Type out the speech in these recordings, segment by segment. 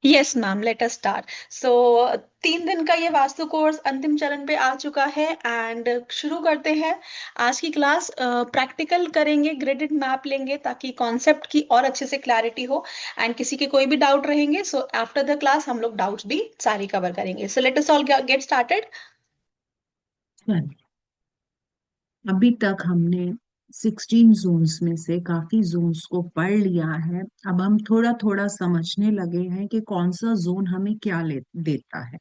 Yes ma'am, let us start. So 3 दिन का ये वास्तु कोर्स अंतिम चरण पे आ चुका है एंड शुरू करते हैं आज की क्लास। प्रैक्टिकल करेंगे, ग्रेडेड मैप लेंगे ताकि कॉन्सेप्ट की और अच्छे से क्लैरिटी हो। एंड किसी के कोई भी डाउट रहेंगे सो आफ्टर द क्लास हम लोग डाउट्स भी सारी कवर करेंगे। So let us all get started. चलिए, अभी तक हमने 16 जोन्स में से काफी जोन्स को पढ़ लिया है। अब हम थोड़ा थोड़ा समझने लगे हैं कि कौन सा जोन हमें क्या देता है,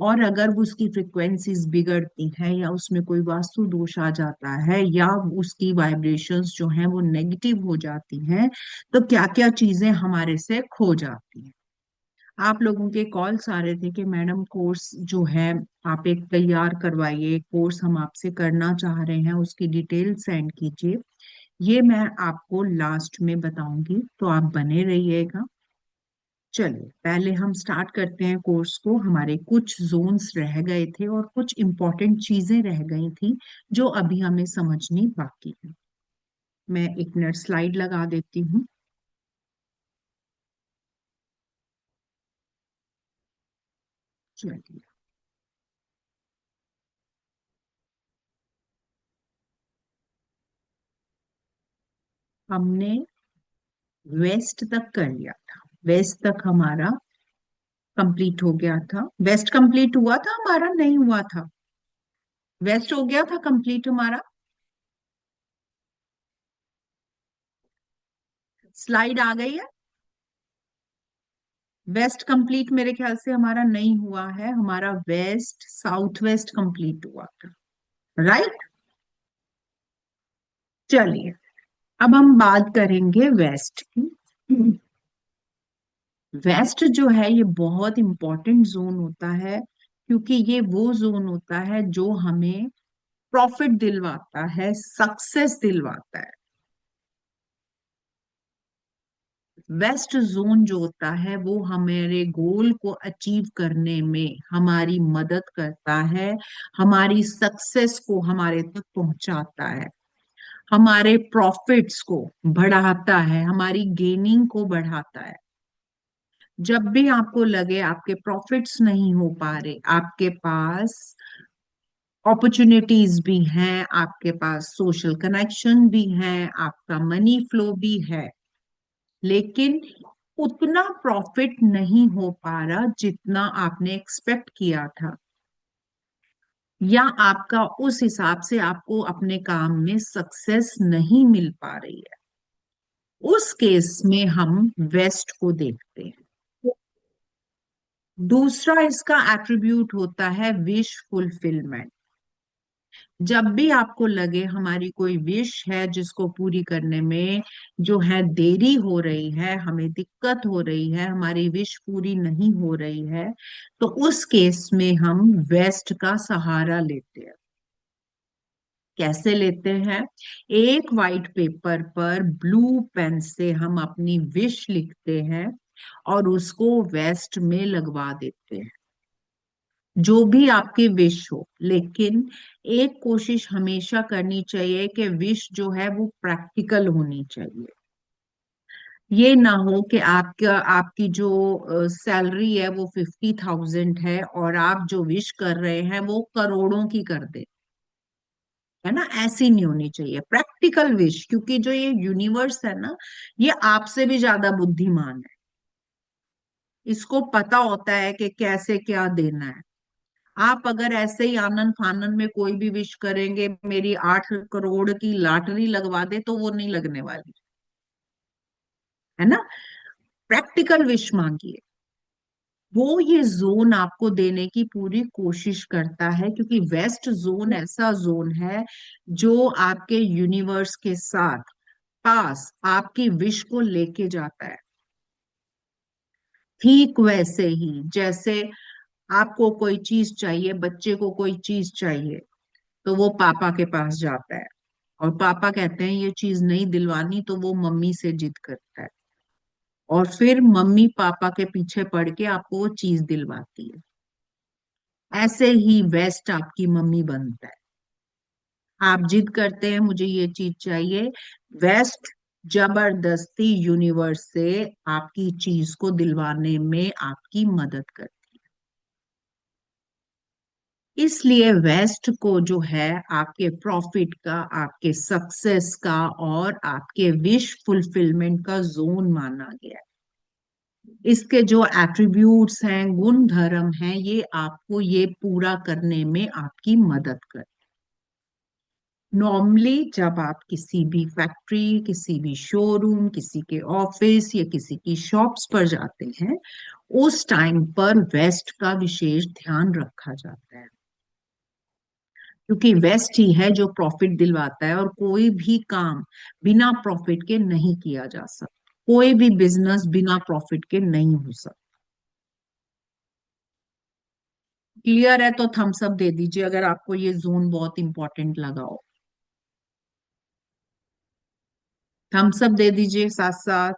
और अगर उसकी फ्रिक्वेंसीज बिगड़ती है या उसमें कोई वास्तु दोष आ जाता है या उसकी वाइब्रेशंस जो हैं वो नेगेटिव हो जाती हैं, तो क्या क्या चीजें हमारे से खो जाती हैं। आप लोगों के कॉल्स आ रहे थे कि मैडम कोर्स जो है आप एक तैयार करवाइए, कोर्स हम आपसे करना चाह रहे हैं, उसकी डिटेल सेंड कीजिए। ये मैं आपको लास्ट में बताऊंगी, तो आप बने रहिएगा। चलिए, पहले हम स्टार्ट करते हैं कोर्स को। हमारे कुछ जोन्स रह गए थे और कुछ इंपॉर्टेंट चीजें रह गई थी जो अभी हमें समझनी बाकी है। मैं एक मिनट स्लाइड लगा देती हूँ। चलिए, हमने वेस्ट तक कर लिया था। वेस्ट तक हमारा कंप्लीट हो गया था। वेस्ट कंप्लीट हुआ था हमारा, नहीं हुआ था? वेस्ट हो गया था कंप्लीट हमारा। स्लाइड आ गई है। वेस्ट कंप्लीट मेरे ख्याल से हमारा नहीं हुआ है, हमारा वेस्ट साउथ वेस्ट कंप्लीट हुआ था। राइट। चलिए, अब हम बात करेंगे वेस्ट की। वेस्ट जो है ये बहुत इंपॉर्टेंट जोन होता है, क्योंकि ये वो जोन होता है जो हमें प्रॉफिट दिलवाता है, सक्सेस दिलवाता है। वेस्ट जोन जो होता है वो हमारे गोल को अचीव करने में हमारी मदद करता है, हमारी सक्सेस को हमारे तक पहुंचाता है, हमारे प्रॉफिट्स को बढ़ाता है, हमारी गेनिंग को बढ़ाता है। जब भी आपको लगे आपके प्रॉफिट्स नहीं हो पा रहे, आपके पास अपॉर्चुनिटीज भी हैं, आपके पास सोशल कनेक्शन भी हैं, आपका मनी फ्लो भी है, लेकिन उतना प्रॉफिट नहीं हो पा रहा जितना आपने एक्सपेक्ट किया था, या आपका उस हिसाब से आपको अपने काम में सक्सेस नहीं मिल पा रही है, उस केस में हम वेस्ट को देखते हैं। दूसरा इसका एट्रीब्यूट होता है विश फुलफिलमेंट। जब भी आपको लगे हमारी कोई विश है जिसको पूरी करने में जो है देरी हो रही है, हमें दिक्कत हो रही है, हमारी विश पूरी नहीं हो रही है, तो उस केस में हम वेस्ट का सहारा लेते हैं। कैसे लेते हैं? एक वाइट पेपर पर ब्लू पेन से हम अपनी विश लिखते हैं और उसको वेस्ट में लगवा देते हैं, जो भी आपकी विश हो। लेकिन एक कोशिश हमेशा करनी चाहिए कि विश जो है वो प्रैक्टिकल होनी चाहिए। ये ना हो कि आपका आपकी जो सैलरी है वो 50,000 है और आप जो विश कर रहे हैं वो करोड़ों की कर दे। है ना? ऐसी नहीं होनी चाहिए प्रैक्टिकल विश, क्योंकि जो ये यूनिवर्स है ना, ये आपसे भी ज्यादा बुद्धिमान है। इसको पता होता है कि कैसे क्या देना है। आप अगर ऐसे ही आनन फानन में कोई भी विश करेंगे, मेरी 8 करोड़ की लॉटरी लगवा दे, तो वो नहीं लगने वाली। है ना? प्रैक्टिकल विश मांगिए। वो ये जोन आपको देने की पूरी कोशिश करता है, क्योंकि वेस्ट जोन ऐसा जोन है जो आपके यूनिवर्स के साथ पास आपकी विश को लेके जाता है। ठीक वैसे ही जैसे आपको कोई चीज चाहिए, बच्चे को कोई चीज चाहिए, तो वो पापा के पास जाता है और पापा कहते हैं ये चीज नहीं दिलवानी, तो वो मम्मी से जिद करता है और फिर मम्मी पापा के पीछे पड़ के आपको वो चीज दिलवाती है। ऐसे ही वेस्ट आपकी मम्मी बनता है। आप जिद करते हैं मुझे ये चीज चाहिए, वेस्ट जबरदस्ती यूनिवर्स से आपकी चीज को दिलवाने में आपकी मदद करती है। इसलिए वेस्ट को जो है आपके प्रॉफिट का, आपके सक्सेस का और आपके विश फुलफिलमेंट का जोन माना गया है। इसके जो एट्रीब्यूट्स हैं, गुण धर्म हैं, ये आपको ये पूरा करने में आपकी मदद कर। नॉर्मली जब आप किसी भी फैक्ट्री, किसी भी शोरूम, किसी के ऑफिस या किसी की शॉप्स पर जाते हैं, उस टाइम पर वेस्ट का विशेष ध्यान रखा जाता है, क्योंकि वेस्ट ही है जो प्रॉफिट दिलवाता है, और कोई भी काम बिना प्रॉफिट के नहीं किया जा सकता, कोई भी बिजनेस बिना प्रॉफिट के नहीं हो सकता। क्लियर है? तो थम्स अप दे दीजिए अगर आपको ये जोन बहुत इंपॉर्टेंट लगा हो। थम्स अप दे दीजिए साथ साथ।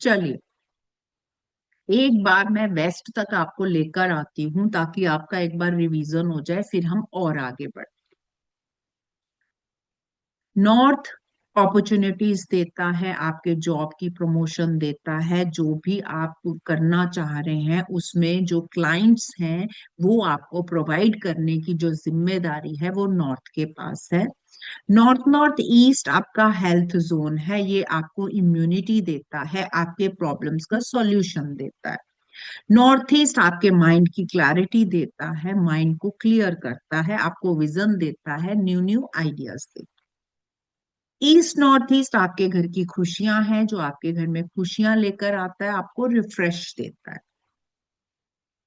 चलिए, एक बार मैं वेस्ट तक आपको लेकर आती हूँ ताकि आपका एक बार रिवीजन हो जाए, फिर हम और आगे बढ़े। नॉर्थ अपॉर्चुनिटीज देता है, आपके जॉब की प्रमोशन देता है, जो भी आप करना चाह रहे हैं उसमें जो क्लाइंट्स हैं वो आपको प्रोवाइड करने की जो जिम्मेदारी है वो नॉर्थ के पास है। नॉर्थ नॉर्थ ईस्ट आपका हेल्थ जोन है, ये आपको इम्यूनिटी देता है, आपके प्रॉब्लम्स का सॉल्यूशन देता है। नॉर्थ ईस्ट आपके माइंड की क्लैरिटी देता है, माइंड को क्लियर करता है, आपको विजन देता है, न्यू न्यू आइडियाज देता है। ईस्ट नॉर्थ ईस्ट आपके घर की खुशियां हैं, जो आपके घर में खुशियां लेकर आता है, आपको रिफ्रेश देता है।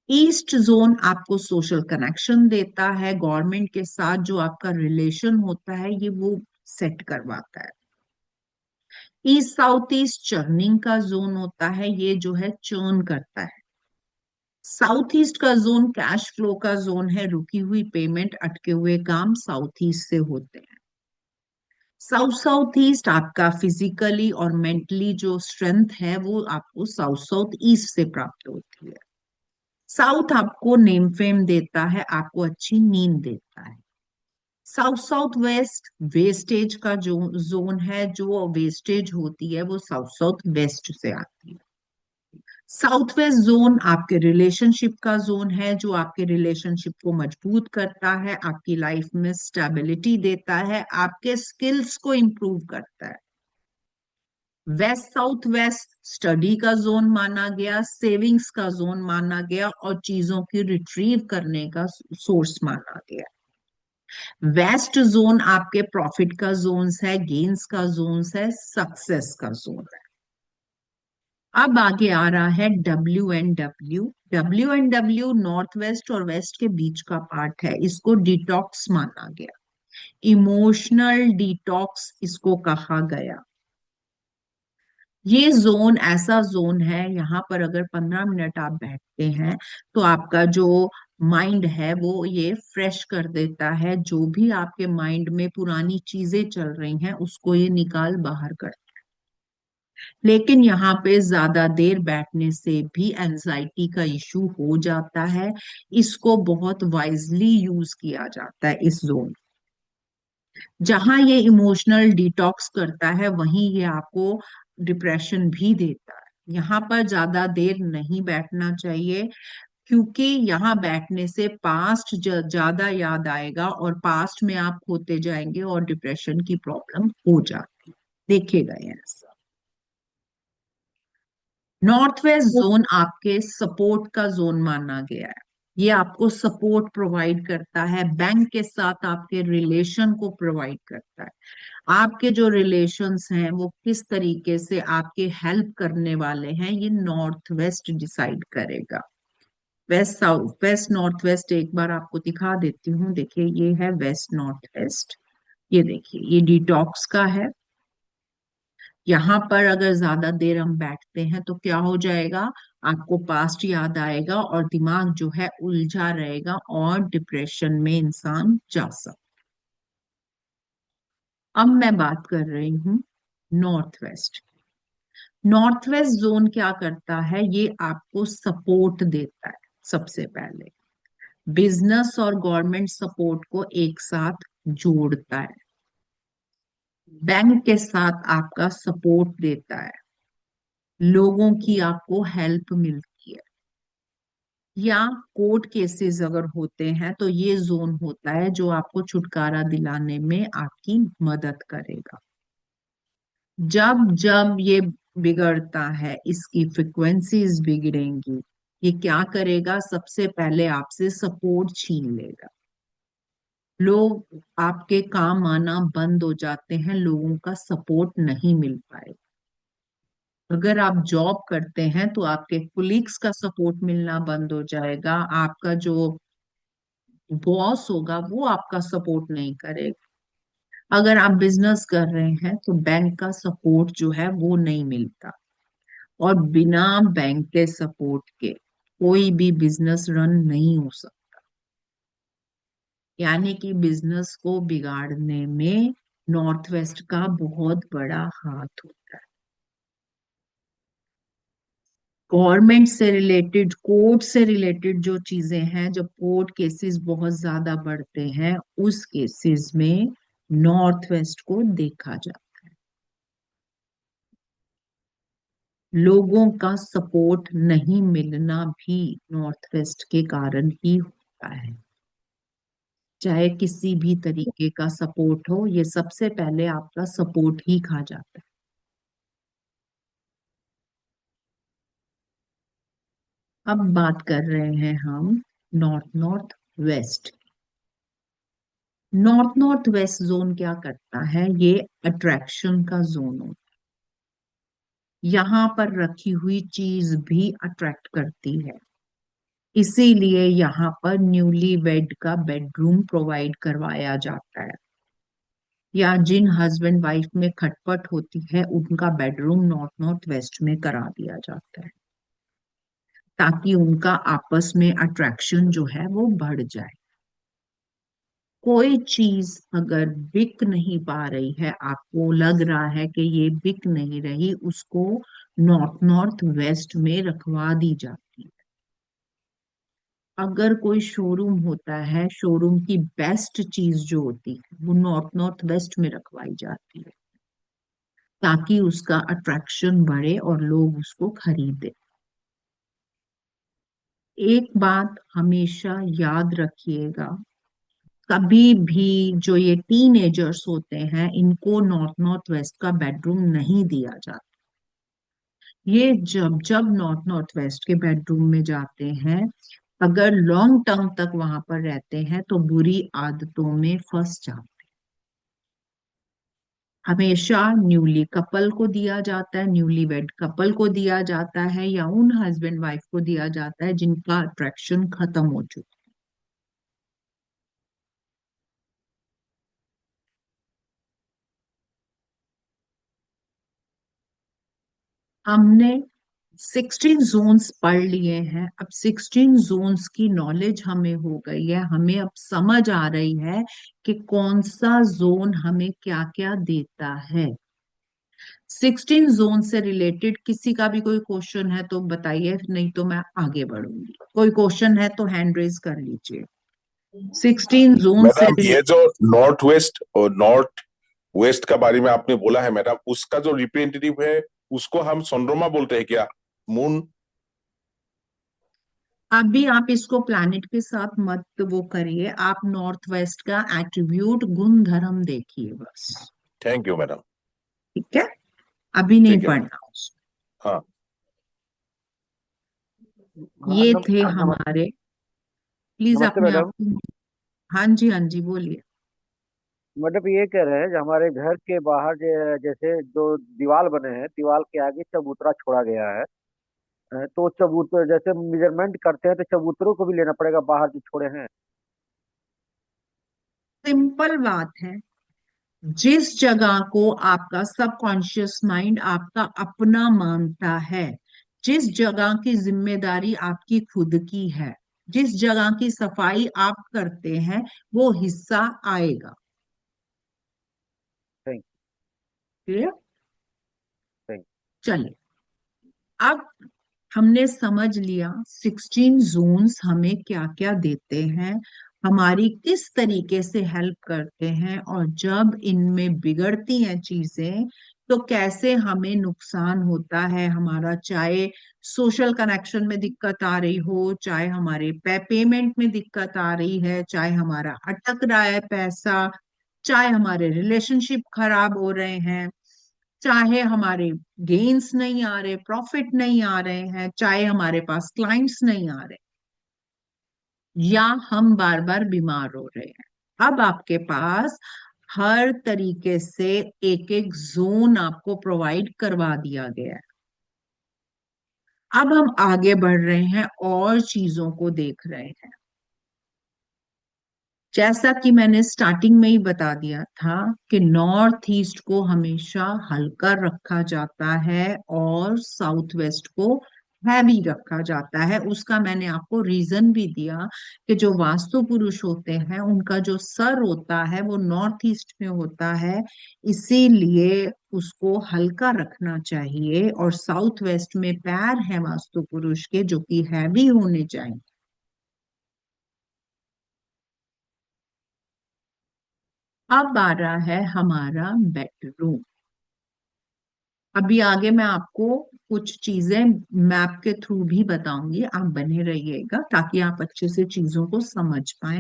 ईस्ट जोन आपको सोशल कनेक्शन देता है, गवर्नमेंट के साथ जो आपका रिलेशन होता है ये वो सेट करवाता है। ईस्ट साउथ ईस्ट चर्निंग का जोन होता है, ये जो है चर्न करता है। साउथ ईस्ट का जोन कैश फ्लो का जोन है, रुकी हुई पेमेंट, अटके हुए काम साउथ ईस्ट से होते हैं। साउथ साउथ ईस्ट आपका फिजिकली और मेंटली जो स्ट्रेंथ है वो आपको साउथ साउथ ईस्ट से प्राप्त होती है। साउथ आपको नेम फेम देता है, आपको अच्छी नींद देता है। साउथ साउथ वेस्ट वेस्टेज का जो जोन है, जो वेस्टेज होती है वो साउथ साउथ वेस्ट से आती है। साउथ वेस्ट जोन आपके रिलेशनशिप का जोन है, जो आपके रिलेशनशिप को मजबूत करता है, आपकी लाइफ में स्टेबिलिटी देता है, आपके स्किल्स को इंप्रूव करता है। वेस्ट साउथ वेस्ट स्टडी का जोन माना गया, सेविंग्स का जोन माना गया और चीजों की रिट्रीव करने का सोर्स माना गया। वेस्ट जोन आपके प्रॉफिट का जोन है, गेन्स का जोन है, सक्सेस का जोन है। अब आगे आ रहा है W and W. W and W north west और वेस्ट के बीच का पार्ट है, इसको डिटॉक्स माना गया, इमोशनल डिटॉक्स इसको कहा गया। ये जोन ऐसा जोन है, यहाँ पर अगर 15 मिनट आप बैठते हैं तो आपका जो माइंड है वो ये फ्रेश कर देता है, जो भी आपके माइंड में पुरानी चीजें चल रही हैं उसको ये निकाल बाहर कर। लेकिन यहाँ पे ज्यादा देर बैठने से भी एंजाइटी का इशू हो जाता है, इसको बहुत वाइजली यूज किया जाता है इस जोन। जहां ये इमोशनल डिटॉक्स करता है वहीं ये आपको डिप्रेशन भी देता है। यहाँ पर ज्यादा देर नहीं बैठना चाहिए, क्योंकि यहाँ बैठने से पास्ट ज्यादा याद आएगा और पास्ट में आप खोते जाएंगे और डिप्रेशन की प्रॉब्लम हो जाती है, देखेगा ये ऐसा। नॉर्थ वेस्ट जोन आपके सपोर्ट का जोन माना गया है, ये आपको सपोर्ट प्रोवाइड करता है, बैंक के साथ आपके रिलेशन को प्रोवाइड करता है। आपके जो रिलेशंस हैं वो किस तरीके से आपके हेल्प करने वाले हैं ये नॉर्थ वेस्ट डिसाइड करेगा। West south west north west एक बार आपको दिखा देती हूँ, देखिए ये है वेस्ट नॉर्थ वेस्ट, ये देखिए ये डिटॉक्स का है। यहाँ पर अगर ज्यादा देर हम बैठते हैं तो क्या हो जाएगा, आपको पास्ट याद आएगा और दिमाग जो है उलझा रहेगा और डिप्रेशन में इंसान जा सकता। अब मैं बात कर रही हूँ north west. North west zone क्या करता है, ये आपको सपोर्ट देता है। सबसे पहले बिजनेस और गवर्नमेंट सपोर्ट को एक साथ जोड़ता है। बैंक के साथ आपका सपोर्ट देता है, लोगों की आपको हेल्प मिलती है, या कोर्ट केसेस अगर होते हैं तो ये जोन होता है जो आपको छुटकारा दिलाने में आपकी मदद करेगा। जब जब ये बिगड़ता है, इसकी फ्रिक्वेंसीज बिगड़ेंगी, ये क्या करेगा, सबसे पहले आपसे सपोर्ट छीन लेगा। लोग आपके काम आना बंद हो जाते हैं, लोगों का सपोर्ट नहीं मिल पाएगा। अगर आप जॉब करते हैं तो आपके कुलीग्स का सपोर्ट मिलना बंद हो जाएगा, आपका जो बॉस होगा वो आपका सपोर्ट नहीं करेगा। अगर आप बिजनेस कर रहे हैं तो बैंक का सपोर्ट जो है वो नहीं मिलता, और बिना बैंक के सपोर्ट के कोई भी बिजनेस रन नहीं हो सकता। यानी कि बिजनेस को बिगाड़ने में नॉर्थ वेस्ट का बहुत बड़ा हाथ होता है। गवर्नमेंट से रिलेटेड, कोर्ट से रिलेटेड जो चीजें हैं, जब कोर्ट केसेस बहुत ज्यादा बढ़ते हैं, उस केसेस में नॉर्थ वेस्ट को देखा जाता है। लोगों का सपोर्ट नहीं मिलना भी नॉर्थ वेस्ट के कारण ही होता है। चाहे किसी भी तरीके का सपोर्ट हो, ये सबसे पहले आपका सपोर्ट ही खा जाता है। अब बात कर रहे हैं हम north north west. North north west zone क्या करता है, ये अट्रैक्शन का जोन होता है। यहाँ पर रखी हुई चीज भी अट्रैक्ट करती है, इसीलिए यहाँ पर न्यूली वेड का बेडरूम प्रोवाइड करवाया जाता है, या जिन हस्बैंड वाइफ में खटपट होती है उनका बेडरूम नॉर्थ नॉर्थ वेस्ट में करा दिया जाता है, ताकि उनका आपस में अट्रैक्शन जो है वो बढ़ जाए। कोई चीज अगर बिक नहीं पा रही है, आपको लग रहा है कि ये बिक नहीं रही, उसको नॉर्थ नॉर्थ वेस्ट में रखवा दी जाती है। अगर कोई शोरूम होता है, शोरूम की बेस्ट चीज जो होती है वो नॉर्थ नॉर्थ वेस्ट में रखवाई जाती है, ताकि उसका अट्रैक्शन बढ़े और लोग उसको खरीदे। एक बात हमेशा याद रखिएगा, कभी भी जो ये टीनेजर्स होते हैं इनको नॉर्थ नॉर्थ वेस्ट का बेडरूम नहीं दिया जाता। ये जब जब नॉर्थ नॉर्थ वेस्ट के बेडरूम में जाते हैं, अगर लॉन्ग टर्म तक वहां पर रहते हैं तो बुरी आदतों में फंस जाते हैं। हमेशा न्यूली कपल को दिया जाता है, न्यूली वेड कपल को दिया जाता है, या उन हस्बैंड वाइफ को दिया जाता है जिनका अट्रैक्शन खत्म हो चुका है। हमने 16 जोन्स पढ़ लिए हैं, अब 16 जोन्स की नॉलेज हमें हो गई है, हमें अब समझ आ रही है कि कौन सा जोन हमें क्या क्या देता है। 16 जोन से रिलेटेड किसी का भी कोई क्वेश्चन है तो बताइए, नहीं तो मैं आगे बढ़ूंगी। कोई क्वेश्चन है तो हैंड रेज कर लीजिए। 16 जोन से मैडम, ये जो नॉर्थ वेस्ट और नॉर्थ वेस्ट का बारे में आपने बोला है मैडम, उसका जो रिप्रेजेंटेटिव है उसको हम चंद्रमा बोलते हैं क्या? मून? अभी आप इसको प्लैनेट के साथ मत वो करिए, आप नॉर्थ वेस्ट का एट्रीब्यूट गुण धर्म देखिए बस। Thank you madam. ठीक है, अभी नहीं ठीक है मैडम। पढ़ना। हाँ। हाँ, ये थे नमस्ते। हमारे, प्लीज नमस्ते अपने आप मैडम। को। हाँ जी, हाँ जी, बोलिए। मैडम ये कह रहे हैं कि हमारे घर के बाहर जैसे जो दीवार बने हैं, दीवार के आगे चबूतरा छोड़ा गया है। तो चबूतरे जैसे मेजरमेंट करते हैं तो चबूतरों को भी लेना पड़ेगा बाहर जो छोड़े हैं। सिंपल बात है, जिस जगह को आपका सबकॉन्शियस माइंड आपका अपना मानता है, जिस जगह की जिम्मेदारी आपकी खुद की है, जिस जगह की सफाई आप करते हैं, वो हिस्सा आएगा। Thank clear? थैंक चलिए, अब हमने समझ लिया 16 जोन्स हमें क्या क्या देते हैं, हमारी किस तरीके से हेल्प करते हैं, और जब इनमें बिगड़ती हैं चीजें तो कैसे हमें नुकसान होता है हमारा। चाहे सोशल कनेक्शन में दिक्कत आ रही हो, चाहे हमारे पेमेंट में दिक्कत आ रही है, चाहे हमारा अटक रहा है पैसा, चाहे हमारे रिलेशनशिप खराब हो रहे हैं, चाहे हमारे गेन्स नहीं आ रहे, प्रॉफिट नहीं आ रहे हैं, चाहे हमारे पास क्लाइंट्स नहीं आ रहे, या हम बार बार बीमार हो रहे हैं। अब आपके पास हर तरीके से एक एक जोन आपको प्रोवाइड करवा दिया गया है। अब हम आगे बढ़ रहे हैं और चीजों को देख रहे हैं। जैसा कि मैंने स्टार्टिंग में ही बता दिया था कि नॉर्थ ईस्ट को हमेशा हल्का रखा जाता है और साउथ वेस्ट को हैवी रखा जाता है। उसका मैंने आपको रीजन भी दिया कि जो वास्तु पुरुष होते हैं उनका जो सर होता है वो नॉर्थ ईस्ट में होता है, इसीलिए उसको हल्का रखना चाहिए। और साउथ वेस्ट में पैर है वास्तु पुरुष के जो कि हैवी होने चाहिए। अब आ रहा है हमारा बेडरूम। अभी आगे मैं आपको कुछ चीजें मैप के थ्रू भी बताऊंगी, आप बने रहिएगा ताकि आप अच्छे से चीजों को समझ पाए।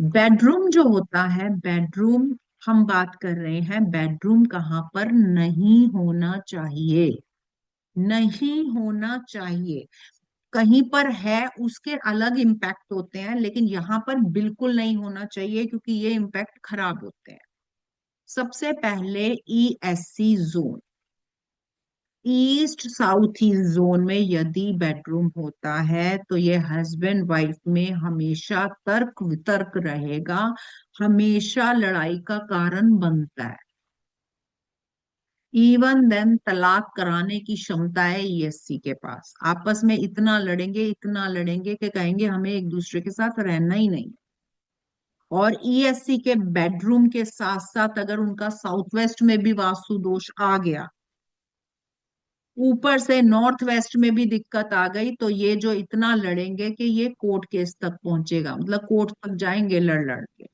बेडरूम जो होता है, बेडरूम हम बात कर रहे हैं, बेडरूम कहाँ पर नहीं होना चाहिए। नहीं होना चाहिए। कहीं पर है उसके अलग इम्पैक्ट होते हैं, लेकिन यहाँ पर बिल्कुल नहीं होना चाहिए क्योंकि ये इम्पैक्ट खराब होते हैं। सबसे पहले ESC zone, east south east zone में यदि बेडरूम होता है तो ये हस्बैंड वाइफ में हमेशा तर्क वितर्क रहेगा, हमेशा लड़ाई का कारण बनता है। इवन देन तलाक कराने की क्षमता है ईएससी के पास। आपस में इतना लड़ेंगे कि कहेंगे हमें एक दूसरे के साथ रहना ही नहीं। और ईएससी के बेडरूम के साथ साथ अगर उनका साउथ वेस्ट में भी वास्तु दोष आ गया, ऊपर से नॉर्थ वेस्ट में भी दिक्कत आ गई, तो ये जो इतना लड़ेंगे कि ये कोर्ट केस तक पहुंचेगा, मतलब कोर्ट तक जाएंगे लड़ लड़ के।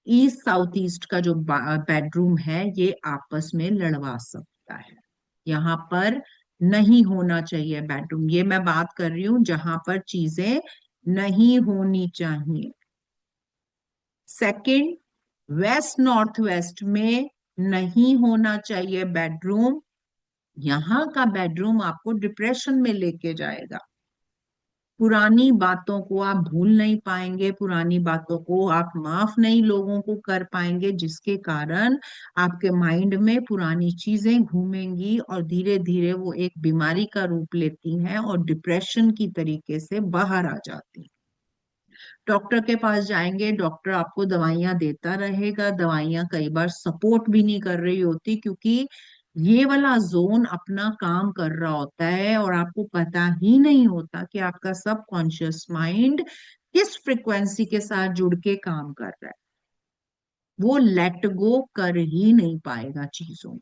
ईस्ट साउथ ईस्ट का जो बेडरूम है ये आपस में लड़वा सकता है। यहाँ पर नहीं होना चाहिए बेडरूम। ये मैं बात कर रही हूं जहां पर चीजें नहीं होनी चाहिए। सेकंड, वेस्ट नॉर्थ वेस्ट में नहीं होना चाहिए बेडरूम। यहाँ का बेडरूम आपको डिप्रेशन में लेके जाएगा। पुरानी बातों को आप भूल नहीं पाएंगे, पुरानी बातों को आप माफ नहीं लोगों को कर पाएंगे, जिसके कारण आपके माइंड में पुरानी चीजें घूमेंगी और धीरे धीरे वो एक बीमारी का रूप लेती हैं और डिप्रेशन की तरीके से बाहर आ जाती हैं। डॉक्टर के पास जाएंगे, डॉक्टर आपको दवाइयां देता रहेगा, दवाइयां कई बार सपोर्ट भी नहीं कर रही होती क्योंकि ये वाला जोन अपना काम कर रहा होता है और आपको पता ही नहीं होता कि आपका सबकॉन्शियस माइंड किस फ्रिक्वेंसी के साथ जुड़ के काम कर रहा है। वो लेट गो कर ही नहीं पाएगा चीजों को।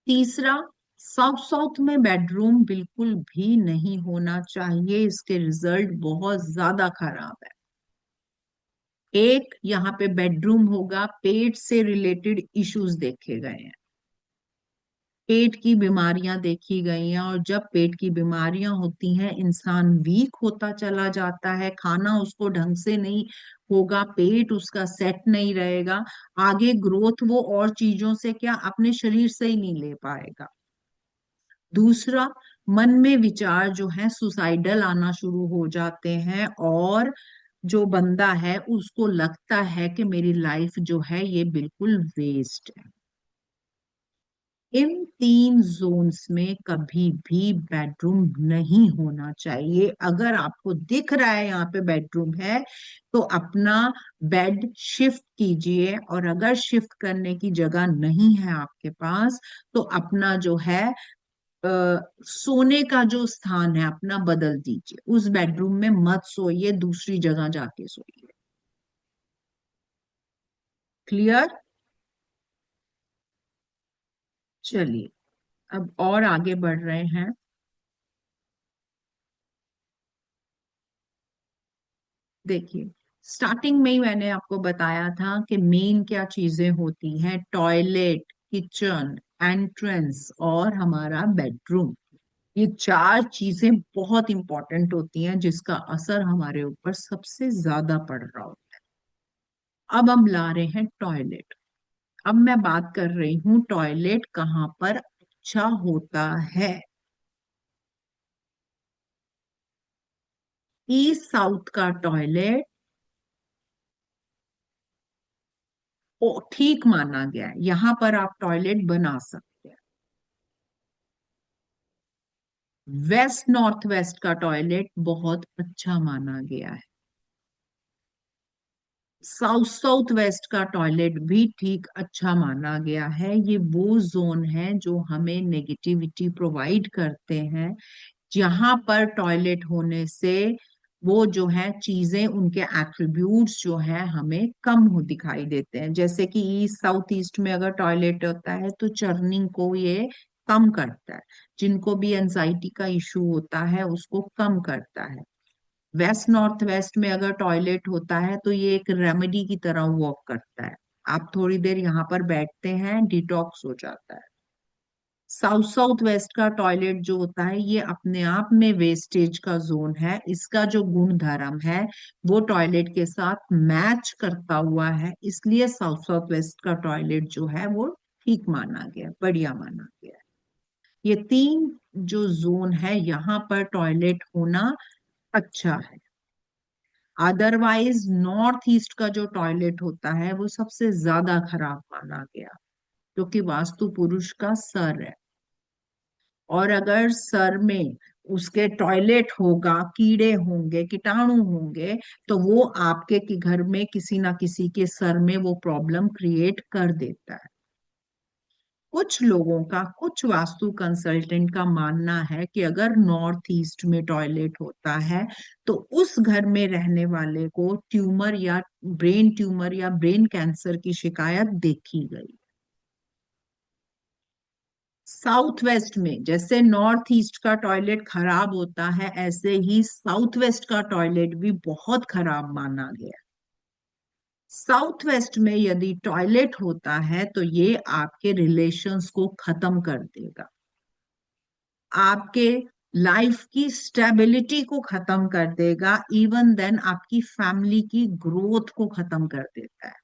तीसरा, साउथ साउथ में बेडरूम बिल्कुल भी नहीं होना चाहिए, इसके रिजल्ट बहुत ज्यादा खराब है। एक, यहाँ पे बेडरूम होगा, पेट से रिलेटेड इश्यूज देखे गए हैं, पेट की बीमारियां देखी गई हैं। और जब पेट की बीमारियां होती हैं इंसान वीक होता चला जाता है, खाना उसको ढंग से नहीं होगा, पेट उसका सेट नहीं रहेगा, आगे ग्रोथ वो और चीजों से क्या अपने शरीर से ही नहीं ले पाएगा। दूसरा, मन में विचार जो है सुसाइडल आना शुरू हो जाते हैं और जो बंदा है उसको लगता है कि मेरी लाइफ जो है ये बिल्कुल वेस्ट है। इन तीन जोन्स में कभी भी बेडरूम नहीं होना चाहिए। अगर आपको दिख रहा है यहाँ पे बेडरूम है तो अपना बेड शिफ्ट कीजिए, और अगर शिफ्ट करने की जगह नहीं है आपके पास तो अपना जो है सोने का जो स्थान है अपना बदल दीजिए। उस बेडरूम में मत सोइए, दूसरी जगह जाके सोइए। क्लियर? चलिए अब और आगे बढ़ रहे हैं। देखिए, स्टार्टिंग में ही मैंने आपको बताया था कि मेन क्या चीजें होती हैं। टॉयलेट, किचन, एंट्रेंस और हमारा बेडरूम। ये चार चीजें बहुत इंपॉर्टेंट होती हैं जिसका असर हमारे ऊपर सबसे ज्यादा पड़ रहा होता है। अब हम ला रहे हैं टॉयलेट। अब मैं बात कर रही हूँ टॉयलेट कहाँ पर अच्छा होता है। ईस्ट साउथ का टॉयलेट ठीक माना गया है, यहाँ पर आप टॉयलेट बना सकते हैं। वेस्ट नॉर्थ वेस्ट का टॉयलेट बहुत अच्छा माना गया है। साउथ साउथ वेस्ट का टॉयलेट भी ठीक अच्छा माना गया है। ये वो जोन है जो हमें नेगेटिविटी प्रोवाइड करते हैं, जहां पर टॉयलेट होने से वो जो है चीजें, उनके एट्रीब्यूट्स जो है हमें कम हो दिखाई देते हैं। जैसे कि ईस्ट साउथ ईस्ट में अगर टॉयलेट होता है तो चर्निंग को ये कम करता है, जिनको भी एंजाइटी का इशू होता है उसको कम करता है। वेस्ट नॉर्थ वेस्ट में अगर टॉयलेट होता है तो ये एक रेमेडी की तरह वर्क करता है। आप थोड़ी देर यहाँ पर बैठते हैं, डिटॉक्स हो जाता है। साउथ साउथ वेस्ट का टॉयलेट जो होता है ये अपने आप में वेस्टेज का जोन है। इसका जो गुण धर्म है वो टॉयलेट के साथ मैच करता हुआ है, इसलिए साउथ साउथ वेस्ट का टॉयलेट जो है वो ठीक माना गया, बढ़िया माना गया। ये तीन जो जोन है यहाँ पर टॉयलेट होना अच्छा है। अदरवाइज नॉर्थ ईस्ट का जो टॉयलेट होता है वो सबसे ज्यादा खराब माना गया, क्योंकि वास्तु पुरुष का सर है। और अगर सर में उसके टॉयलेट होगा, कीड़े होंगे, कीटाणु होंगे, तो वो आपके के घर में किसी ना किसी के सर में वो प्रॉब्लम क्रिएट कर देता है। कुछ लोगों का, कुछ वास्तु कंसल्टेंट का मानना है कि अगर नॉर्थ ईस्ट में टॉयलेट होता है तो उस घर में रहने वाले को ट्यूमर या ब्रेन कैंसर की शिकायत देखी गई। साउथ वेस्ट में जैसे नॉर्थ ईस्ट का टॉयलेट खराब होता है, ऐसे ही साउथ वेस्ट का टॉयलेट भी बहुत खराब माना गया। साउथ वेस्ट में यदि टॉयलेट होता है तो ये आपके रिलेशंस को खत्म कर देगा, आपके लाइफ की स्टेबिलिटी को खत्म कर देगा, इवन देन आपकी फैमिली की ग्रोथ को खत्म कर देता है।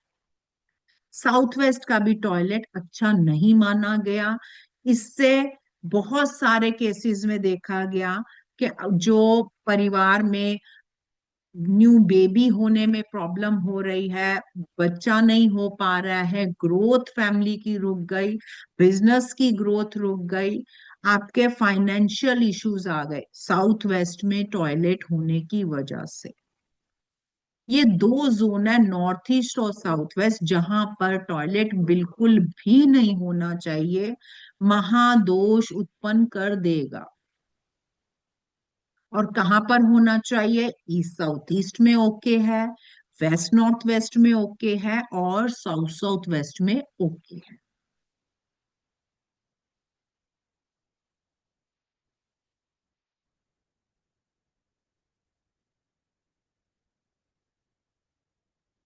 साउथ वेस्ट का भी टॉयलेट अच्छा नहीं माना गया। इससे बहुत सारे केसेस में देखा गया कि जो परिवार में न्यू बेबी होने में प्रॉब्लम हो रही है, बच्चा नहीं हो पा रहा है, ग्रोथ फैमिली की रुक गई, बिजनेस की ग्रोथ रुक गई, आपके फाइनेंशियल इश्यूज आ गए, साउथ वेस्ट में टॉयलेट होने की वजह से। ये दो जोन है, नॉर्थ ईस्ट और साउथ वेस्ट, जहां पर टॉयलेट बिल्कुल भी नहीं होना चाहिए, महादोष उत्पन्न कर देगा। और कहाँ पर होना चाहिए? ईस्ट साउथ ईस्ट में ओके है, वेस्ट नॉर्थ वेस्ट में ओके है, और साउथ साउथ वेस्ट में ओके है।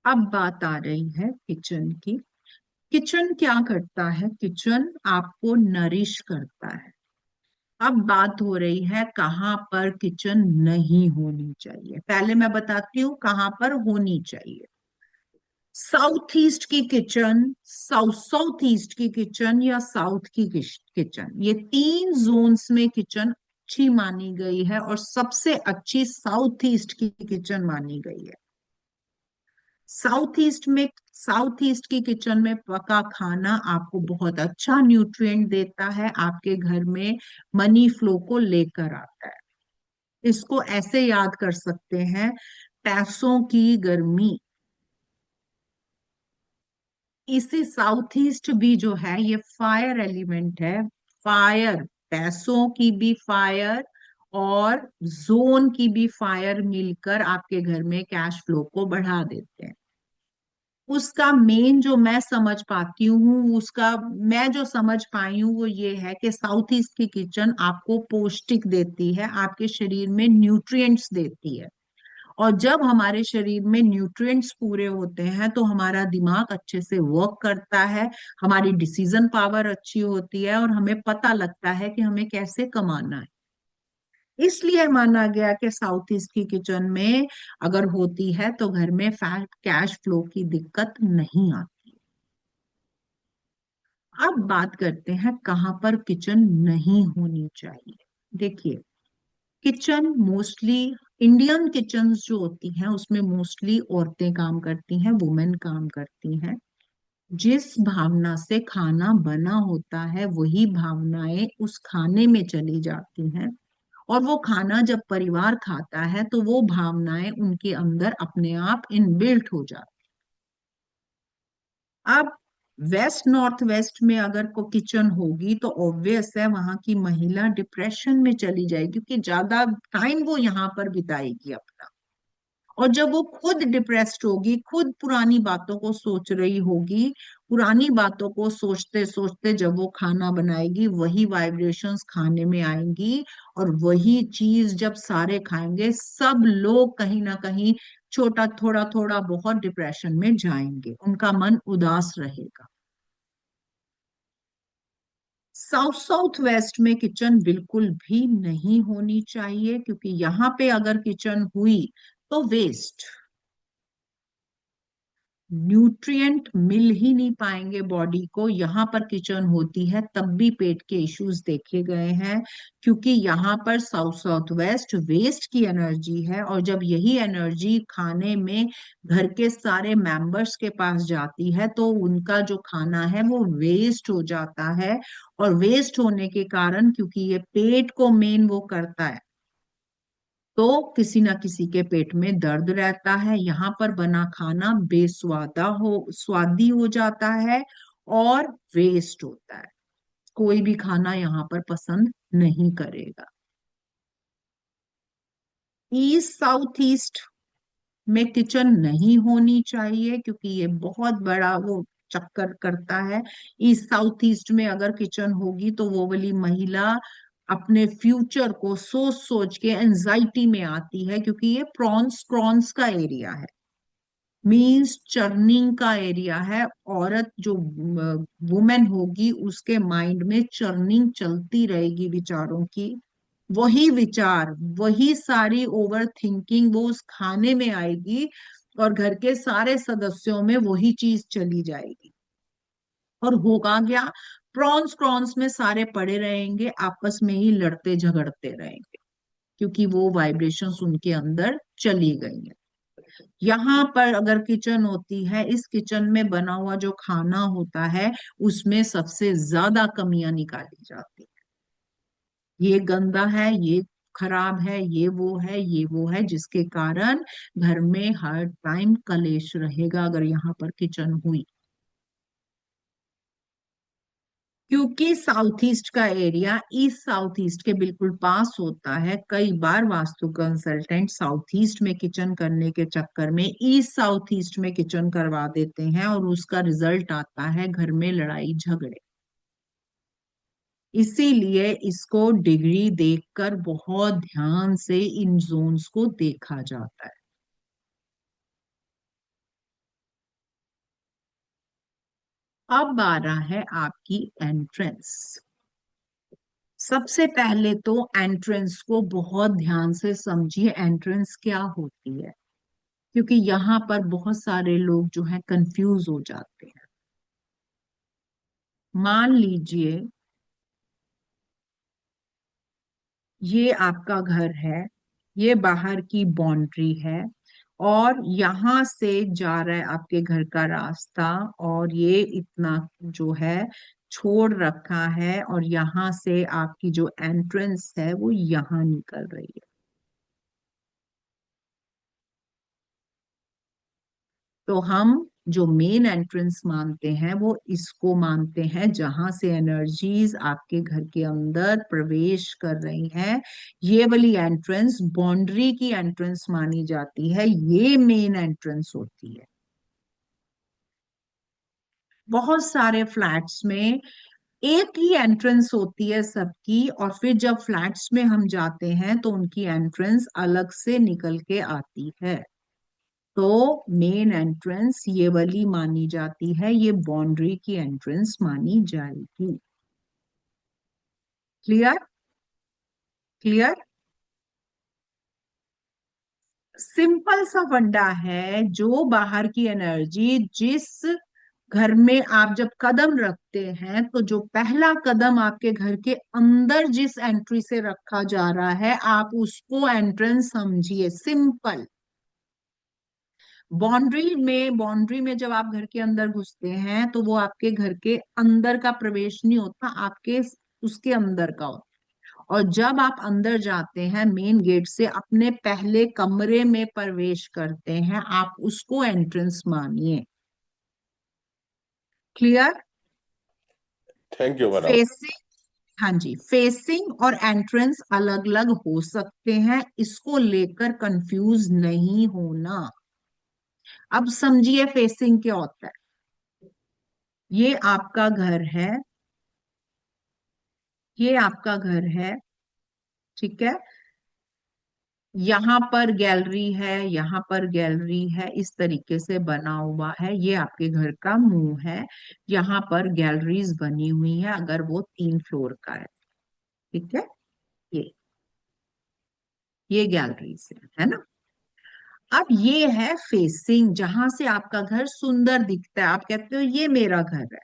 अब बात आ रही है किचन की। किचन क्या करता है? किचन आपको नरिश करता है। अब बात हो रही है कहाँ पर किचन नहीं होनी चाहिए। पहले मैं बताती हूँ कहाँ पर होनी चाहिए। साउथ ईस्ट की किचन, साउथ साउथ ईस्ट की किचन, या साउथ की किचन, ये तीन जोन्स में किचन अच्छी मानी गई है, और सबसे अच्छी साउथ ईस्ट की किचन मानी गई है। साउथ ईस्ट की किचन में पका खाना आपको बहुत अच्छा न्यूट्रिएंट देता है, आपके घर में मनी फ्लो को लेकर आता है। इसको ऐसे याद कर सकते हैं, पैसों की गर्मी। इसी साउथ ईस्ट भी जो है ये फायर एलिमेंट है। फायर, पैसों की भी फायर और जोन की भी फायर मिलकर आपके घर में कैश फ्लो को बढ़ा देते हैं। उसका मेन जो मैं समझ पाती हूँ, उसका मैं जो समझ पाई हूँ वो ये है कि साउथ ईस्ट की किचन आपको पौष्टिक देती है, आपके शरीर में न्यूट्रिएंट्स देती है। और जब हमारे शरीर में न्यूट्रिएंट्स पूरे होते हैं तो हमारा दिमाग अच्छे से वर्क करता है, हमारी डिसीजन पावर अच्छी होती है और हमें पता लगता है कि हमें कैसे कमाना है। इसलिए माना गया कि साउथ ईस्ट की किचन में अगर होती है तो घर में फैट कैश फ्लो की दिक्कत नहीं आती। अब बात करते हैं कहाँ पर किचन नहीं होनी चाहिए। देखिए, किचन मोस्टली इंडियन किचन्स जो होती हैं उसमें मोस्टली औरतें काम करती हैं, वुमेन काम करती हैं। जिस भावना से खाना बना होता है वही भावनाएं उस खाने में चली जाती हैं, और वो खाना जब परिवार खाता है तो वो भावनाएं उनके अंदर अपने आप इनबिल्ट हो जाती। अब वेस्ट नॉर्थ वेस्ट में अगर को किचन होगी तो ऑब्वियस है वहां की महिला डिप्रेशन में चली जाएगी, क्योंकि ज्यादा टाइम वो यहाँ पर बिताएगी अपना। और जब वो खुद डिप्रेस्ड होगी, खुद पुरानी बातों को सोच रही होगी, पुरानी बातों को सोचते सोचते जब वो खाना बनाएगी वही वाइब्रेशंस खाने में आएंगी, और वही चीज जब सारे खाएंगे सब लोग कहीं ना कहीं छोटा थोड़ा थोड़ा बहुत डिप्रेशन में जाएंगे, उनका मन उदास रहेगा। साउथ साउथ वेस्ट में किचन बिल्कुल भी नहीं होनी चाहिए, क्योंकि यहाँ पे अगर किचन हुई तो वेस्ट, न्यूट्रिएंट मिल ही नहीं पाएंगे बॉडी को। यहाँ पर किचन होती है तब भी पेट के इश्यूज देखे गए हैं, क्योंकि यहाँ पर साउथ साउथ वेस्ट वेस्ट की एनर्जी है, और जब यही एनर्जी खाने में घर के सारे मेंबर्स के पास जाती है तो उनका जो खाना है वो वेस्ट हो जाता है। और वेस्ट होने के कारण, क्योंकि ये पेट को मेन वो करता है, तो किसी ना किसी के पेट में दर्द रहता है। यहाँ पर बना खाना बेस्वादा हो स्वादी हो जाता है और वेस्ट होता है। कोई भी खाना यहाँ पर पसंद नहीं करेगा। ईस्ट साउथ ईस्ट में किचन नहीं होनी चाहिए, क्योंकि ये बहुत बड़ा वो चक्कर करता है। ईस्ट साउथ ईस्ट में अगर किचन होगी तो वो वाली महिला अपने फ्यूचर को सोच सोच के एंजाइटी में आती है, क्योंकि ये प्रॉन्स प्रॉन्स का एरिया है, मीन्स चर्निंग का एरिया है। औरत जो वुमेन होगी उसके माइंड में चर्निंग चलती रहेगी विचारों की, वही विचार वही सारी ओवर थिंकिंग वो उस खाने में आएगी, और घर के सारे सदस्यों में वही चीज चली जाएगी। और होगा क्या, प्रॉन्स प्रॉन्स में सारे पड़े रहेंगे, आपस में ही लड़ते झगड़ते रहेंगे, क्योंकि वो वाइब्रेशंस उनके अंदर चली गई है। यहाँ पर अगर किचन होती है, इस किचन में बना हुआ जो खाना होता है उसमें सबसे ज्यादा कमियां निकाली जाती है। ये गंदा है, ये खराब है, ये वो है, ये वो है, जिसके कारण घर में हर टाइम कलेश रहेगा अगर यहाँ पर किचन हुई। क्योंकि साउथ ईस्ट का एरिया ईस्ट साउथ ईस्ट के बिल्कुल पास होता है, कई बार वास्तु कंसल्टेंट साउथ ईस्ट में किचन करने के चक्कर में ईस्ट साउथ ईस्ट में किचन करवा देते हैं, और उसका रिजल्ट आता है घर में लड़ाई झगड़े। इसीलिए इसको डिग्री देखकर बहुत ध्यान से इन जोन्स को देखा जाता है। अब आ रहा है आपकी एंट्रेंस। सबसे पहले तो एंट्रेंस को बहुत ध्यान से समझिए, एंट्रेंस क्या होती है, क्योंकि यहाँ पर बहुत सारे लोग जो है कंफ्यूज हो जाते हैं। मान लीजिए ये आपका घर है, ये बाहर की बाउंड्री है, और यहाँ से जा रहा है आपके घर का रास्ता, और ये इतना जो है छोड़ रखा है, और यहाँ से आपकी जो एंट्रेंस है वो यहाँ निकल रही है। तो हम जो मेन एंट्रेंस मानते हैं वो इसको मानते हैं, जहां से एनर्जीज आपके घर के अंदर प्रवेश कर रही हैं। ये वाली एंट्रेंस बाउंड्री की एंट्रेंस मानी जाती है, ये मेन एंट्रेंस होती है। बहुत सारे फ्लैट्स में एक ही एंट्रेंस होती है सबकी, और फिर जब फ्लैट्स में हम जाते हैं तो उनकी एंट्रेंस अलग से निकल के आती है। तो मेन एंट्रेंस ये वाली मानी जाती है, ये बाउंड्री की एंट्रेंस मानी जाएगी। क्लियर? क्लियर? सिंपल सा फंडा है, जो बाहर की एनर्जी जिस घर में आप जब कदम रखते हैं, तो जो पहला कदम आपके घर के अंदर जिस एंट्री से रखा जा रहा है, आप उसको एंट्रेंस समझिए। सिंपल। बाउंड्री में जब आप घर के अंदर घुसते हैं तो वो आपके घर के अंदर का प्रवेश नहीं होता, आपके उसके अंदर का होता। और जब आप अंदर जाते हैं मेन गेट से, अपने पहले कमरे में प्रवेश करते हैं, आप उसको एंट्रेंस मानिए। Clear? Thank you madam. Facing, हाँ जी, फेसिंग और एंट्रेंस अलग अलग हो सकते हैं, इसको लेकर कंफ्यूज नहीं होना। अब समझिए फेसिंग क्या होता है। ये आपका घर है, ये आपका घर है, ठीक है। यहाँ पर गैलरी है, यहाँ पर गैलरी है, इस तरीके से बना हुआ है। ये आपके घर का मुंह है, यहाँ पर गैलरीज बनी हुई है, अगर वो 3 फ्लोर का है, ठीक है। ये ये गैलरीज है ना। अब ये है फेसिंग, जहां से आपका घर सुंदर दिखता है, आप कहते हो ये मेरा घर है,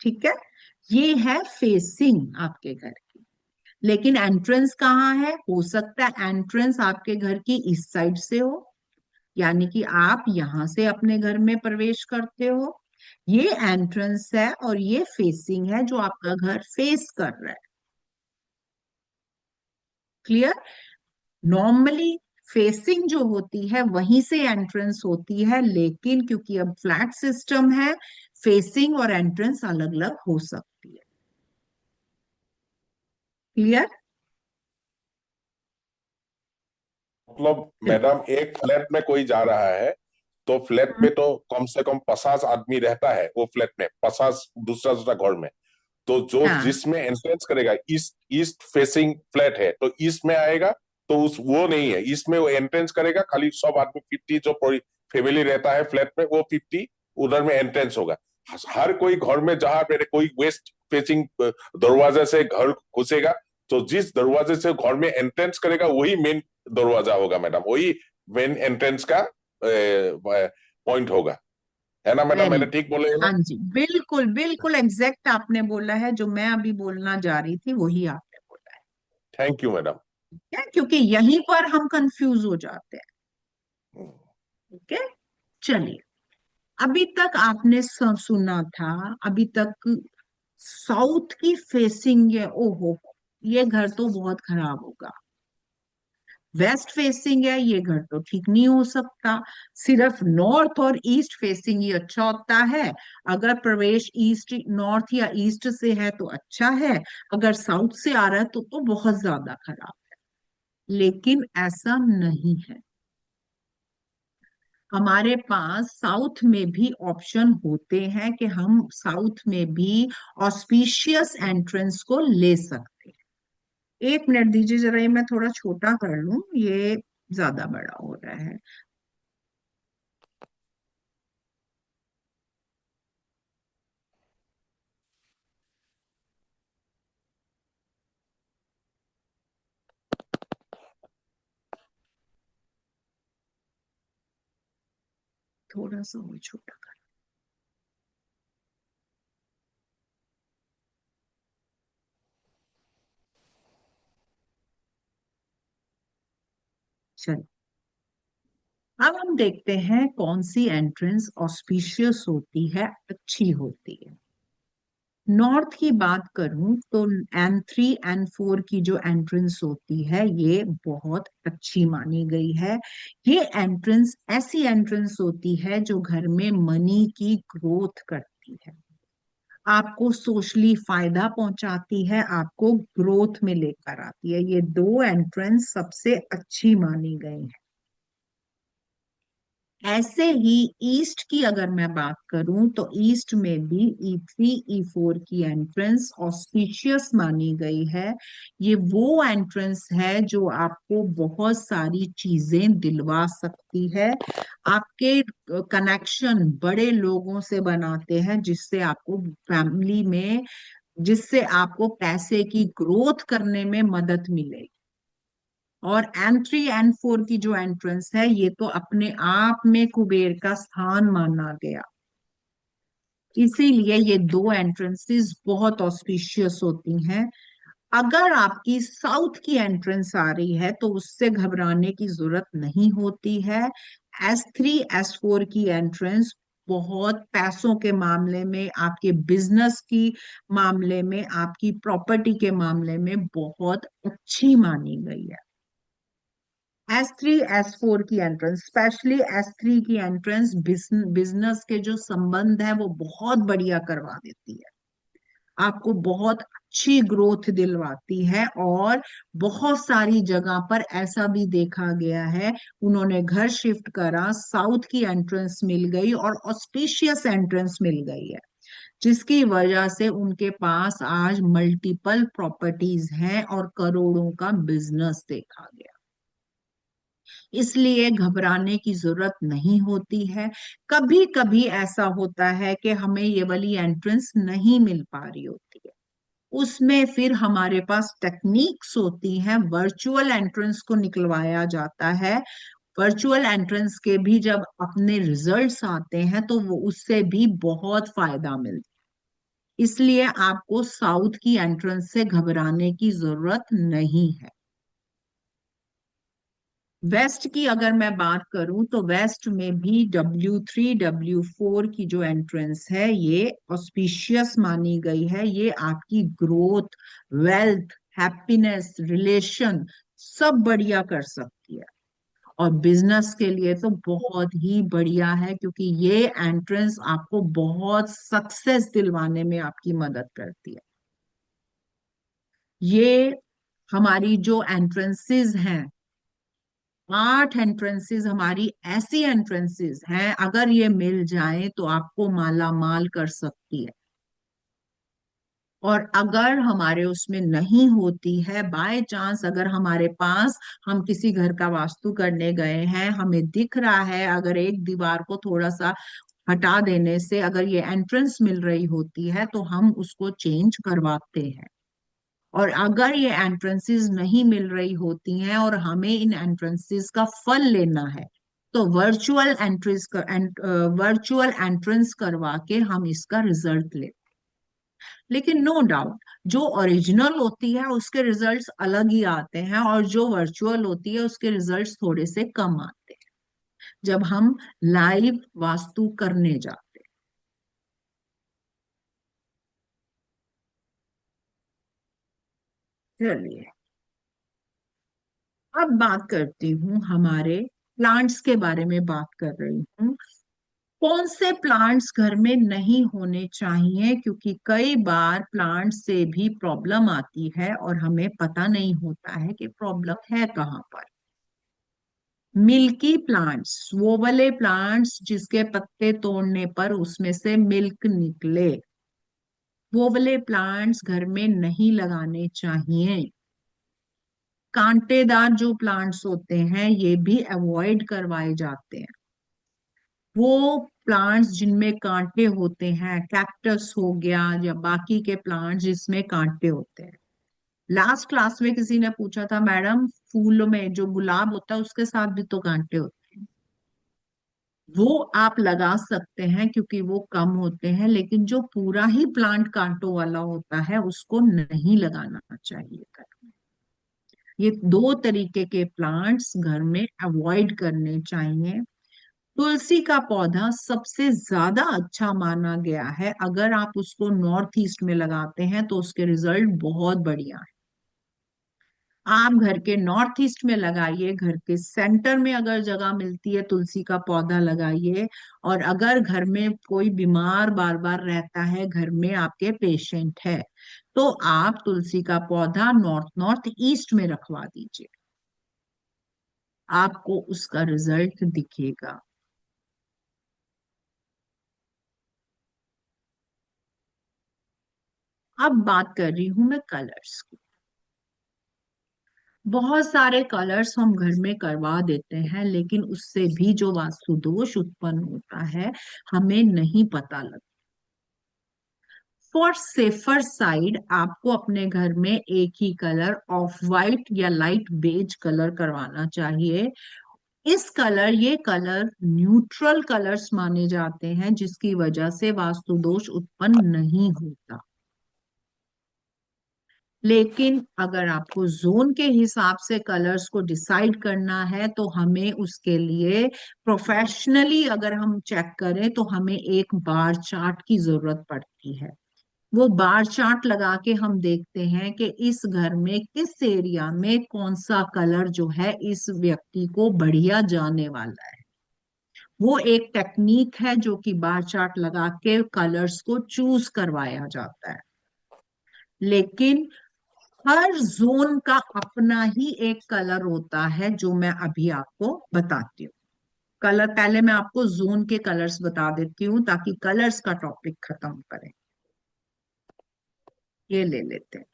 ठीक है। ये है फेसिंग आपके घर की। लेकिन एंट्रेंस कहाँ है? हो सकता है एंट्रेंस आपके घर की इस साइड से हो, यानी कि आप यहां से अपने घर में प्रवेश करते हो। ये एंट्रेंस है और ये फेसिंग है, जो आपका घर फेस कर रहा है। क्लियर? नॉर्मली फेसिंग जो होती है वहीं से एंट्रेंस होती है, लेकिन क्योंकि अब फ्लैट सिस्टम है, फेसिंग और एंट्रेंस अलग अलग हो सकती है। क्लियर? मतलब मैडम एक फ्लैट में कोई जा रहा है तो फ्लैट में तो कम से कम 50 आदमी रहता है, वो फ्लैट में 50 दूसरा दूसरा घर में। तो जो हाँ, जिसमें एंट्रेंस करेगा, ईस्ट ईस्ट फेसिंग फ्लैट है तो ईस्ट में आएगा, तो उस वो नहीं है, इसमें वो एंट्रेंस करेगा खाली सब आदमी 50 जो पूरी फैमिली रहता है फ्लैट में, वो 50 उधर में एंट्रेंस होगा। हर कोई घर में जहां पे कोई वेस्ट फेसिंग दरवाजे से घर घुसेगा, तो जिस दरवाजे से घर में एंट्रेंस करेगा वही मेन दरवाजा होगा मैडम, वही मेन एंट्रेंस का पॉइंट होगा। है ना मैडम, वेरी मैंने गुड। ठीक बोले हैं ना? हाँ जी, बिल्कुल बिल्कुल एग्जैक्ट आपने बोला है, जो मैं अभी बोलना जा रही थी वही आपने बोला थैंक यू मैडम। है, क्योंकि यहीं पर हम कंफ्यूज हो जाते हैं। ठीक है, चलिए। अभी तक आपने सुना था, अभी तक साउथ की फेसिंग है, ओहो ये घर तो बहुत खराब होगा। वेस्ट फेसिंग है, ये घर तो ठीक नहीं हो सकता। सिर्फ नॉर्थ और ईस्ट फेसिंग ही अच्छा होता है। अगर प्रवेश ईस्ट नॉर्थ या ईस्ट से है तो अच्छा है, अगर साउथ से आ रहा है तो बहुत ज्यादा खराब है। लेकिन ऐसा नहीं है, हमारे पास साउथ में भी ऑप्शन होते हैं कि हम साउथ में भी ऑस्पिशियस एंट्रेंस को ले सकते हैं। 1 मिनट दीजिए जरा, ये मैं थोड़ा छोटा कर लूं, ये ज्यादा बड़ा हो रहा है। थोड़ा सा और छोटा कर। चलिए, अब हम देखते हैं कौन सी एंट्रेंस ऑस्पिशियस होती है, अच्छी होती है। नॉर्थ की बात करूं तो N3 N4 की जो एंट्रेंस होती है ये बहुत अच्छी मानी गई है। ये एंट्रेंस ऐसी एंट्रेंस होती है जो घर में मनी की ग्रोथ करती है, आपको सोशली फायदा पहुंचाती है, आपको ग्रोथ में लेकर आती है। ये 2 एंट्रेंस सबसे अच्छी मानी गई है। ऐसे ही ईस्ट की अगर मैं बात करूं तो ईस्ट में भी E3 E4 की एंट्रेंस ऑस्पिशियस मानी गई है। ये वो एंट्रेंस है जो आपको बहुत सारी चीजें दिलवा सकती है, आपके कनेक्शन बड़े लोगों से बनाते हैं, जिससे आपको फैमिली में, जिससे आपको पैसे की ग्रोथ करने में मदद मिलेगी। और N3 N4 की जो एंट्रेंस है, ये तो अपने आप में कुबेर का स्थान माना गया, इसीलिए ये दो एंट्रेंसेस बहुत ऑस्पिशियस होती हैं। अगर आपकी साउथ की एंट्रेंस आ रही है तो उससे घबराने की जरूरत नहीं होती है। S3 S4 की एंट्रेंस बहुत पैसों के मामले में, आपके बिजनेस की मामले में, आपकी प्रॉपर्टी के मामले में बहुत अच्छी मानी गई है। S3 S4 की एंट्रेंस, स्पेशली S3 की एंट्रेंस बिजनेस के जो संबंध है वो बहुत बढ़िया करवा देती है, आपको बहुत अच्छी ग्रोथ दिलवाती है। और बहुत सारी जगह पर ऐसा भी देखा गया है, उन्होंने घर शिफ्ट करा, साउथ की एंट्रेंस मिल गई और ऑस्पिशियस एंट्रेंस मिल गई है, जिसकी वजह से उनके पास आज मल्टीपल प्रॉपर्टीज हैं और करोड़ों का बिजनेस देखा गया। इसलिए घबराने की जरूरत नहीं होती है। कभी कभी ऐसा होता है कि हमें ये वाली एंट्रेंस नहीं मिल पा रही होती है, उसमें फिर हमारे पास टेक्निक्स होती हैं, वर्चुअल एंट्रेंस को निकलवाया जाता है। वर्चुअल एंट्रेंस के भी जब अपने रिजल्ट्स आते हैं तो वो उससे भी बहुत फायदा मिलता है। इसलिए आपको साउथ की एंट्रेंस से घबराने की जरूरत नहीं है। वेस्ट की अगर मैं बात करूं तो वेस्ट में भी W3 W4 की जो एंट्रेंस है ये ऑस्पिशियस मानी गई है। ये आपकी ग्रोथ, वेल्थ, हैप्पीनेस, रिलेशन सब बढ़िया कर सकती है। और बिजनेस के लिए तो बहुत ही बढ़िया है, क्योंकि ये एंट्रेंस आपको बहुत सक्सेस दिलवाने में आपकी मदद करती है। ये हमारी जो एंट्रेंसेस हैं, 8 एंट्रेंसेस हमारी ऐसी एंट्रेंसेस हैं, अगर ये मिल जाए तो आपको माला माल कर सकती है। और अगर हमारे उसमें नहीं होती है, बाय चांस अगर हमारे पास, हम किसी घर का वास्तु करने गए हैं, हमें दिख रहा है अगर एक दीवार को थोड़ा सा हटा देने से अगर ये एंट्रेंस मिल रही होती है तो हम उसको चेंज करवाते हैं। और अगर ये एंट्रेंसेस नहीं मिल रही होती हैं और हमें इन एंट्रेंसेस का फल लेना है तो वर्चुअल एंट्रेंस करवा के हम इसका रिजल्ट ले। लेकिन नो डाउट, जो ओरिजिनल होती है उसके रिजल्ट्स अलग ही आते हैं, और जो वर्चुअल होती है उसके रिजल्ट्स थोड़े से कम आते हैं जब हम लाइव वास्तु करने जाते हैं। चलिए, अब बात करती हूँ, हमारे प्लांट्स के बारे में बात कर रही हूँ। कौन से प्लांट्स घर में नहीं होने चाहिए, क्योंकि कई बार प्लांट से भी प्रॉब्लम आती है और हमें पता नहीं होता है कि प्रॉब्लम है कहाँ पर। मिल्की प्लांट्स, वो वाले प्लांट्स जिसके पत्ते तोड़ने पर उसमें से मिल्क निकले, वो वाले प्लांट्स घर में नहीं लगाने चाहिए। कांटेदार जो प्लांट्स होते हैं ये भी अवॉइड करवाए जाते हैं। वो प्लांट्स जिनमें कांटे होते हैं, कैक्टस हो गया या बाकी के प्लांट्स जिसमें कांटे होते हैं। लास्ट क्लास में किसी ने पूछा था, मैडम फूलों में जो गुलाब होता है उसके साथ भी तो कांटे होते हैं। वो आप लगा सकते हैं क्योंकि वो कम होते हैं, लेकिन जो पूरा ही प्लांट कांटों वाला होता है उसको नहीं लगाना चाहिए घर में। ये दो तरीके के प्लांट्स घर में अवॉइड करने चाहिए। तुलसी का पौधा सबसे ज्यादा अच्छा माना गया है, अगर आप उसको नॉर्थ ईस्ट में लगाते हैं तो उसके रिजल्ट बहुत बढ़िया है। आप घर के नॉर्थ ईस्ट में लगाइए, घर के सेंटर में अगर जगह मिलती है तुलसी का पौधा लगाइए। और अगर घर में कोई बीमार बार बार रहता है, घर में आपके पेशेंट है, तो आप तुलसी का पौधा नॉर्थ नॉर्थ ईस्ट में रखवा दीजिए, आपको उसका रिजल्ट दिखेगा। अब बात कर रही हूं मैं कलर्स की। बहुत सारे कलर्स हम घर में करवा देते हैं, लेकिन उससे भी जो वास्तु दोष उत्पन्न होता है हमें नहीं पता लगता। फॉर सेफर साइड आपको अपने घर में एक ही कलर ऑफ वाइट या लाइट बेज कलर करवाना चाहिए। ये कलर न्यूट्रल कलर्स माने जाते हैं, जिसकी वजह से वास्तु दोष उत्पन्न नहीं होता। लेकिन अगर आपको जोन के हिसाब से कलर्स को डिसाइड करना है तो हमें उसके लिए प्रोफेशनली अगर हम चेक करें तो हमें एक बार चार्ट की जरूरत पड़ती है। वो बार चार्ट लगा के हम देखते हैं कि इस घर में किस एरिया में कौन सा कलर जो है इस व्यक्ति को बढ़िया जाने वाला है। वो एक टेक्निक है जो कि बार चार्ट लगा के कलर्स को चूज करवाया जाता है। लेकिन हर जोन का अपना ही एक कलर होता है जो मैं अभी आपको बताती हूँ। कलर पहले मैं आपको जोन के कलर्स बता देती हूँ ताकि कलर्स का टॉपिक खत्म करें। ये ले लेते हैं।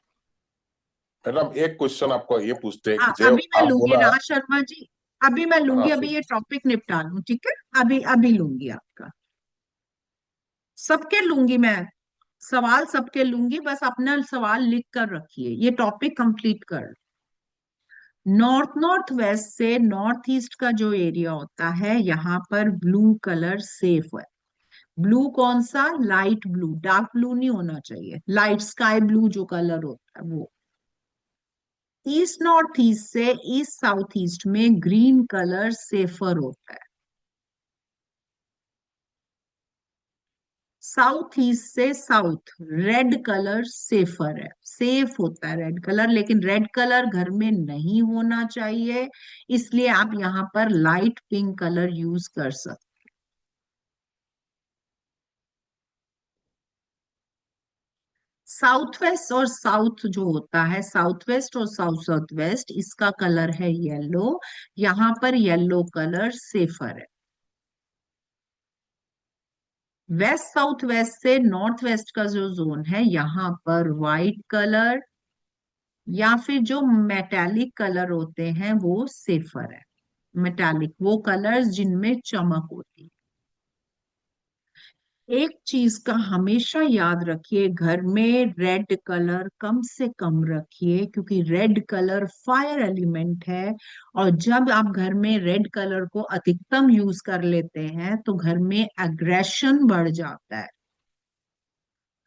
मैडम एक क्वेश्चन आपको ये पूछते हैं हाँ, कि जो अभी मैं आप लूंगी बोला। राज शर्मा जी। अभी मैं लूंगी, हाँ अभी ये पूछ। टॉपिक निपटा लूं, ठीक है। अभी अभी लूंगी आपका, सबके लूंगी मैं सवाल, सबके लूंगी, बस अपना सवाल लिख कर रखिए, ये टॉपिक कंप्लीट कर। नॉर्थ नॉर्थ वेस्ट से नॉर्थ ईस्ट का जो एरिया होता है यहाँ पर ब्लू कलर सेफ है। ब्लू कौन सा? लाइट ब्लू, डार्क ब्लू नहीं होना चाहिए, लाइट स्काई ब्लू जो कलर होता है वो। ईस्ट नॉर्थ ईस्ट से ईस्ट साउथ ईस्ट में ग्रीन कलर सेफर होता है। साउथ ईस्ट से साउथ रेड कलर सेफर है, सेफ होता है रेड कलर, लेकिन रेड कलर घर में नहीं होना चाहिए, इसलिए आप यहाँ पर लाइट पिंक कलर यूज कर सकते। साउथ वेस्ट और साउथ जो होता है, साउथ वेस्ट और साउथ साउथ वेस्ट, इसका कलर है येलो, यहाँ पर येलो कलर सेफर है। वेस्ट साउथ वेस्ट से नॉर्थ वेस्ट का जो जोन है यहाँ पर व्हाइट कलर या फिर जो मेटालिक कलर होते हैं वो सेफर है। मेटालिक वो कलर्स जिनमें चमक होती है। एक चीज का हमेशा याद रखिए, घर में रेड कलर कम से कम रखिए, क्योंकि रेड कलर फायर एलिमेंट है। और जब आप घर में रेड कलर को अधिकतम यूज कर लेते हैं तो घर में एग्रेशन बढ़ जाता है।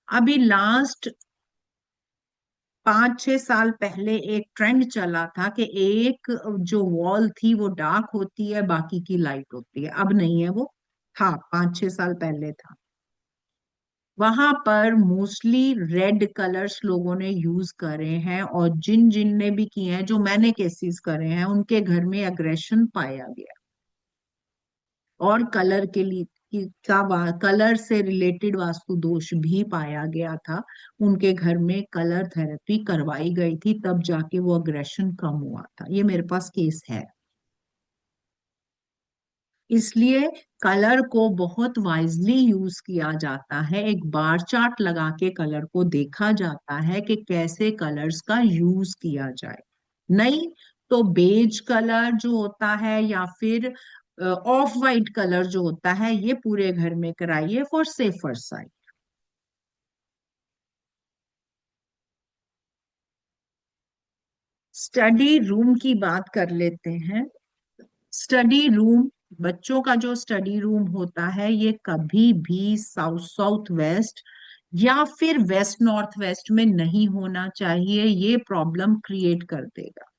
अभी लास्ट 5-6 साल पहले एक ट्रेंड चला था कि एक जो वॉल थी वो डार्क होती है, बाकी की लाइट होती है। अब नहीं है वो, था 5-6 साल पहले था। वहां पर मोस्टली रेड कलर्स लोगों ने यूज करे हैं, और जिन जिन ने भी किए हैं, जो मैंने केसेस करे हैं, उनके घर में अग्रेशन पाया गया। और कलर के लिए कलर से रिलेटेड वास्तु दोष भी पाया गया था। उनके घर में कलर थेरेपी करवाई गई थी, तब जाके वो अग्रेशन कम हुआ था। ये मेरे पास केस है। इसलिए कलर को बहुत वाइजली यूज किया जाता है। एक बार चार्ट लगा के कलर को देखा जाता है कि कैसे कलर्स का यूज किया जाए। नहीं तो बेज कलर जो होता है या फिर ऑफ वाइट कलर जो होता है, ये पूरे घर में कराइए for safer side. Study room की बात कर लेते हैं। स्टडी रूम, बच्चों का जो स्टडी रूम होता है, ये कभी भी साउथ साउथ वेस्ट या फिर वेस्ट नॉर्थ वेस्ट में नहीं होना चाहिए, ये प्रॉब्लम क्रिएट कर देगा।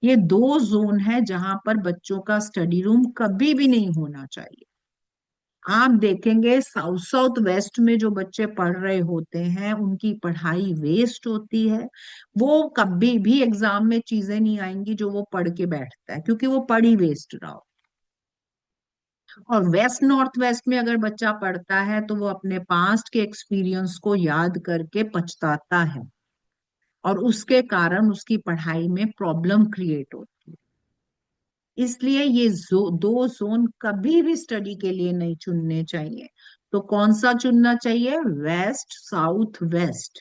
ये दो जोन है जहां पर बच्चों का स्टडी रूम कभी भी नहीं होना चाहिए। आप देखेंगे साउथ साउथ वेस्ट में जो बच्चे पढ़ रहे होते हैं उनकी पढ़ाई वेस्ट होती है। वो कभी भी एग्जाम में चीजें नहीं आएंगी जो वो पढ़ के बैठता है, क्योंकि वो पढ़ ही वेस्ट रहा हो। और वेस्ट नॉर्थ वेस्ट में अगर बच्चा पढ़ता है तो वो अपने पास्ट के एक्सपीरियंस को याद करके पछताता है, और उसके कारण उसकी पढ़ाई में प्रॉब्लम क्रिएट होती है। इसलिए ये दो जोन कभी भी स्टडी के लिए नहीं चुनने चाहिए। तो कौन सा चुनना चाहिए? West south west.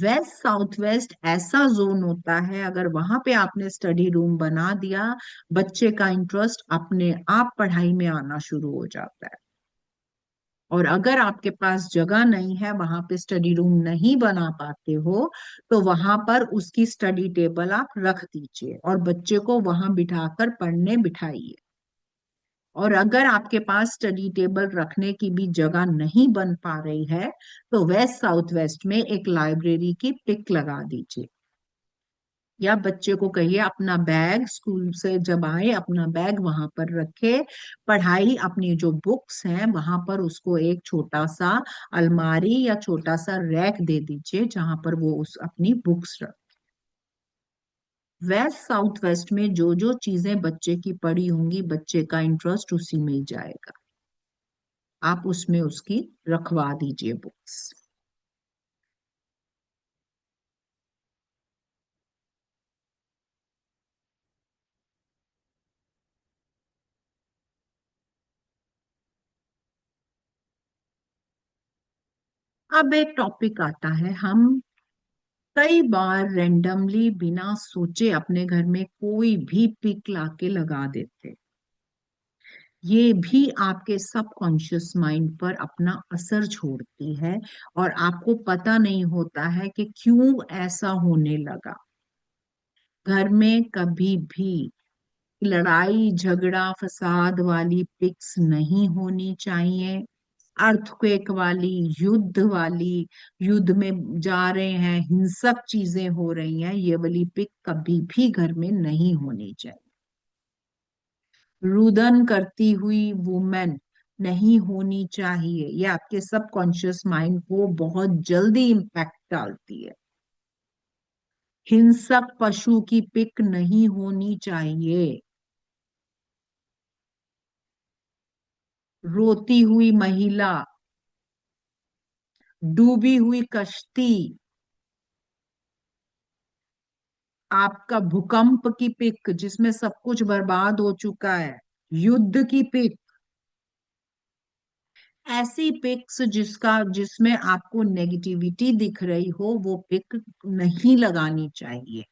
West south west ऐसा जोन होता है, अगर वहां पे आपने स्टडी रूम बना दिया, बच्चे का इंटरेस्ट अपने आप पढ़ाई में आना शुरू हो जाता है। और अगर आपके पास जगह नहीं है, वहां पे स्टडी रूम नहीं बना पाते हो, तो वहां पर उसकी स्टडी टेबल आप रख दीजिए और बच्चे को वहां बिठाकर पढ़ने बिठाइए। और अगर आपके पास स्टडी टेबल रखने की भी जगह नहीं बन पा रही है, तो वेस्ट साउथ वेस्ट में एक लाइब्रेरी की पिक लगा दीजिए, या बच्चे को कहिए अपना बैग स्कूल से जब आए अपना बैग वहां पर रखे, पढ़ाई अपनी जो बुक्स हैं वहां पर उसको एक छोटा सा अलमारी या छोटा सा रैक दे दीजिए जहां पर वो उस अपनी बुक्स रख। वेस्ट साउथ वेस्ट में जो जो चीजें बच्चे की पड़ी होंगी, बच्चे का इंटरेस्ट उसी में ही जाएगा, आप उसमें उसकी रखवा दीजिए बुक्स। अब एक टॉपिक आता है, हम कई बार रेंडमली बिना सोचे अपने घर में कोई भी पिक लाके लगा देते। ये भी आपके सबकॉन्शियस माइंड पर अपना असर छोड़ती है और आपको पता नहीं होता है कि क्यों ऐसा होने लगा। घर में कभी भी लड़ाई झगड़ा फसाद वाली पिक्स नहीं होनी चाहिए। अर्थक्वेक वाली, युद्ध वाली, युद्ध में जा रहे हैं, हिंसक चीजें हो रही हैं, ये वाली पिक कभी भी घर में नहीं होनी चाहिए। रुदन करती हुई वुमेन नहीं होनी चाहिए, ये आपके सबकॉन्शियस माइंड को बहुत जल्दी इम्पैक्ट डालती है। हिंसक पशु की पिक नहीं होनी चाहिए। रोती हुई महिला, डूबी हुई कश्ती, आपका भूकंप की पिक जिसमें सब कुछ बर्बाद हो चुका है, युद्ध की पिक, ऐसी पिक्स जिसमें आपको नेगेटिविटी दिख रही हो वो पिक नहीं लगानी चाहिए।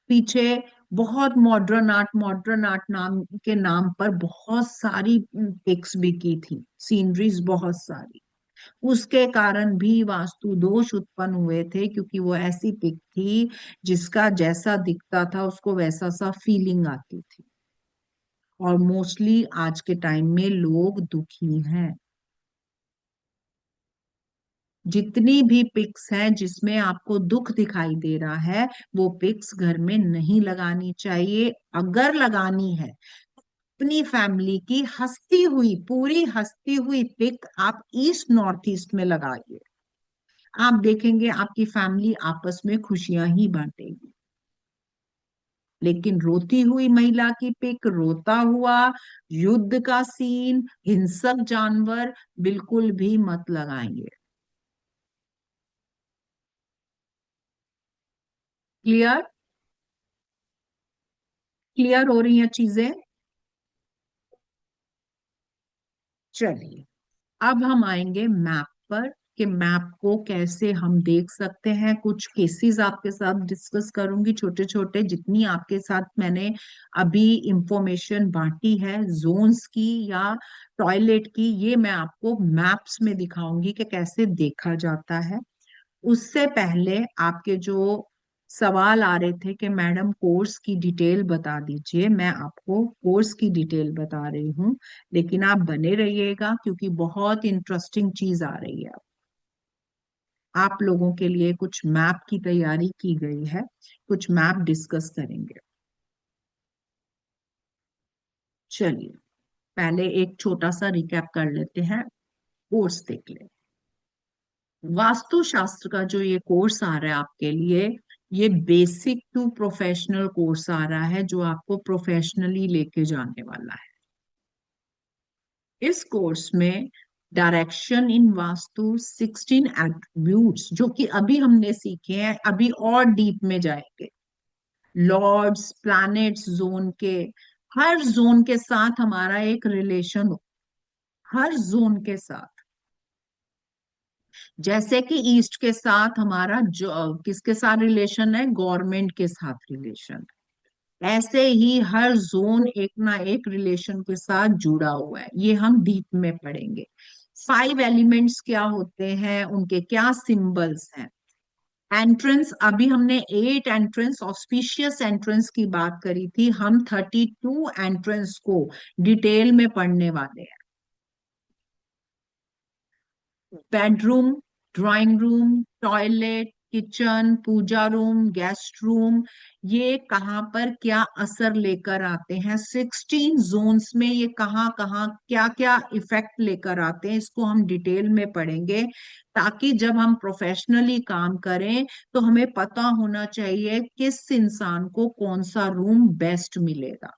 पीछे बहुत मॉडर्न आर्ट नाम के नाम पर बहुत सारी पिक्स भी की थी, सीनरीज बहुत सारी, उसके कारण भी वास्तु दोष उत्पन्न हुए थे, क्योंकि वो ऐसी पिक थी जिसका जैसा दिखता था उसको वैसा सा फीलिंग आती थी। और मोस्टली आज के टाइम में लोग दुखी हैं। जितनी भी पिक्स हैं जिसमें आपको दुख दिखाई दे रहा है, वो पिक्स घर में नहीं लगानी चाहिए। अगर लगानी है, अपनी फैमिली की हंसती हुई, पूरी हंसती हुई pick up east north east में लगाइए। आप देखेंगे आपकी फैमिली आपस में खुशियां ही बांटेगी। लेकिन रोती हुई महिला की पिक, रोता हुआ, युद्ध का सीन, हिंसक जानवर बिल्कुल भी मत लगाएंगे। क्लियर? क्लियर हो रही हैं चीजें? चलिए, अब हम आएंगे मैप पर, कि मैप को कैसे हम देख सकते हैं। कुछ केसेस आपके साथ डिस्कस करूंगी, छोटे छोटे, जितनी आपके साथ मैंने अभी इंफॉर्मेशन बांटी है जोन्स की या टॉयलेट की, ये मैं आपको मैप्स में दिखाऊंगी कि कैसे देखा जाता है। उससे पहले आपके जो सवाल आ रहे थे कि मैडम कोर्स की डिटेल बता दीजिए, मैं आपको कोर्स की डिटेल बता रही हूँ, लेकिन आप बने रहिएगा क्योंकि बहुत इंटरेस्टिंग चीज आ रही है। आप लोगों के लिए कुछ मैप की तैयारी की गई है, कुछ मैप डिस्कस करेंगे। चलिए, पहले एक छोटा सा रिकैप कर लेते हैं, कोर्स देख ले। वास्तुशास्त्र का जो ये कोर्स आ रहा है आपके लिए, ये बेसिक टू प्रोफेशनल कोर्स आ रहा है जो आपको प्रोफेशनली लेके जाने वाला है। इस कोर्स में डायरेक्शन इन वास्तु, 16 एट्रीब्यूट्स जो कि अभी हमने सीखे हैं, अभी और डीप में जाएंगे। लॉर्ड्स, प्लैनेट्स, जोन के, हर जोन के साथ हमारा एक रिलेशन हो, हर जोन के साथ। जैसे कि ईस्ट के साथ हमारा जो किसके साथ रिलेशन है, गवर्नमेंट के साथ रिलेशन, ऐसे ही हर जोन एक ना एक रिलेशन के साथ जुड़ा हुआ है, ये हम डीप में पढ़ेंगे। 5 एलिमेंट्स क्या होते हैं, उनके क्या सिंबल्स हैं। एंट्रेंस, अभी हमने 8 एंट्रेंस ऑस्पिशियस एंट्रेंस की बात करी थी, हम 32 एंट्रेंस को डिटेल में पढ़ने वाले हैं। Bedroom, drawing room, toilet, kitchen, puja room, guest room, ये कहाँ पर क्या असर लेकर आते हैं, 16 जोन्स में ये कहाँ कहाँ क्या क्या इफेक्ट लेकर आते हैं, इसको हम डिटेल में पढ़ेंगे, ताकि जब हम प्रोफेशनली काम करें तो हमें पता होना चाहिए किस इंसान को कौन सा रूम बेस्ट मिलेगा।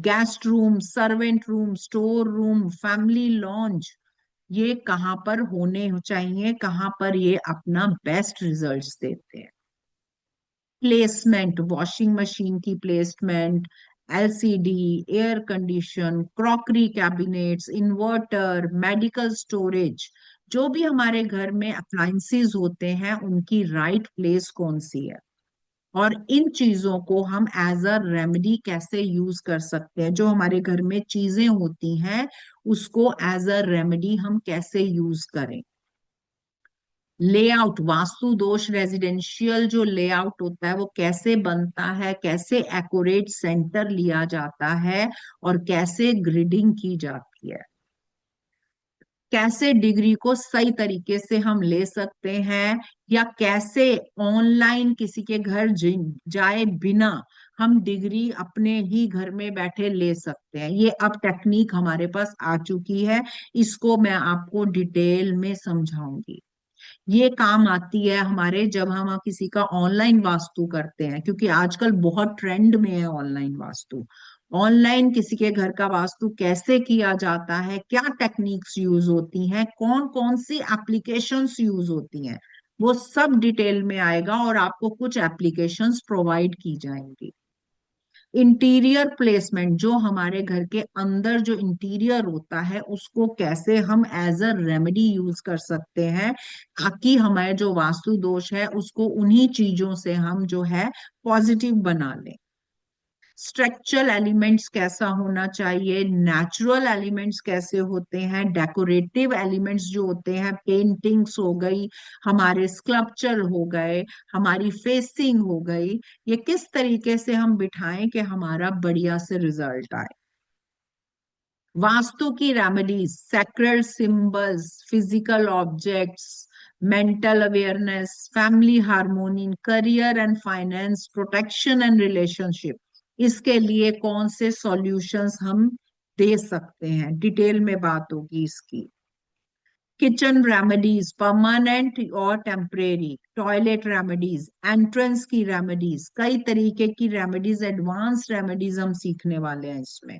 Guest room, servant room, store room, family lounge, ये कहाँ पर होने चाहिए, कहाँ पर ये अपना बेस्ट रिजल्ट्स देते हैं। प्लेसमेंट, वॉशिंग मशीन की placement, LCD, air condition, crockery cabinets, inverter, medical storage, जो भी हमारे घर में अप्लायंसेस होते हैं उनकी राइट प्लेस कौन सी है, और इन चीजों को हम एज अ रेमेडी कैसे यूज कर सकते हैं, जो हमारे घर में चीजें होती हैं उसको एज अ रेमेडी हम कैसे यूज करें। लेआउट, वास्तु दोष, रेजिडेंशियल जो लेआउट होता है वो कैसे बनता है, कैसे एक्यूरेट सेंटर लिया जाता है, और कैसे ग्रिडिंग की जाती है, कैसे डिग्री को सही तरीके से हम ले सकते हैं, या कैसे ऑनलाइन किसी के घर जाए बिना हम डिग्री अपने ही घर में बैठे ले सकते हैं। ये अब टेक्निक हमारे पास आ चुकी है, इसको मैं आपको डिटेल में समझाऊंगी। ये काम आती है हमारे जब हम किसी का ऑनलाइन वास्तु करते हैं, क्योंकि आजकल बहुत ट्रेंड में है ऑनलाइन वास्तु। ऑनलाइन किसी के घर का वास्तु कैसे किया जाता है, क्या टेक्निक्स यूज होती हैं, कौन कौन सी एप्लीकेशंस यूज होती हैं, वो सब डिटेल में आएगा, और आपको कुछ एप्लीकेशंस प्रोवाइड की जाएंगी। इंटीरियर प्लेसमेंट, जो हमारे घर के अंदर जो इंटीरियर होता है उसको कैसे हम एज अ रेमेडी यूज कर सकते हैं, ताकि हमारे जो वास्तु दोष है उसको उन्हीं चीजों से हम जो है पॉजिटिव बना लें। स्ट्रक्चरल एलिमेंट्स कैसा होना चाहिए, नेचुरल एलिमेंट्स कैसे होते हैं, डेकोरेटिव एलिमेंट्स जो होते हैं, पेंटिंग्स हो गई, हमारे स्कल्पचर हो गए, हमारी फेसिंग हो गई, ये किस तरीके से हम बिठाएं कि हमारा बढ़िया से रिजल्ट आए। वास्तु की remedies, sacred symbols, physical objects, mental awareness, family harmony, career and finance, protection and relationship, इसके लिए कौन से सॉल्यूशंस हम दे सकते हैं, डिटेल में बात होगी इसकी। किचन रेमेडीज, परमानेंट और टेम्परेरी, टॉयलेट रेमेडीज, एंट्रेंस की रेमेडीज, कई तरीके की रेमेडीज, एडवांस रेमेडीज हम सीखने वाले हैं इसमें।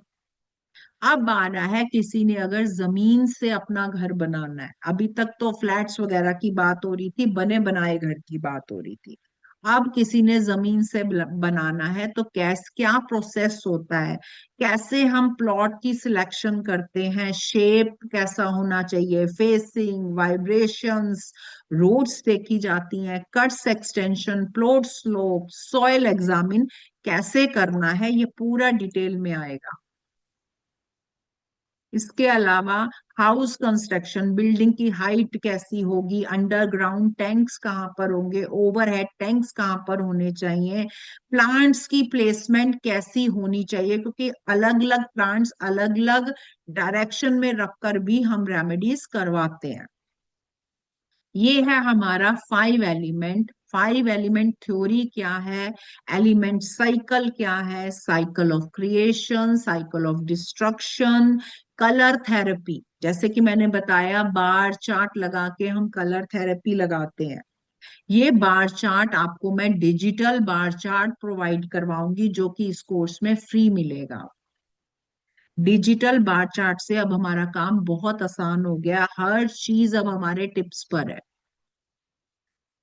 अब आ रहा है, किसी ने अगर जमीन से अपना घर बनाना है, अभी तक तो फ्लैट्स वगैरह की बात हो रही थी, बने बनाए घर की बात हो रही थी, अब किसी ने जमीन से बनाना है तो क्या प्रोसेस होता है, कैसे हम प्लॉट की सिलेक्शन करते हैं, शेप कैसा होना चाहिए, फेसिंग, वाइब्रेशंस, रोड्स देखी जाती हैं, cuts, extension, plot slope, soil examine कैसे करना है, ये पूरा डिटेल में आएगा। इसके अलावा हाउस कंस्ट्रक्शन, बिल्डिंग की हाइट कैसी होगी, अंडरग्राउंड टैंक्स कहाँ पर होंगे, ओवरहेड टैंक्स कहाँ पर होने चाहिए, प्लांट्स की प्लेसमेंट कैसी होनी चाहिए, क्योंकि अलग अलग प्लांट्स अलग अलग डायरेक्शन में रखकर भी हम रेमेडीज करवाते हैं। ये है हमारा 5 एलिमेंट। 5 एलिमेंट थ्योरी क्या है, एलिमेंट साइकिल क्या है, cycle of creation, cycle of destruction, colour therapy, जैसे कि मैंने बताया बार चार्ट लगा के हम कलर थेरेपी लगाते हैं। ये बार चार्ट आपको मैं डिजिटल बार चार्ट प्रोवाइड करवाऊंगी, जो कि इस कोर्स में फ्री मिलेगा। डिजिटल बार चार्ट से अब हमारा काम बहुत आसान हो गया, हर चीज अब हमारे टिप्स पर है।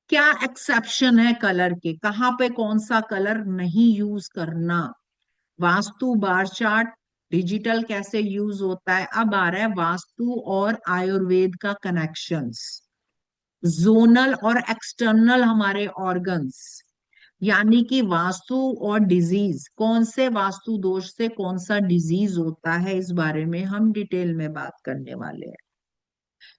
क्या एक्सेप्शन है कलर के, कहाँ पे कौन सा कलर नहीं यूज करना, वास्तु बार चार्ट डिजिटल कैसे यूज होता है। अब आ रहा है वास्तु और आयुर्वेद का कनेक्शंस, जोनल और एक्सटर्नल हमारे ऑर्गन्स, यानी कि वास्तु और डिजीज, कौन से वास्तु दोष से कौन सा डिजीज होता है, इस बारे में हम डिटेल में बात करने वाले हैं।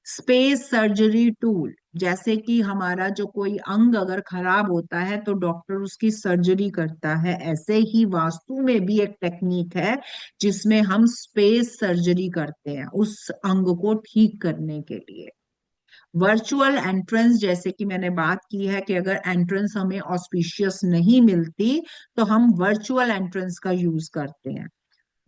स्पेस सर्जरी टूल, जैसे कि हमारा जो कोई अंग अगर खराब होता है तो डॉक्टर उसकी सर्जरी करता है, ऐसे ही वास्तु में भी एक टेक्निक है जिसमें हम स्पेस सर्जरी करते हैं उस अंग को ठीक करने के लिए। वर्चुअल एंट्रेंस, जैसे कि मैंने बात की है कि अगर एंट्रेंस हमें ऑस्पिशियस नहीं मिलती तो हम वर्चुअल एंट्रेंस का यूज करते हैं।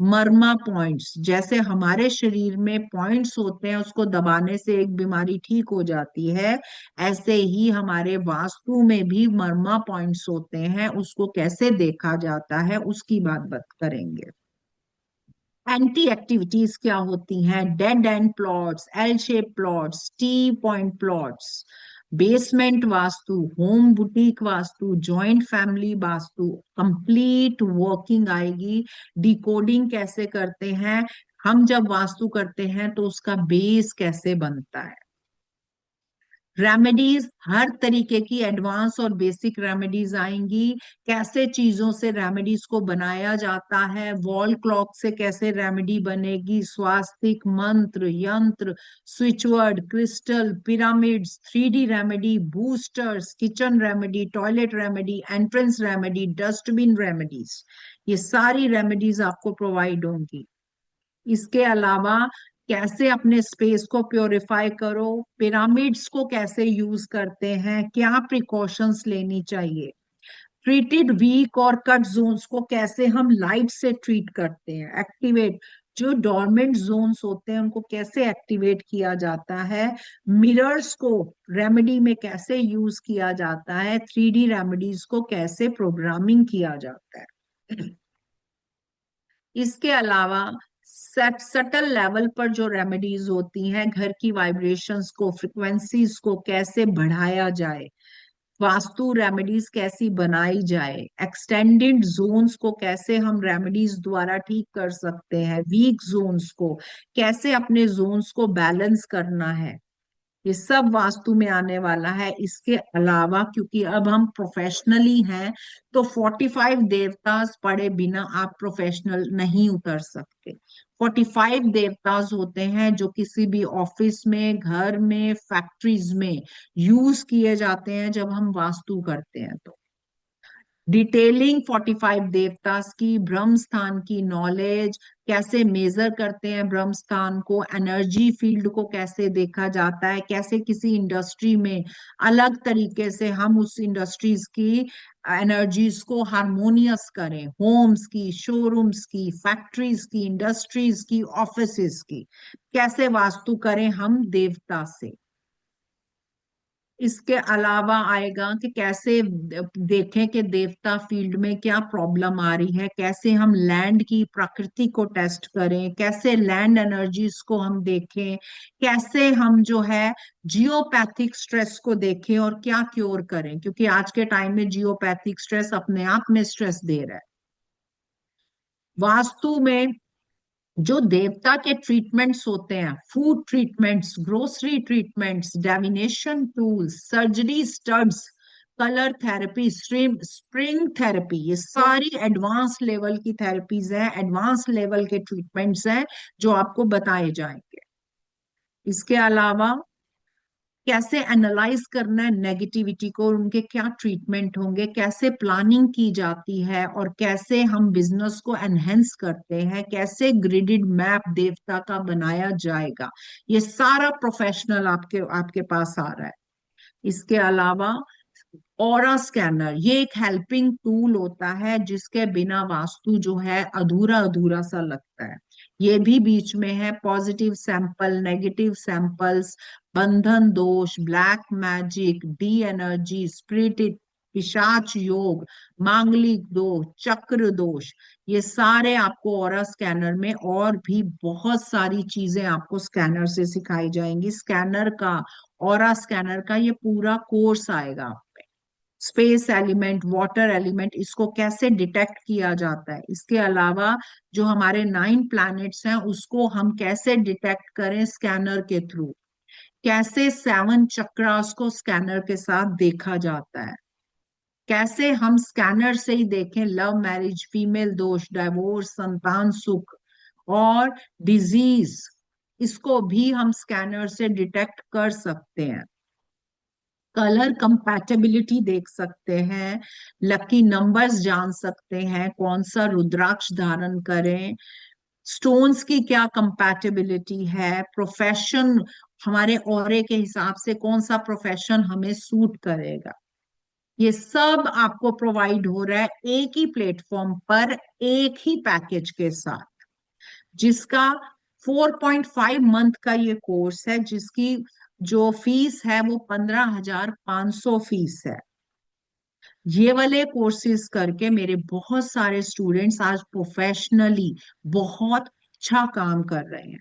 मर्मा पॉइंट्स, जैसे हमारे शरीर में पॉइंट्स होते हैं उसको दबाने से एक बीमारी ठीक हो जाती है, ऐसे ही हमारे वास्तु में भी मर्मा पॉइंट्स होते हैं, उसको कैसे देखा जाता है उसकी बात करेंगे। एंटी एक्टिविटीज क्या होती हैं, dead and plots, L shape plots, T point plots, basement vastu, home boutique vastu, joint family vastu, complete working आएगी। डिकोडिंग कैसे करते हैं, हम जब वास्तु करते हैं तो उसका बेस कैसे बनता है। रेमेडीज, हर तरीके की एडवांस और बेसिक रेमेडीज आएंगी, कैसे चीजों से रेमेडीज को बनाया जाता है, वॉल क्लॉक से कैसे रेमेडी बनेगी, स्वास्तिक, मंत्र, यंत्र, switch word, crystal, pyramids, 3D remedy, boosters, kitchen remedy, toilet remedy, entrance remedy, dustbin remedies, ये सारी रेमेडीज आपको प्रोवाइड होंगी। इसके अलावा कैसे अपने स्पेस को प्योरीफाई करो, पिरामिड्स को कैसे यूज करते हैं, क्या प्रिकॉशंस लेनी चाहिए, ट्रीटेड वीक और कट जोन्स को कैसे हम लाइट से ट्रीट करते हैं, एक्टिवेट जो डोरमेंट जोन्स होते हैं उनको कैसे एक्टिवेट किया जाता है, मिरर्स को रेमेडी में कैसे यूज किया जाता है, 3D रेमेडीज को कैसे प्रोग्रामिंग किया जाता है। इसके अलावा सटल लेवल पर जो रेमेडीज होती हैं, घर की वाइब्रेशंस को, फ्रिक्वेंसीज को कैसे बढ़ाया जाए, वास्तु रेमेडीज कैसी बनाई जाए, एक्सटेंडेड जोन्स को कैसे हम रेमेडीज द्वारा ठीक कर सकते हैं, वीक जोन्स को कैसे अपने जोन्स को बैलेंस करना है, ये सब वास्तु में आने वाला है। इसके अलावा क्योंकि अब हम प्रोफेशनली हैं तो 45 देवतास पढ़े बिना आप प्रोफेशनल नहीं उतर सकते। 45 देवतास होते हैं जो किसी भी ऑफिस में, घर में, फैक्ट्रीज में यूज किए जाते हैं जब हम वास्तु करते हैं। तो डिटेलिंग 45 देवतास की, ब्रह्म स्थान की नॉलेज, कैसे मेजर करते हैं ब्रह्म स्थान को, एनर्जी फील्ड को कैसे देखा जाता है, कैसे किसी इंडस्ट्री में अलग तरीके से हम उस इंडस्ट्रीज की एनर्जीज को हारमोनियस करें, होम्स की, शोरूम्स की, फैक्ट्रीज की, इंडस्ट्रीज की, ऑफिसेस की, कैसे वास्तु करें हम देवता से। इसके अलावा आएगा कि कैसे देखें कि देवता फील्ड में क्या प्रॉब्लम आ रही है, कैसे हम लैंड की प्रकृति को टेस्ट करें, कैसे लैंड एनर्जीज को हम देखें, कैसे हम जो है जियोपैथिक स्ट्रेस को देखें और क्या क्योर करें, क्योंकि आज के टाइम में जियोपैथिक स्ट्रेस अपने आप में स्ट्रेस दे रहा है। वास्तु में जो देवता के ट्रीटमेंट्स होते हैं, food treatments, grocery treatments, divination tools, surgery studs, colour therapy, spring therapy, ये सारी एडवांस लेवल की थेरेपीज हैं, एडवांस लेवल के ट्रीटमेंट्स हैं जो आपको बताए जाएंगे। इसके अलावा कैसे एनालाइज करना है नेगेटिविटी को, उनके क्या ट्रीटमेंट होंगे, कैसे प्लानिंग की जाती है और कैसे हम बिजनेस को एनहेंस करते हैं, कैसे ग्रिडेड मैप देवता का बनाया जाएगा, ये सारा प्रोफेशनल आपके आपके पास आ रहा है। इसके अलावा ऑरा स्कैनर, ये एक हेल्पिंग टूल होता है जिसके बिना वास्तु जो है अधूरा अधूरा सा लगता है। ये भी बीच में है, पॉजिटिव सैंपल, नेगेटिव सैंपल्स, बंधन दोष, black magic, D energy, spirit, पिशाच योग, मांगलिक दोष, चक्र दोष, ये सारे आपको ऑरा स्कैनर में, और भी बहुत सारी चीजें आपको स्कैनर से सिखाई जाएंगी। स्कैनर का, ऑरा स्कैनर का ये पूरा कोर्स आएगा। स्पेस एलिमेंट, वाटर एलिमेंट, इसको कैसे डिटेक्ट किया जाता है। इसके अलावा जो हमारे 9 प्लैनेट्स हैं उसको हम कैसे डिटेक्ट करें स्कैनर के थ्रू, कैसे 7 चक्रास को स्कैनर के साथ देखा जाता है, कैसे हम स्कैनर से ही देखें लव मैरिज, फीमेल दोष, डाइवोर्स, संतान सुख और डिजीज, इसको भी हम स्कैनर से डिटेक्ट कर सकते हैं। कलर कंपैटिबिलिटी देख सकते हैं, लकी नंबर्स जान सकते हैं, कौन सा रुद्राक्ष धारण करें, स्टोन्स की क्या कंपैटिबिलिटी है, प्रोफेशन, हमारे ऑरे के हिसाब से कौन सा प्रोफेशन हमें सूट करेगा, ये सब आपको प्रोवाइड हो रहा है एक ही प्लेटफॉर्म पर, एक ही पैकेज के साथ, जिसका 4.5 मंथ का ये कोर्स है, जिसकी जो फीस है वो 15,500 फीस है। ये वाले कोर्सेज करके मेरे बहुत सारे स्टूडेंट्स आज प्रोफेशनली बहुत अच्छा काम कर रहे हैं।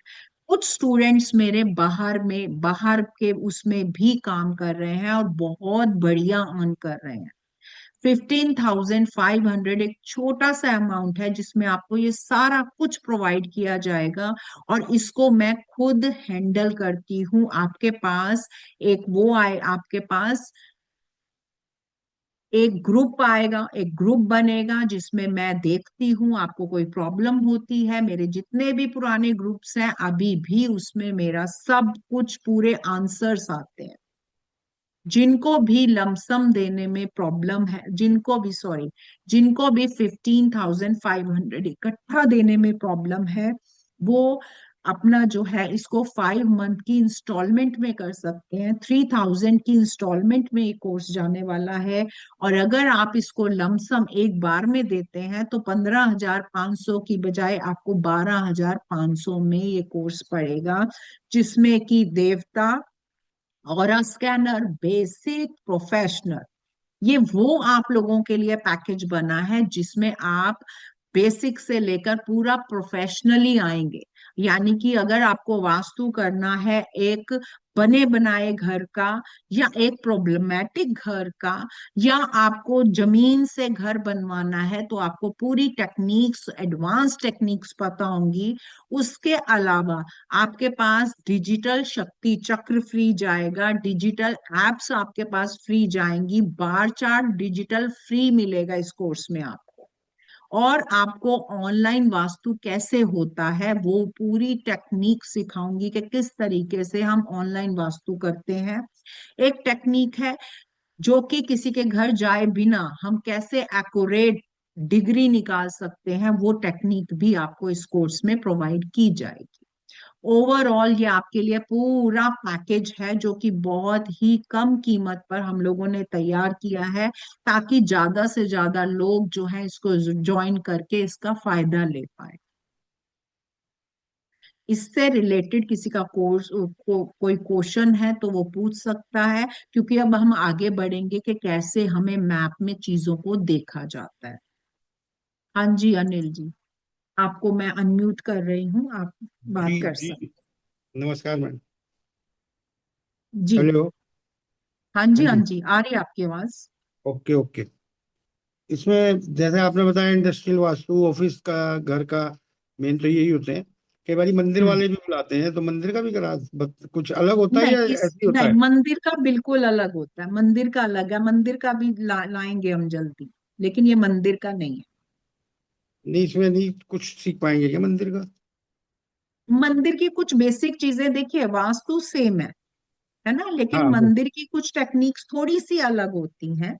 कुछ स्टूडेंट्स मेरे बाहर के उसमें भी काम कर रहे हैं और बहुत बढ़िया अर्न कर रहे हैं। 15,500 एक छोटा सा अमाउंट है जिसमें आपको ये सारा कुछ प्रोवाइड किया जाएगा, और इसको मैं खुद हैंडल करती हूँ। आपके पास आपके पास एक ग्रुप आएगा, एक ग्रुप बनेगा जिसमें मैं देखती हूँ आपको कोई प्रॉब्लम होती है। मेरे जितने भी पुराने ग्रुप्स हैं अभी भी उसमें मेरा सब कुछ पूरे आंसर्स आते हैं। जिनको भी लमसम देने में प्रॉब्लम है, जिनको भी 15,500 इकट्ठा देने में प्रॉब्लम है, वो अपना जो है इसको 5 मंथ की इंस्टॉलमेंट में कर सकते हैं। 3,000 की इंस्टॉलमेंट में ये कोर्स जाने वाला है, और अगर आप इसको लमसम एक बार में देते हैं तो 15,500 की बजाय आपको 12,500 में ये कोर्स पड़ेगा, जिसमें कि देवता, ऑरा स्कैनर, बेसिक, प्रोफेशनल, ये वो आप लोगों के लिए पैकेज बना है जिसमें आप बेसिक से लेकर पूरा प्रोफेशनली आएंगे। यानी कि अगर आपको वास्तु करना है एक बने बनाए घर का, या एक प्रॉब्लमेटिक घर का, या आपको जमीन से घर बनवाना है, तो आपको पूरी टेक्निक्स, एडवांस टेक्निक्स पता होंगी। उसके अलावा आपके पास डिजिटल शक्ति चक्र फ्री जाएगा, डिजिटल एप्स आपके पास फ्री जाएंगी, बार चार्ट डिजिटल फ्री मिलेगा इस कोर्स में आपको, और आपको ऑनलाइन वास्तु कैसे होता है वो पूरी टेक्निक सिखाऊंगी कि किस तरीके से हम ऑनलाइन वास्तु करते हैं। एक टेक्निक है जो कि किसी के घर जाए बिना हम कैसे एक्यूरेट डिग्री निकाल सकते हैं, वो टेक्निक भी आपको इस कोर्स में प्रोवाइड की जाएगी। ओवरऑल ये आपके लिए पूरा पैकेज है जो कि बहुत ही कम कीमत पर हम लोगों ने तैयार किया है, ताकि ज्यादा से ज्यादा लोग जो है इसको ज्वाइन करके इसका फायदा ले पाए। इससे रिलेटेड किसी का कोई क्वेश्चन है तो वो पूछ सकता है, क्योंकि अब हम आगे बढ़ेंगे कि कैसे हमें मैप में चीजों को देखा जाता है। हाँ जी अनिल जी, आपको मैं अनम्यूट कर रही हूँ, आप बात जी कर जी। सकते। नमस्कार मैम। जी हेलो। हाँ हाँ जी, हाँ जी। जी, आ रही है आपकी आवाज। Okay okay. इसमें जैसे आपने बताया इंडस्ट्रियल वास्तु, ऑफिस का, घर का, मेन तो यही होते हैं। कई बार मंदिर हम्म। वाले भी बुलाते हैं, तो मंदिर का भी कुछ अलग होता है या ऐसे ही होता नहीं, है? मंदिर का बिल्कुल अलग होता है, मंदिर का अलग है, मंदिर का भी लाएंगे हम जल्दी, लेकिन ये मंदिर का नहीं है। नहीं, इसमें नहीं कुछ सीख पाएंगे क्या मंदिर का? मंदिर की कुछ बेसिक चीजें, देखिए वास्तु सेम है ना, लेकिन हाँ वो। मंदिर की कुछ टेक्निक्स थोड़ी सी अलग होती हैं,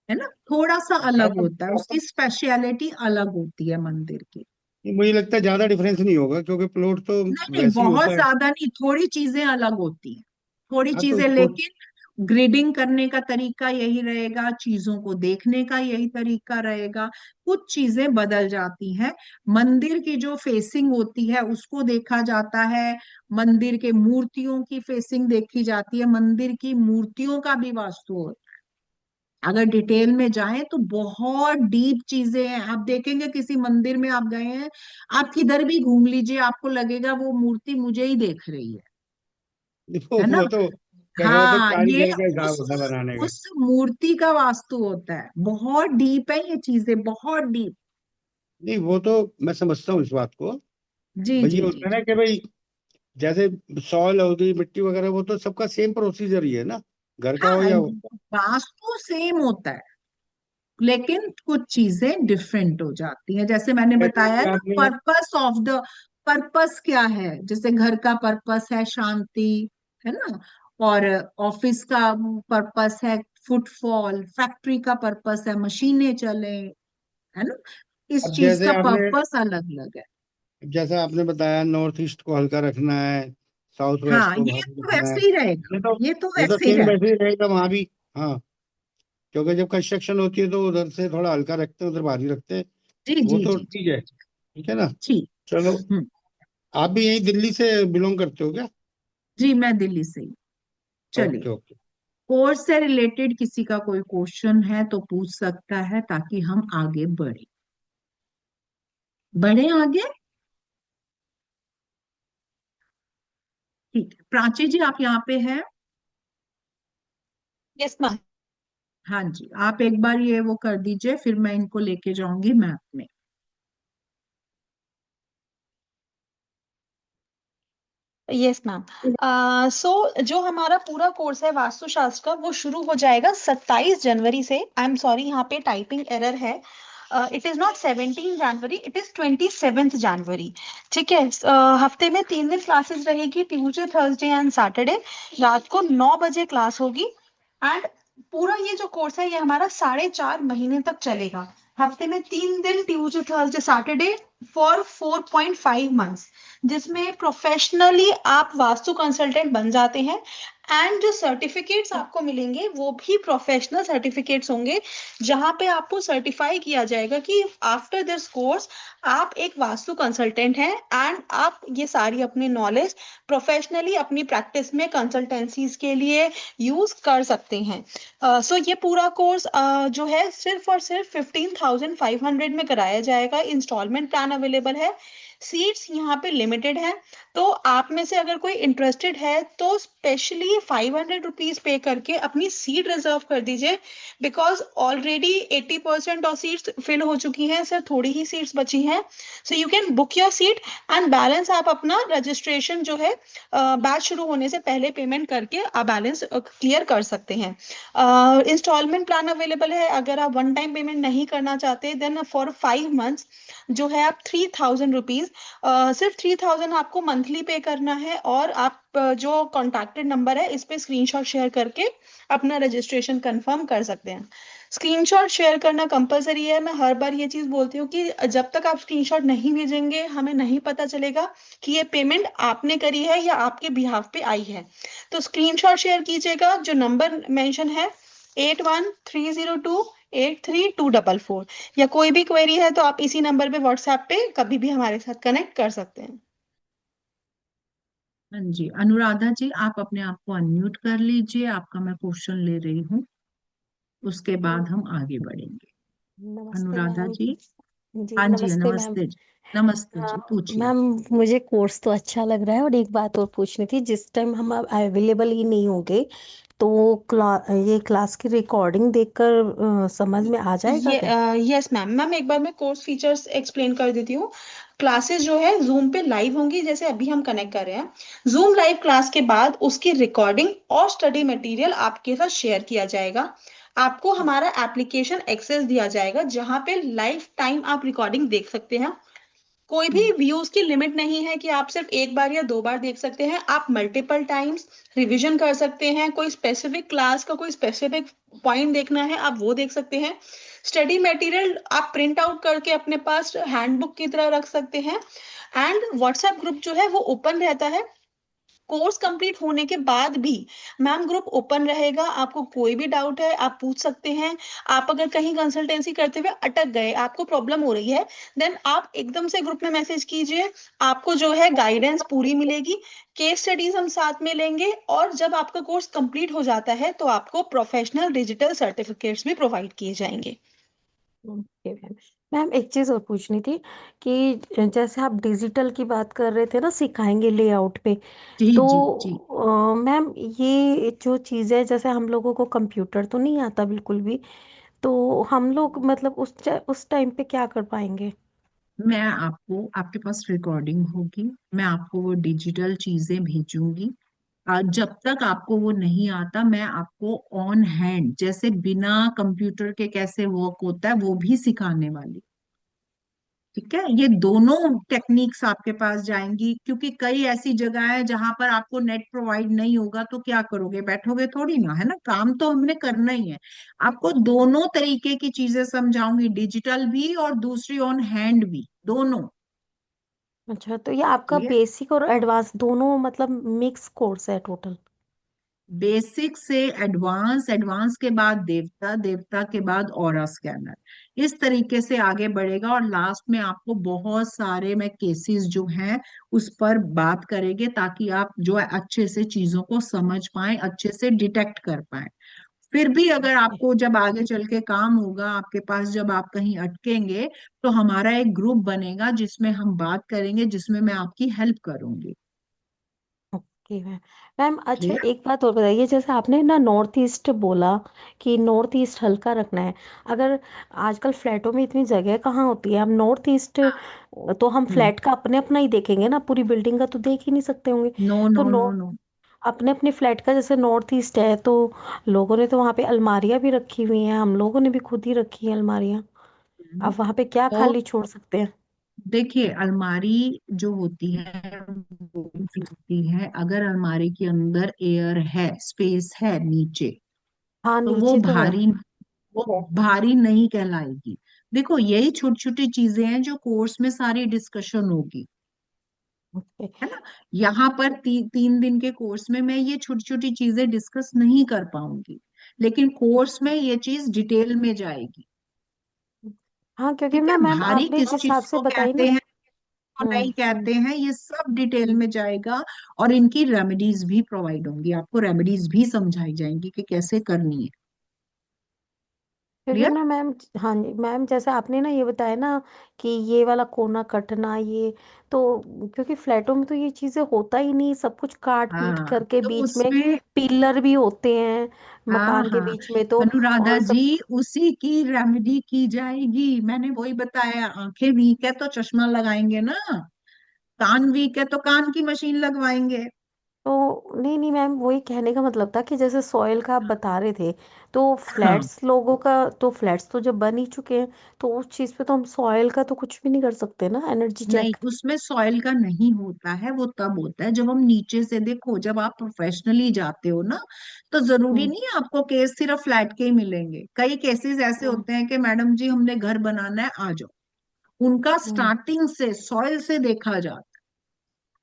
है ना, थोड़ा सा अलग ज्यादा होता है, उसकी स्पेशलिटी अलग होती है मंदिर की। मुझे लगता है ज्यादा डिफरेंस नहीं होगा, क्योंकि प्लॉट तो नहीं नहीं, वैसे ही बहुत होता है। ज्यादा नहीं, थोड़ी चीजें अलग होती हैं, थोड़ी हाँ तो चीजें, लेकिन ग्रिडिंग करने का तरीका यही रहेगा, चीजों को देखने का यही तरीका रहेगा, कुछ चीजें बदल जाती हैं। मंदिर की जो फेसिंग होती है उसको देखा जाता है, मंदिर के मूर्तियों की फेसिंग देखी जाती है, मंदिर की मूर्तियों का भी वास्तु होता है। अगर डिटेल में जाएं तो बहुत डीप चीजें हैं, आप देखेंगे किसी मंदिर में आप गए हैं, आप किधर भी घूम लीजिए आपको लगेगा वो मूर्ति मुझे ही देख रही देखो है ना। वो तो कैसा होता है, हाँ, ये कारीगर का हिसाब उस होता है बनाने का। उस मूर्ति का वास्तु होता है। बहुत डीप है ये चीजें, बहुत डीप। नहीं वो तो मैं समझता हूँ इस बात को। जी भाई ये जी जी होता है ना जी। कि भाई जैसे सॉइल हो गई, मिट्टी वगैरह, वो तो सबका सेम प्रोसीजर ही है ना, घर का हो हाँ, या हो। वास्तु सेम होता है, लेकिन कुछ चीजें डिफरेंट हो जाती हैं। जैसे मैंने जैसे बताया कि ना, आपने, पर्पस ऑफ द, पर्पस क्या है, जैसे घर का पर्पस है शांति, है ना, और ऑफिस का पर्पस है फुटफॉल, फैक्ट्री का पर्पस है मशीनें चले, है ना, इस अब चीज जैसे का आपने, पर्पस अलग अलग है। जैसा आपने बताया नॉर्थ ईस्ट को हल्का रखना है, साउथ वेस्ट हाँ, को ये भारी तो रखना है। वैसे ही रहेगा, ये तो ये तो ये तो वैसे ही सेम रहेगा। वैसे ही रहेगा वहां भी। हाँ, क्योंकि जब कंस्ट्रक्शन होती है तो उधर से थोड़ा हल्का रखते हैं, उधर भारी रखते हैं। जी वो जी तो जी जी। ठीक है, ठीक है ना। ठीक। चलो, हम्म। आप भी यही दिल्ली से बिलोंग करते हो क्या? जी, मैं दिल्ली से ही। चलिए, ओके ओके। कोर्स से रिलेटेड किसी का कोई क्वेश्चन है तो पूछ सकता है, ताकि हम आगे बढ़े, बढ़े आगे। ठीक है, प्राची जी आप यहाँ पे हैं? Yes ma'am. हाँ जी, आप एक बार ये वो कर दीजिए, फिर मैं इनको लेके जाऊंगी मैप में। Yes ma'am. सो जो हमारा पूरा कोर्स है वास्तुशास्त्र का, वो शुरू हो जाएगा 27 जनवरी से। आई एम सॉरी, यहाँ पे टाइपिंग एरर है। It is not 17 January, it is 27 जनवरी। ठीक है। हफ्ते में 3 दिन क्लासेस रहेगी, ट्यूसडे थर्सडे एंड सैटरडे। रात को 9 बजे क्लास होगी। एंड पूरा ये जो कोर्स है ये हमारा 4.5 महीने तक चलेगा। हफ्ते में 3 दिन, Tuesday Thursday Saturday, for 4.5 months, जिसमें प्रोफेशनली आप वास्तु कंसल्टेंट बन जाते हैं। एंड जो सर्टिफिकेट्स आपको मिलेंगे वो भी प्रोफेशनल सर्टिफिकेट्स होंगे, जहां पे आपको सर्टिफाई किया जाएगा कि आफ्टर दिस कोर्स आप एक वास्तु कंसल्टेंट हैं, एंड आप ये सारी अपनी नॉलेज प्रोफेशनली अपनी प्रैक्टिस में कंसल्टेंसीज के लिए यूज कर सकते हैं। सो ये पूरा कोर्स जो है सिर्फ और सिर्फ 15,500 में कराया जाएगा। इंस्टॉलमेंट प्लान अवेलेबल है। सीट्स यहाँ पे लिमिटेड है। तो आप में से अगर कोई इंटरेस्टेड है तो स्पेशली 500 रुपीज पे करके अपनी सीट रिजर्व कर दीजिए, because already 80% of seats fill हो चुकी हैं, सिर्फ थोड़ी ही सीट्स बची हैं। So you can book your seat, and balance आप अपना रजिस्ट्रेशन जो है बैच शुरू होने से पहले पेमेंट करके आप बैलेंस क्लियर कर सकते हैं। इंस्टॉलमेंट प्लान अवेलेबल है। अगर आप वन टाइम पेमेंट नहीं करना चाहते, देन फॉर 5 मंथ्स जो है आप 3,000 रुपीज, सिर्फ 3,000 आपको मंथली पे करना है। और आप जो कॉन्टैक्टेड नंबर है इस पे स्क्रीनशॉट शेयर करके अपना रजिस्ट्रेशन कंफर्म कर सकते हैं। स्क्रीनशॉट शेयर करना कंपलसरी है। मैं हर बार ये चीज बोलती हूँ कि जब तक आप स्क्रीनशॉट नहीं भेजेंगे हमें नहीं पता चलेगा कि ये पेमेंट आपने करी है या आपके बिहाफ पे आई है। तो स्क्रीनशॉट शेयर कीजिएगा। जो नंबर मेंशन है 8130283244, या कोई भी क्वेरी है तो आप इसी नंबर पे व्हाट्सएप पे कभी भी हमारे साथ कनेक्ट कर सकते हैं। हाँ जी, अनुराधा जी आप अपने आप को अनम्यूट कर लीजिए, आपका मैं क्वेश्चन ले रही हूँ, उसके बाद हम आगे बढ़ेंगे। नमस्ते अनुराधा मैम। जी। जी हाँ जी, नमस्ते मैम। नमस्ते जी। नमस्ते जी, पूछिए। मैम, मुझे कोर्स तो अच्छा लग रहा है, और एक बात और पूछनी थी। जिस टाइम हम अवेलेबल ही नहीं होंगे तो ये क्लास की रिकॉर्डिंग देखकर समझ में आ जाएगा ये क्या? Yes ma'am. मैम एक बार मैं कोर्स फीचर्स एक्सप्लेन कर देती हूँ। क्लासेस जो है जूम पे लाइव होंगी, जैसे अभी हम कनेक्ट कर रहे हैं। जूम लाइव क्लास के बाद उसकी रिकॉर्डिंग और स्टडी मटेरियल आपके साथ शेयर किया जाएगा। आपको हमारा एप्लीकेशन एक्सेस दिया जाएगा, जहां पे लाइव टाइम आप रिकॉर्डिंग देख सकते हैं। कोई भी व्यूज की लिमिट नहीं है कि आप सिर्फ एक बार या 2 बार देख सकते हैं। आप मल्टीपल टाइम्स रिवीजन कर सकते हैं। कोई स्पेसिफिक क्लास का कोई स्पेसिफिक पॉइंट देखना है, आप वो देख सकते हैं। स्टडी मटेरियल आप प्रिंट आउट करके अपने पास हैंडबुक की तरह रख सकते हैं। एंड व्हाट्सएप ग्रुप जो है वो ओपन रहता है। कोर्स कंप्लीट होने के बाद भी मैम ग्रुप ओपन रहेगा। आपको कोई भी डाउट है आप पूछ सकते हैं। आप अगर कहीं कंसल्टेंसी करते हुए अटक गए, आपको प्रॉब्लम हो रही है, देन आप एकदम से ग्रुप में मैसेज कीजिए। आपको जो है गाइडेंस पूरी मिलेगी। केस स्टडीज हम साथ में लेंगे, और जब आपका कोर्स कंप्लीट हो जाता है तो आपको प्रोफेशनल डिजिटल सर्टिफिकेट्स भी प्रोवाइड किए जाएंगे। Okay ma'am. मैम एक चीज और पूछनी थी कि जैसे आप डिजिटल की बात कर रहे थे ना, सिखाएंगे लेआउट पे, जी तो जी जी। मैम ये जो चीज़ है, जैसे हम लोगों को कंप्यूटर तो नहीं आता बिल्कुल भी, तो हम लोग मतलब उस टाइम पे क्या कर पाएंगे? मैं आपको, आपके पास रिकॉर्डिंग होगी, मैं आपको वो डिजिटल चीजें भेजूंगी। जब तक आपको वो नहीं आता, मैं आपको ऑन हैंड जैसे बिना कंप्यूटर के कैसे वर्क होता है वो भी सिखाने वाली। ठीक है, ये दोनों टेक्निक्स आपके पास जाएंगी, क्योंकि कई ऐसी जगह है जहां पर आपको नेट प्रोवाइड नहीं होगा, तो क्या करोगे, बैठोगे थोड़ी ना, है ना, काम तो हमने करना ही है। आपको दोनों तरीके की चीजें समझाऊंगी, डिजिटल भी और दूसरी ऑन हैंड भी, दोनों। अच्छा, तो ये आपका क्लियर। बेसिक और एडवांस दोनों मतलब मिक्स कोर्स है टोटल? बेसिक से एडवांस, एडवांस के बाद देवता, देवता के बाद ऑरा स्कैनर, इस तरीके से आगे बढ़ेगा। और लास्ट में आपको बहुत सारे मैं केसेस जो हैं उस पर बात करेंगे, ताकि आप जो है अच्छे से चीजों को समझ पाएं, अच्छे से डिटेक्ट कर पाएं। फिर भी अगर आपको जब आगे चल के काम होगा आपके पास, जब आप कहीं अटकेंगे, तो हमारा एक ग्रुप बनेगा जिसमें हम बात करेंगे, जिसमें मैं आपकी हेल्प करूंगी। Okay ma'am. मैम अच्छा, क्लियर। एक बात और बताइए, जैसे आपने ना नॉर्थ ईस्ट बोला कि नॉर्थ ईस्ट हल्का रखना है। अगर आजकल फ्लैटों में इतनी जगह कहाँ होती है, हम नॉर्थ ईस्ट तो हम हम्म। फ्लैट का अपने अपना ही देखेंगे ना, पूरी बिल्डिंग का तो देख ही नहीं सकते होंगे। नो तो नो नो नॉर्थ, नो। अपने अपने फ्लैट का जैसे नॉर्थ ईस्ट है, तो लोगों ने तो वहाँ पे अलमारियां भी रखी हुई हैं, हम लोगों ने भी खुद ही रखी है अलमारियां। अब वहाँ पे क्या तो खाली छोड़ सकते हैं? देखिए, अलमारी जो होती है वो भी होती है, अगर अलमारी के अंदर एयर है, स्पेस है नीचे, हाँ, तो वो नीचे तो है। भारी, वो भारी नहीं कहलाएगी। देखो, यही छोटी छोटी चीजें हैं जो कोर्स में सारी डिस्कशन होगी, ओके। है ना। यहाँ पर 3 दिन के कोर्स में मैं ये छोटी छोटी चीजें डिस्कस नहीं कर पाऊंगी, लेकिन कोर्स में ये चीज डिटेल में जाएगी। हाँ, क्योंकि ठीक है, ना मैम भारी आपने किस जिस हिसाब चीज से को बताई कहते ना। हैं और नहीं कहते हैं, ये सब डिटेल में जाएगा। और इनकी रेमेडीज भी प्रोवाइड होंगी, आपको रेमेडीज भी समझाई जाएंगी कि कैसे करनी है। क्योंकि क्लियर। ना मैम, हाँ जी मैम, जैसे आपने ना ये बताया ना कि ये वाला कोना कटना, ये तो क्योंकि फ्लैटों में तो ये चीजें होता ही नहीं, सब कुछ काट पीट हाँ, करके तो बीच में उसमें, पिलर भी होते हैं हाँ मकान के हाँ, बीच में तो। अनुराधा और जी, सब। उसी की रेमेडी की जाएगी। मैंने वही बताया, आंखें वीक है तो चश्मा लगाएंगे ना, कान वीक है तो कान की मशीन लगवाएंगे। तो नहीं नहीं मैम, वही कहने का मतलब था कि जैसे सॉइल का आप बता रहे थे, तो हाँ, फ्लैट्स लोगों का, तो फ्लैट्स तो जब बन ही चुके हैं, तो उस चीज पे तो हम सॉइल का तो कुछ भी नहीं कर सकते ना, एनर्जी नहीं, चेक। उसमें सॉइल का नहीं होता है, वो तब होता है जब हम नीचे से, देखो जब आप प्रोफेशनली जाते हो ना, तो जरूरी हम्म। नहीं है आपको केस सिर्फ फ्लैट के ही मिलेंगे। कई केसेस ऐसे हम्म। होते हैं कि मैडम जी हमने घर बनाना है, आ जाओ। उनका हम्म। स्टार्टिंग से सॉइल से देखा जाता है।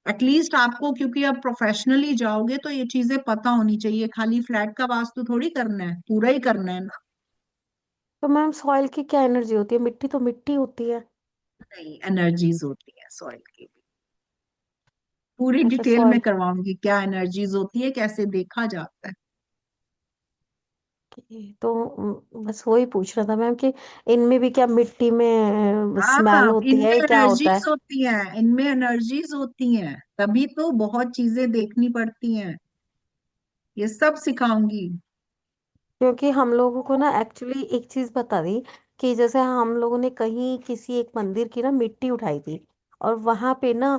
एटलीस्ट आपको, क्योंकि आप प्रोफेशनली जाओगे तो ये चीजें पता होनी चाहिए, खाली फ्लैट का वास्तु थोड़ी करना है, पूरा ही करना है ना। तो मैम सॉइल की क्या एनर्जी होती है? मिट्टी तो मिट्टी होती है। नहीं, एनर्जीज होती है सॉइल की भी, पूरी अच्छा, डिटेल में सॉइल करवाऊंगी क्या एनर्जीज होती है, कैसे देखा जाता है। की तो बस वही पूछ रहा था मैम कि इनमें भी क्या मिट्टी में हाँ स्मेल हाँ, होती इनमें है, क्या होता एनर्जीज है? होती हैं, इनमें एनर्जीज होती हैं, तभी तो बहुत चीजें देखनी पड़ती हैं। ये सब सिखाऊंगी। क्योंकि हम लोगों को ना एक्चुअली एक चीज बता दी कि जैसे हम लोगों ने कहीं किसी एक मंदिर की ना मिट्टी उठाई थी, और वहां पे ना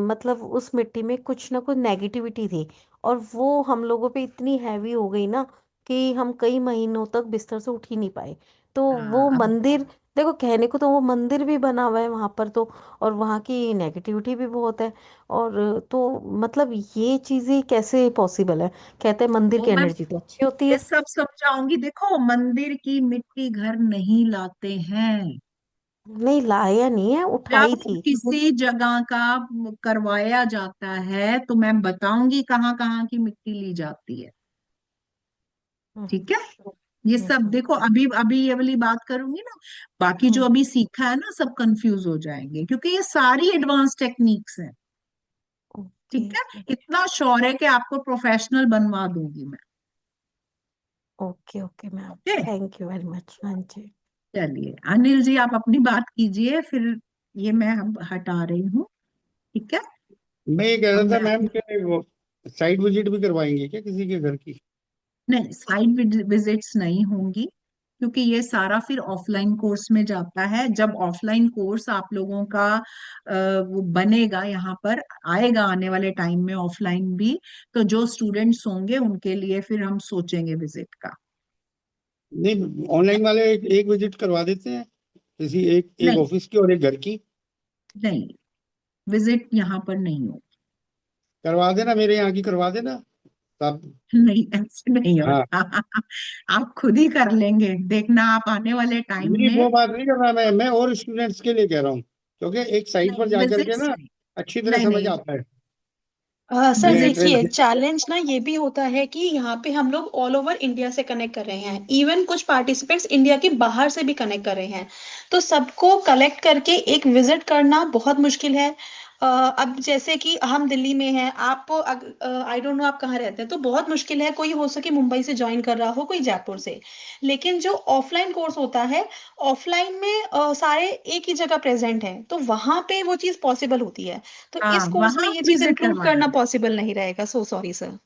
मतलब उस मिट्टी में कुछ ना कुछ नेगेटिविटी थी, और वो हम लोगों पे इतनी हैवी हो गई ना कि हम कई महीनों तक बिस्तर से उठ ही नहीं पाए। तो वो हाँ, अब मंदिर, देखो कहने को तो वो मंदिर भी बना हुआ है वहां पर तो, और वहाँ की नेगेटिविटी भी बहुत है। और तो मतलब ये चीजें कैसे पॉसिबल है? कहते हैं मंदिर वो की मैं एनर्जी तो अच्छी होती ये है। सब समझाऊंगी। देखो, मंदिर की मिट्टी घर नहीं लाते हैं। नहीं, लाया नहीं है, जब उठाई थी। किसी जगह का करवाया जाता है तो मैं बताऊंगी कहाँ कहाँ की मिट्टी ली जाती है। हम्म। ठीक है, ये सब हम्म। देखो, अभी अभी ये वाली बात करूंगी ना, बाकी जो हम्म। अभी सीखा है ना सब कंफ्यूज हो जाएंगे, क्योंकि ये सारी एडवांस टेक्निक्स हैं। ओके। ठीक है, इतना श्योर है कि आपको प्रोफेशनल बनवा दूंगी मैं। Okay. Okay ma'am. Okay. Thank you very much. हाँ जी। चलिए अनिल जी, आप अपनी बात कीजिए, फिर ये मैं अब हटा रही हूँ। ठीक है। मैं ये कह अब रहा था मैं मैम अपनी, कि वो साइट विजिट भी करवाएंगे क्या किसी के घर की? नहीं, साइट विजिट्स नहीं होंगी, क्योंकि ये सारा फिर ऑफलाइन कोर्स में जाता है। जब ऑफलाइन कोर्स आप लोगों का वो बनेगा, यहाँ पर आएगा आने वाले टाइम में ऑफलाइन भी, तो जो स्टूडेंट्स होंगे उनके लिए फिर हम सोचेंगे विजिट का। नहीं, ऑनलाइन वाले एक विजिट करवा देते हैं, किसी एक एक नहीं, ऑफिस की और एक घर की। नहीं, विजिट यहाँ पर नहीं हो। करवा देना, मेरे यहाँ की करवा देना आप। नहीं, ऐसे नहीं हाँ, होता। आप खुद ही कर लेंगे, देखना आप आने वाले टाइम नहीं में। वो बात नहीं कर रहा मैं और स्टूडेंट्स के लिए कह रहा हूँ, क्योंकि एक साइट पर नहीं, जाकर के विजिट्स ना नहीं। अच्छी तरह नहीं, समझ नहीं, आता है। सर ये विजिट्स देखिए, नहीं। चैलेंज ना ये भी होता है कि यहाँ पे हम लोग ऑल ओवर इंडिया से कनेक्ट कर रहे हैं, इवन कुछ पार्टिसिपेंट्स इंडिया के बाहर से भी कनेक्ट कर रहे हैं। तो सबको कलेक्ट करके एक विजिट करना बहुत मुश्किल है। अब जैसे कि हम दिल्ली में हैं, आप आई डोंट नो आप कहाँ रहते हैं, तो बहुत मुश्किल है कोई हो सके मुंबई से ज्वाइन कर रहा हो, कोई जयपुर से। लेकिन जो ऑफलाइन कोर्स होता है, ऑफलाइन में सारे एक ही जगह प्रेजेंट हैं, तो वहां पे वो चीज पॉसिबल होती है। तो हाँ, इस कोर्स में वहां ये चीज विजिट इंक्लूड करवा करना देंगे। पॉसिबल नहीं रहेगा, सो सॉरी सर।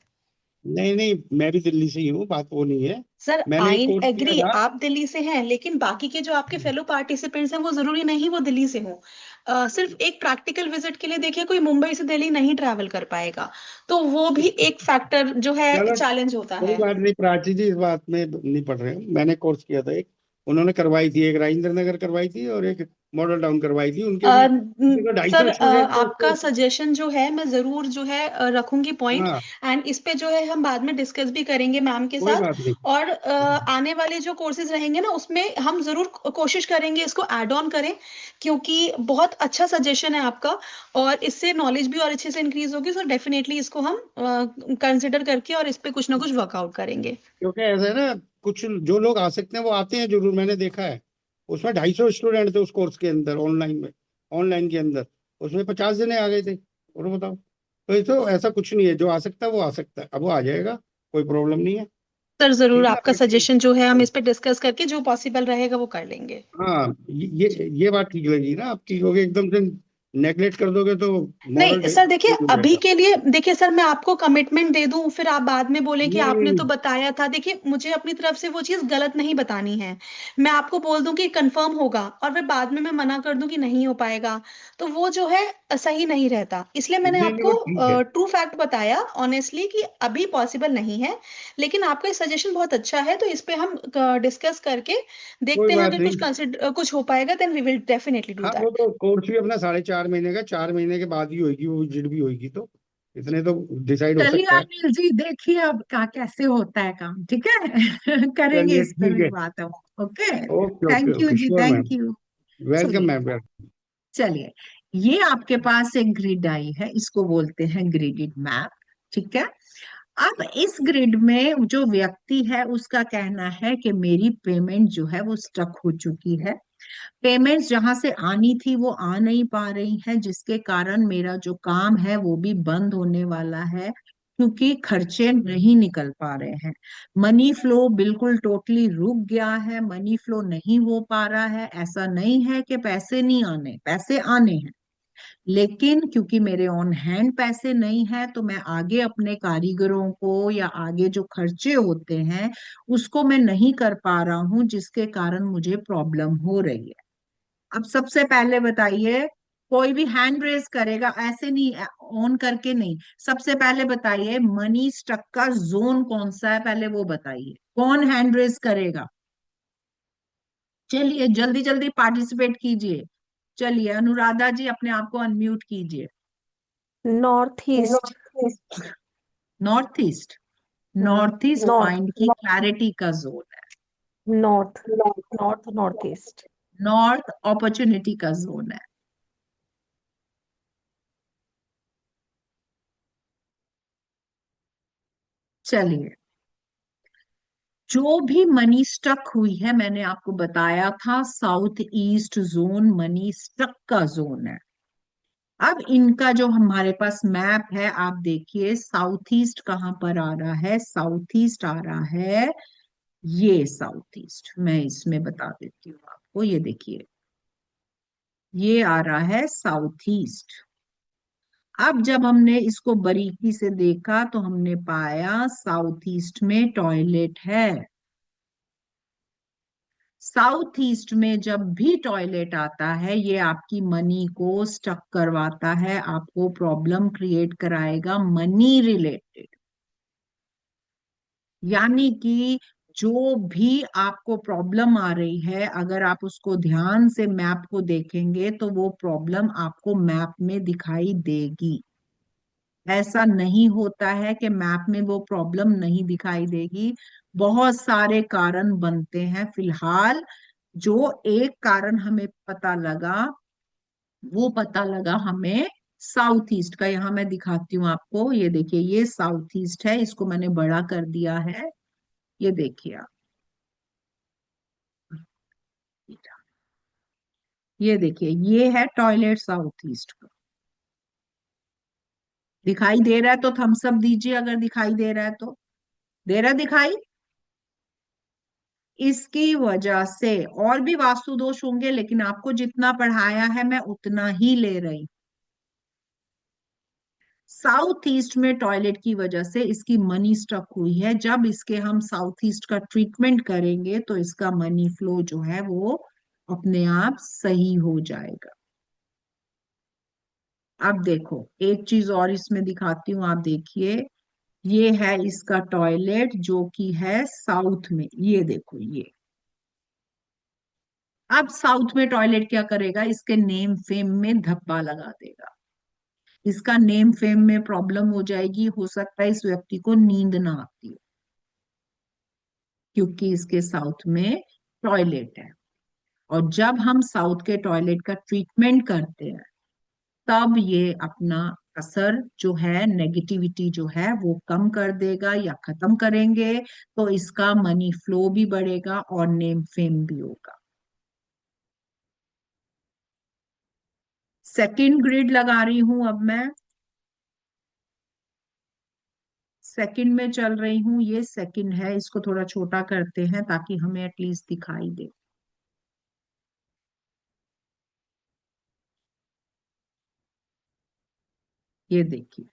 नहीं नहीं, मैं भी दिल्ली से ही हूँ, बात वो नहीं है। सर मैंने एक आई कोर्स किया एग्री, था। आप दिल्ली से हैं, लेकिन बाकी के जो आपके फेलो पार्टिसिपेंट्स हैं वो जरूरी नहीं वो दिल्ली से हों। सिर्फ एक प्रैक्टिकल विजिट के लिए देखिए, कोई मुंबई से दिल्ली नहीं ट्रैवल कर पाएगा, तो वो भी एक फैक्टर जो है चलो, चैलेंज होता कोई है। बात नहीं, प्राची जी इस बात में नहीं पढ़ रहे हो। मैंने कोर्स किया था एक, उन्होंने करवाई थी, एक राजेंद्र नगर करवाई थी और एक मॉडल टाउन करवाई थी, उनके भी किसी का 250 सर स्टूडेंट थे आपका उसको। सजेशन जो है मैं जरूर जो है रखूंगी पॉइंट। हाँ, एंड इस पे जो है हम बाद में डिस्कस भी करेंगे मैम के कोई साथ। बात नहीं। और आने वाले जो कोर्सेज रहेंगे ना, उसमें हम जरूर कोशिश करेंगे इसको ऐड ऑन करें, क्योंकि बहुत अच्छा सजेशन है आपका, और इससे नॉलेज भी और अच्छे से इंक्रीज होगी। सो डेफिनेटली इसको हम कंसिडर करके और इस पे कुछ ना कुछ वर्कआउट करेंगे। क्योंकि ऐसा है ना, कुछ जो लोग आ सकते हैं वो आते हैं जरूर, मैंने देखा है। उसमें 250 स्टूडेंट थे उस कोर्स के अंदर, ऑनलाइन में, ऑनलाइन के अंदर उसमें 50 जने आ गए थे। और बताओ, तो ये तो ऐसा कुछ नहीं है, जो आ सकता है वो आ सकता है, अब वो आ जाएगा, कोई प्रॉब्लम नहीं है। सर जरूर ठीक है ना, आपका बाकी सजेशन जो है हम इस पे डिस्कस करके जो पॉसिबल रहेगा वो कर लेंगे। हाँ, ये बात ठीक लगी ना आपकी, क्योंकि एकदम से नेगलेक्ट कर दोगे तो मॉरल नहीं सर देखिए, हो अभी जाएगा। के लिए देखिए सर, मैं आपको कमिटमेंट दे दूं फिर आप बाद में बोले कि नहीं नहीं आपने तो नहीं, बताया था। देखिए मुझे अपनी तरफ से वो चीज गलत नहीं बतानी है। मैं आपको बोल दूं कि कंफर्म होगा और फिर बाद में मैं मना कर दूं कि नहीं हो पाएगा, तो वो जो है सही नहीं रहता। इसलिए मैंने नहीं नहीं, आपको वो ठीक है। ट्रू फैक्ट बताया ऑनेस्टली कि अभी पॉसिबल नहीं है। लेकिन आपका सजेशन बहुत अच्छा है, तो इस पे हम डिस्कस करके कोई देखते हैं, बात अगर कुछ नहीं। कंसिडर कुछ हो पाएगा then we will definitely do हाँ, वो दैट। तो कोर्स भी अपना 4.5 महीने का, 4 महीने के बाद ही होगी वो विजिट भी होगी, तो इतने तो डिसाइड हो चलिए सकता है। अनिल जी, देखिए अब का कैसे होता है काम। ठीक है। करेंगे चलिए इस पर ठीक भी है। बात हम। Okay. Okay okay thank you okay, जी, sure ma'am. Thank you. Welcome चलिए, मैम। चलिए, ये आपके पास एक ग्रिड आई है, इसको बोलते हैं ग्रिडेड मैप। ठीक है। अब इस ग्रिड में जो व्यक्ति है उसका कहना है कि मेरी पेमेंट जो है वो स्टक हो चुकी है। पेमेंट्स जहां से आनी थी वो आ नहीं पा रही है, जिसके कारण मेरा जो काम है वो भी बंद होने वाला है, क्योंकि खर्चे नहीं निकल पा रहे हैं। मनी फ्लो बिल्कुल टोटली रुक गया है, मनी फ्लो नहीं हो पा रहा है। ऐसा नहीं है कि पैसे नहीं आने, पैसे आने हैं, लेकिन क्योंकि मेरे ऑन हैंड पैसे नहीं है, तो मैं आगे अपने कारीगरों को या आगे जो खर्चे होते हैं उसको मैं नहीं कर पा रहा हूं, जिसके कारण मुझे प्रॉब्लम हो रही है। अब सबसे पहले बताइए, कोई भी हैंड रेज करेगा, ऐसे नहीं ऑन करके नहीं, सबसे पहले बताइए मनी स्टक का जोन कौन सा है, पहले वो बताइए, कौन हैंड रेज करेगा। चलिए जल्दी जल्दी पार्टिसिपेट कीजिए। चलिए अनुराधा जी, अपने आप को अनम्यूट कीजिए। North east. North east. North east north. Mind की क्लैरिटी का जोन है। North. North north east. North opportunity का जोन है। चलिए, जो भी मनी स्टक हुई है, मैंने आपको बताया था south east zone money stuck का जोन है। अब इनका जो हमारे पास मैप है, आप देखिए साउथ ईस्ट कहाँ पर आ रहा है। साउथ ईस्ट आ रहा है, ये साउथ ईस्ट मैं इसमें बता देती हूँ आपको। आपको, ये देखिए ये आ रहा है साउथ ईस्ट। अब जब हमने इसको बारीकी से देखा तो हमने पाया साउथ ईस्ट में टॉयलेट है। साउथ ईस्ट में जब भी टॉयलेट आता है ये आपकी मनी को स्टक करवाता है, आपको प्रॉब्लम क्रिएट कराएगा मनी रिलेटेड। यानी कि जो भी आपको प्रॉब्लम आ रही है, अगर आप उसको ध्यान से मैप को देखेंगे तो वो प्रॉब्लम आपको मैप में दिखाई देगी। ऐसा नहीं होता है कि मैप में वो प्रॉब्लम नहीं दिखाई देगी, बहुत सारे कारण बनते हैं। फिलहाल जो एक कारण हमें पता लगा, वो पता लगा हमें साउथ ईस्ट का। यहाँ मैं दिखाती हूँ आपको, ये देखिए ये साउथ ईस्ट है, इसको मैंने बड़ा कर दिया है, ये देखिए आप, ये देखिए ये है टॉयलेट साउथ ईस्ट का। दिखाई दे रहा है तो थम्स अप दीजिए, अगर दिखाई दे रहा है तो। दे रहा है दिखाई? इसकी वजह से और भी वास्तु दोष होंगे, लेकिन आपको जितना पढ़ाया है मैं उतना ही ले रही। साउथ ईस्ट में टॉयलेट की वजह से इसकी मनी स्टक हुई है। जब इसके हम साउथ ईस्ट का ट्रीटमेंट करेंगे तो इसका मनी फ्लो जो है वो अपने आप सही हो जाएगा। अब देखो एक चीज और इसमें दिखाती हूँ, आप देखिए ये है इसका टॉयलेट जो कि है साउथ में, ये देखो ये। अब साउथ में टॉयलेट क्या करेगा, इसके नेम फेम में धब्बा लगा देगा। इसका नेम फेम में प्रॉब्लम हो जाएगी, हो सकता है इस व्यक्ति को नींद ना आती हो, क्योंकि इसके साउथ में टॉयलेट है। और जब हम साउथ के टॉयलेट का ट्रीटमेंट करते हैं तब ये अपना असर जो है, नेगेटिविटी जो है वो कम कर देगा या खत्म करेंगे, तो इसका मनी फ्लो भी बढ़ेगा और नेम फेम भी होगा। सेकंड ग्रिड लगा रही हूं अब मैं, सेकंड में चल रही हूँ, ये सेकंड है, इसको थोड़ा छोटा करते हैं ताकि हमें एटलीस्ट दिखाई दे। ये देखिए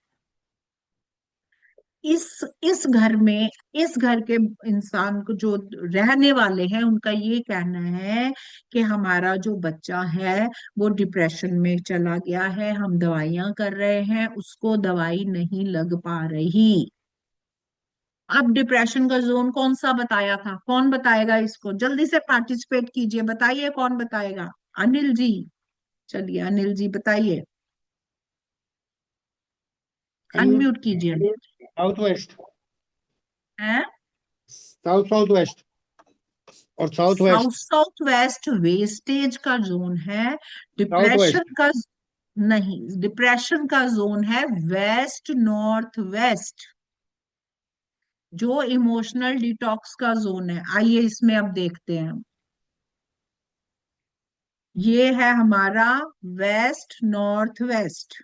इस घर में, इस घर के इंसान को जो रहने वाले हैं उनका ये कहना है कि हमारा जो बच्चा है वो डिप्रेशन में चला गया है, हम दवाइयां कर रहे हैं, उसको दवाई नहीं लग पा रही। अब डिप्रेशन का जोन कौन सा बताया था, कौन बताएगा इसको? जल्दी से पार्टिसिपेट कीजिए, बताइए कौन बताएगा। अनिल जी, चलिए अनिल जी बताइए, अनम्यूट कीजिए। साउथ वेस्ट, हैं? साउथ साउथ वेस्ट और south south west, south west wastage का जोन है। South west. डिप्रेशन का नहीं, डिप्रेशन का जोन है वेस्ट नॉर्थ वेस्ट, जो इमोशनल डिटॉक्स का जोन है। आइए इसमें अब देखते हैं। ये है हमारा वेस्ट नॉर्थ वेस्ट,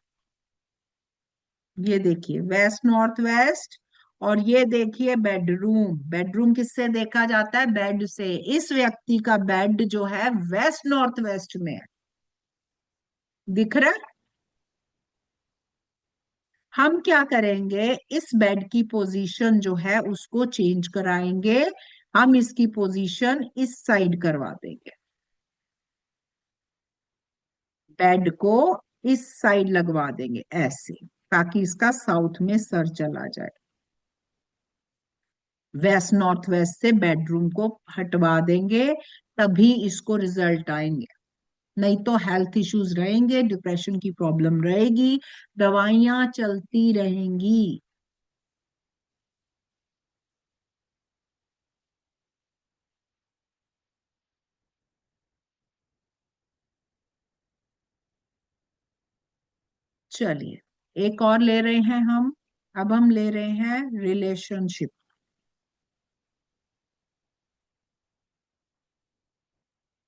ये देखिए वेस्ट नॉर्थ वेस्ट। और ये देखिए बेडरूम, बेडरूम किससे देखा जाता है? बेड से। इस व्यक्ति का बेड जो है वेस्ट नॉर्थ वेस्ट में है, दिख रहा है? हम क्या करेंगे, इस बेड की पोजीशन जो है उसको चेंज कराएंगे, हम इसकी पोजीशन इस साइड करवा देंगे, बेड को इस साइड लगवा देंगे ऐसे, ताकि इसका साउथ में सर चला जाए। वेस्ट नॉर्थ वेस्ट से बेडरूम को हटवा देंगे, तभी इसको रिजल्ट आएंगे। नहीं तो हेल्थ इश्यूज रहेंगे, डिप्रेशन की प्रॉब्लम रहेगी, दवाइयां चलती रहेंगी। चलिए एक और ले रहे हैं हम, अब हम ले रहे हैं रिलेशनशिप।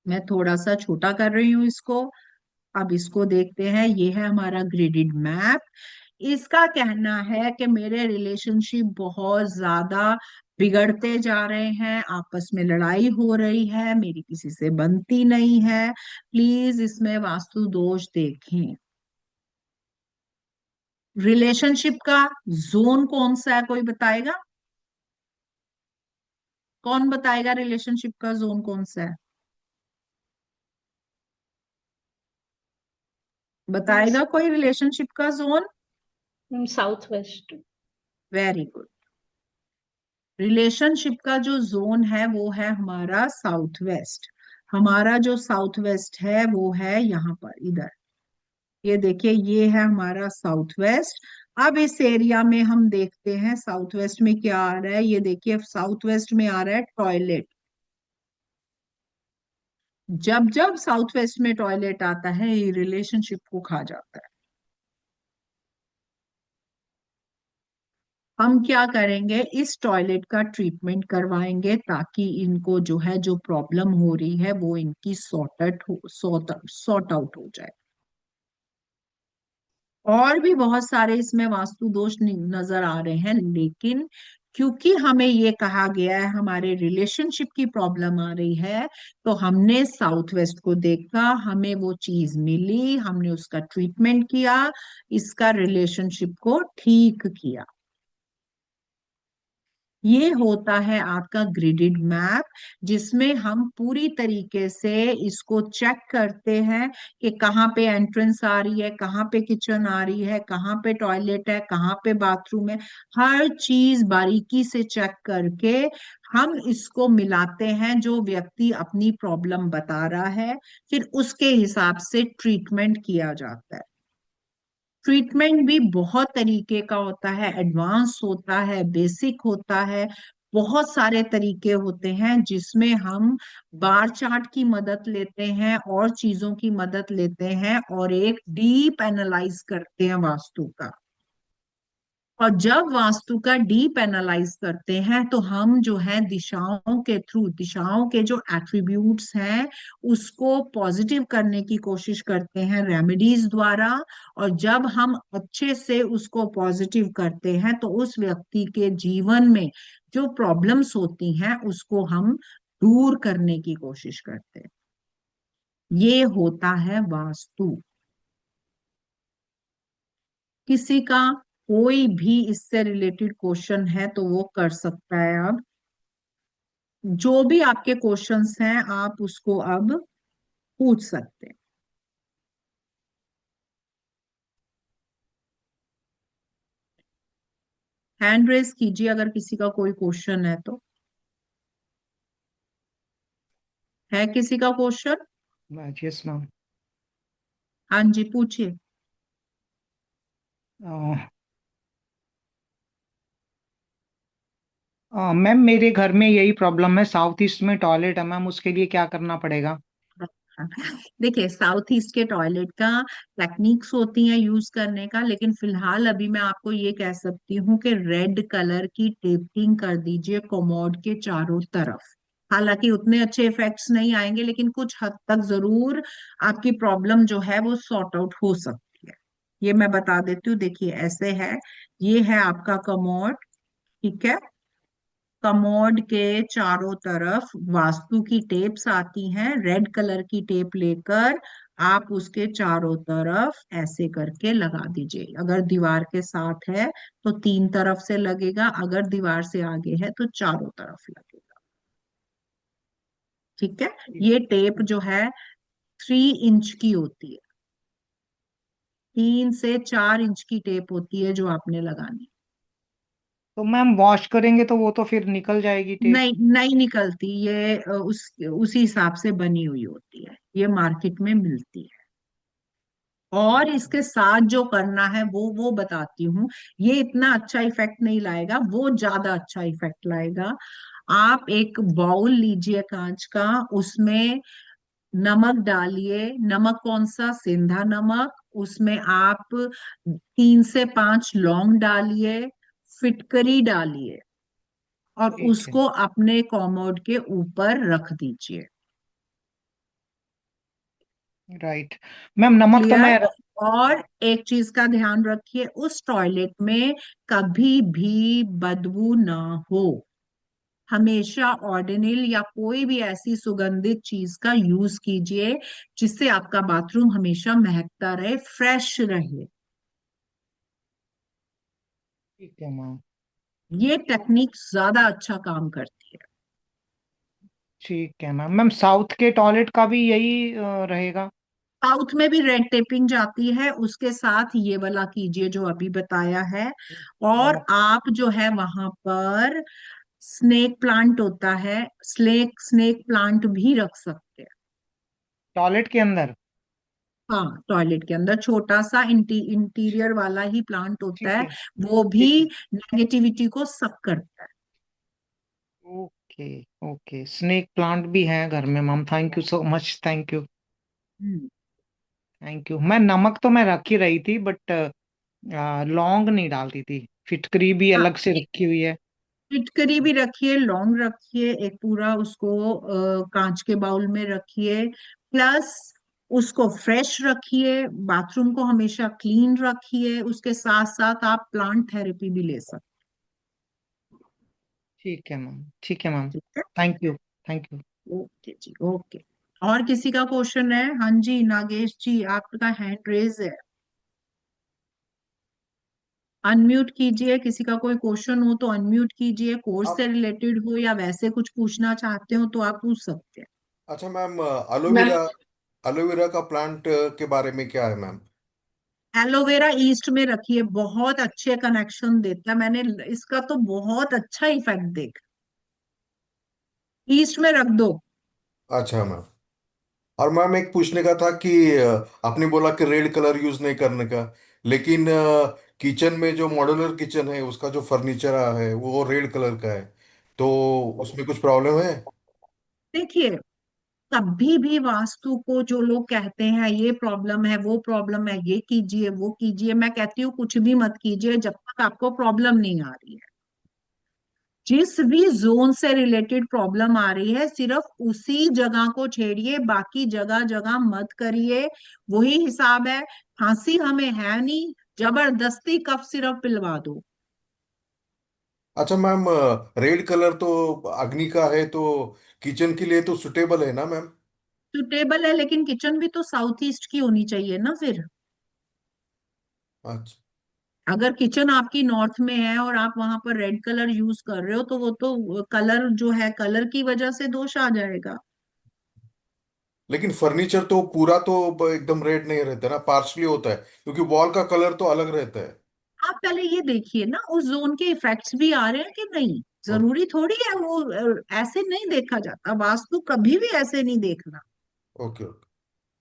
मैं थोड़ा सा छोटा कर रही हूँ इसको। अब इसको देखते हैं, ये है हमारा ग्रिडेड मैप। इसका कहना है कि मेरे रिलेशनशिप बहुत ज्यादा बिगड़ते जा रहे हैं, आपस में लड़ाई हो रही है, मेरी किसी से बनती नहीं है। प्लीज इसमें वास्तु दोष देखें। रिलेशनशिप का जोन कौन सा है, कोई बताएगा? कौन बताएगा रिलेशनशिप का जोन कौन सा है? बताएगा कोई रिलेशनशिप का zone? South west. Very good. Relationship का जो जोन है वो है हमारा साउथ वेस्ट। हमारा जो साउथ वेस्ट है वो है यहाँ पर, इधर। ये देखिए, ये है हमारा साउथ वेस्ट। अब इस एरिया में हम देखते हैं साउथ वेस्ट में क्या आ रहा है। ये देखिए, साउथ वेस्ट में आ रहा है टॉयलेट। जब जब साउथ वेस्ट में टॉयलेट आता है, ये रिलेशनशिप को खा जाता है। हम क्या करेंगे, इस टॉयलेट का ट्रीटमेंट करवाएंगे ताकि इनको जो है, जो प्रॉब्लम हो रही है वो इनकी सॉर्ट आउट हो जाए। और भी बहुत सारे इसमें वास्तु दोष नजर आ रहे हैं, लेकिन क्योंकि हमें ये कहा गया है हमारे रिलेशनशिप की प्रॉब्लम आ रही है, तो हमने साउथ वेस्ट को देखा, हमें वो चीज मिली, हमने उसका ट्रीटमेंट किया, इसका रिलेशनशिप को ठीक किया। ये होता है आपका ग्रिडेड मैप, जिसमें हम पूरी तरीके से इसको चेक करते हैं कि कहाँ पे एंट्रेंस आ रही है, कहाँ पे किचन आ रही है, कहाँ पे टॉयलेट है, कहाँ पे बाथरूम है। हर चीज बारीकी से चेक करके हम इसको मिलाते हैं, जो व्यक्ति अपनी प्रॉब्लम बता रहा है, फिर उसके हिसाब से ट्रीटमेंट किया जाता है। ट्रीटमेंट भी बहुत तरीके का होता है, एडवांस होता है, बेसिक होता है। बहुत सारे तरीके होते हैं जिसमें हम बार चार्ट की मदद लेते हैं और चीजों की मदद लेते हैं और एक डीप एनालाइज करते हैं वास्तु का। और जब वास्तु का डीप एनालाइज करते हैं तो हम जो है दिशाओं के थ्रू, दिशाओं के जो एट्रीब्यूट्स हैं उसको पॉजिटिव करने की कोशिश करते हैं रेमेडीज द्वारा। और जब हम अच्छे से उसको पॉजिटिव करते हैं तो उस व्यक्ति के जीवन में जो प्रॉब्लम्स होती हैं उसको हम दूर करने की कोशिश करते हैं। ये होता है वास्तु। किसी का कोई भी इससे रिलेटेड क्वेश्चन है तो वो कर सकता है। अब जो भी आपके क्वेश्चंस हैं आप उसको अब पूछ सकते हैं। हैंड रेस कीजिए अगर किसी का कोई क्वेश्चन है तो। है किसी का क्वेश्चन? Yes ma'am. हाँ जी, पूछिए। मैम मेरे घर में यही प्रॉब्लम है, साउथ ईस्ट में टॉयलेट है मैम, उसके लिए क्या करना पड़ेगा? देखिए, साउथ ईस्ट के टॉयलेट का टेक्निक्स होती हैं यूज करने का, लेकिन फिलहाल अभी मैं आपको ये कह सकती हूँ कि रेड कलर की टेपिंग कर दीजिए कमोड के चारों तरफ। हालांकि उतने अच्छे इफेक्ट्स नहीं आएंगे, लेकिन कुछ हद तक जरूर आपकी प्रॉब्लम जो है वो सॉर्ट आउट हो सकती है। ये मैं बता देती हूँ, देखिए ऐसे है। ये है आपका कमोड, ठीक है। कमोड के चारों तरफ वास्तु की टेप्स आती हैं, रेड कलर की टेप लेकर आप उसके चारों तरफ ऐसे करके लगा दीजिए। अगर दीवार के साथ है तो 3 तरफ से लगेगा, अगर दीवार से आगे है तो चारों तरफ लगेगा। ठीक है। ये टेप जो है 3 इंच की होती है, 3 से 4 इंच की टेप होती है जो आपने लगानी। तो मैम वॉश करेंगे तो वो तो फिर निकल जाएगी टेप। नहीं, नहीं निकलती ये, उसी हिसाब से बनी हुई होती है, ये मार्केट में मिलती है। और इसके साथ जो करना है वो बताती हूँ। ये इतना अच्छा इफेक्ट नहीं लाएगा, वो ज्यादा अच्छा इफेक्ट लाएगा। आप एक बाउल लीजिए कांच का, उसमें नमक डालिए। नमक कौन सा? सेंधा नमक। उसमें आप 3 से 5 लौंग डालिए, फिटकरी डालिए और ठीक है। उसको अपने कॉमोड के ऊपर रख दीजिए। राइट। मैम नमक तो मैं क्लियर? और एक चीज का ध्यान रखिए, उस टॉयलेट में कभी भी बदबू ना हो। हमेशा ऑर्डिनल या कोई भी ऐसी सुगंधित चीज का यूज कीजिए जिससे आपका बाथरूम हमेशा महकता रहे, फ्रेश रहे। ठीक है मैम। ये टेक्निक ज्यादा अच्छा काम करती है। ठीक है मैम। मैम साउथ के टॉयलेट का भी यही रहेगा? साउथ में भी रेड टेपिंग जाती है, उसके साथ ये वाला कीजिए जो अभी बताया है। और नमक। आप जो है वहां पर स्नेक प्लांट होता है, स्नेक प्लांट भी रख सकते हैं। टॉयलेट के अंदर? हाँ, टॉयलेट के अंदर छोटा सा इंटीरियर वाला ही प्लांट होता ठीक है। है। वो भी ठीक है। नेगेटिविटी को सक करता है। ओके। ओके, स्नेक प्लांट भी है घर में ma'am. Thank you so much, thank you. Hmm. Thank you. मैं नमक तो मैं रख ही रही थी, बट लौंग नहीं डालती थी। फिटकरी भी हाँ, अलग से रखी हुई है। फिटकरी भी रखिए, लौंग रखिए, एक पूरा उसको कांच के बाउल में रखिए। प्लस उसको फ्रेश रखिए, बाथरूम को हमेशा क्लीन रखिए, उसके साथ साथ आप प्लांट थेरेपी भी ले सकते ठीक है मैम, ठीक है मैम। हैं। ठीक थैंक यू। Thank you. है, ओके जी, ओके। और किसी का क्वेश्चन है? हाँ जी, नागेश जी, आपका हैंड रेज है, अनम्यूट कीजिए। किसी का कोई क्वेश्चन हो तो अनम्यूट कीजिए, कोर्स आप से रिलेटेड हो या वैसे कुछ पूछना चाहते हो तो आप पूछ सकते हैं। अच्छा मैम, मैं एलोवेरा, एलोवेरा का प्लांट के बारे में क्या है मैम? एलोवेरा ईस्ट में रखिए, बहुत अच्छे कनेक्शन देता है, मैंने इसका तो बहुत अच्छा इफेक्ट देखा। ईस्ट में रख दो। अच्छा मैम। और मैम एक पूछने का था कि आपने बोला कि रेड कलर यूज नहीं करने का, लेकिन किचन में जो मॉड्यूलर किचन है उसका जो फर्नीचर है वो रेड कलर का है, तो उसमें कुछ प्रॉब्लम है? देखिए, कभी भी वास्तु को जो लोग कहते हैं ये प्रॉब्लम है, वो प्रॉब्लम है, ये कीजिए वो कीजिए, मैं कहती हूँ कुछ भी मत कीजिए जब तक आपको प्रॉब्लम नहीं आ रही है। जिस भी जोन से रिलेटेड प्रॉब्लम आ रही है सिर्फ उसी जगह को छेड़िए, बाकी जगह जगह मत करिए। वही हिसाब है, खांसी हमें है नहीं, जबरदस्ती कफ सिरप पिलवा दो। अच्छा मैम, रेड कलर तो अग्नि का है, तो किचन के लिए तो सुटेबल है ना मैम? सुटेबल है, लेकिन किचन भी तो साउथ ईस्ट की होनी चाहिए ना फिर। अच्छा। अगर किचन आपकी नॉर्थ में है और आप वहां पर रेड कलर यूज कर रहे हो तो वो तो कलर जो है, कलर की वजह से दोष आ जाएगा। लेकिन फर्नीचर तो पूरा तो एकदम रेड नहीं रहता ना, पार्शली होता है, क्योंकि वॉल का कलर तो अलग रहता है। आप पहले ये देखिए ना उस जोन के इफेक्ट्स भी आ रहे हैं कि नहीं। ओके। जरूरी थोड़ी है वो ऐसे नहीं देखा जाता, वास्तु कभी भी ऐसे नहीं देखना। ओके। ओके।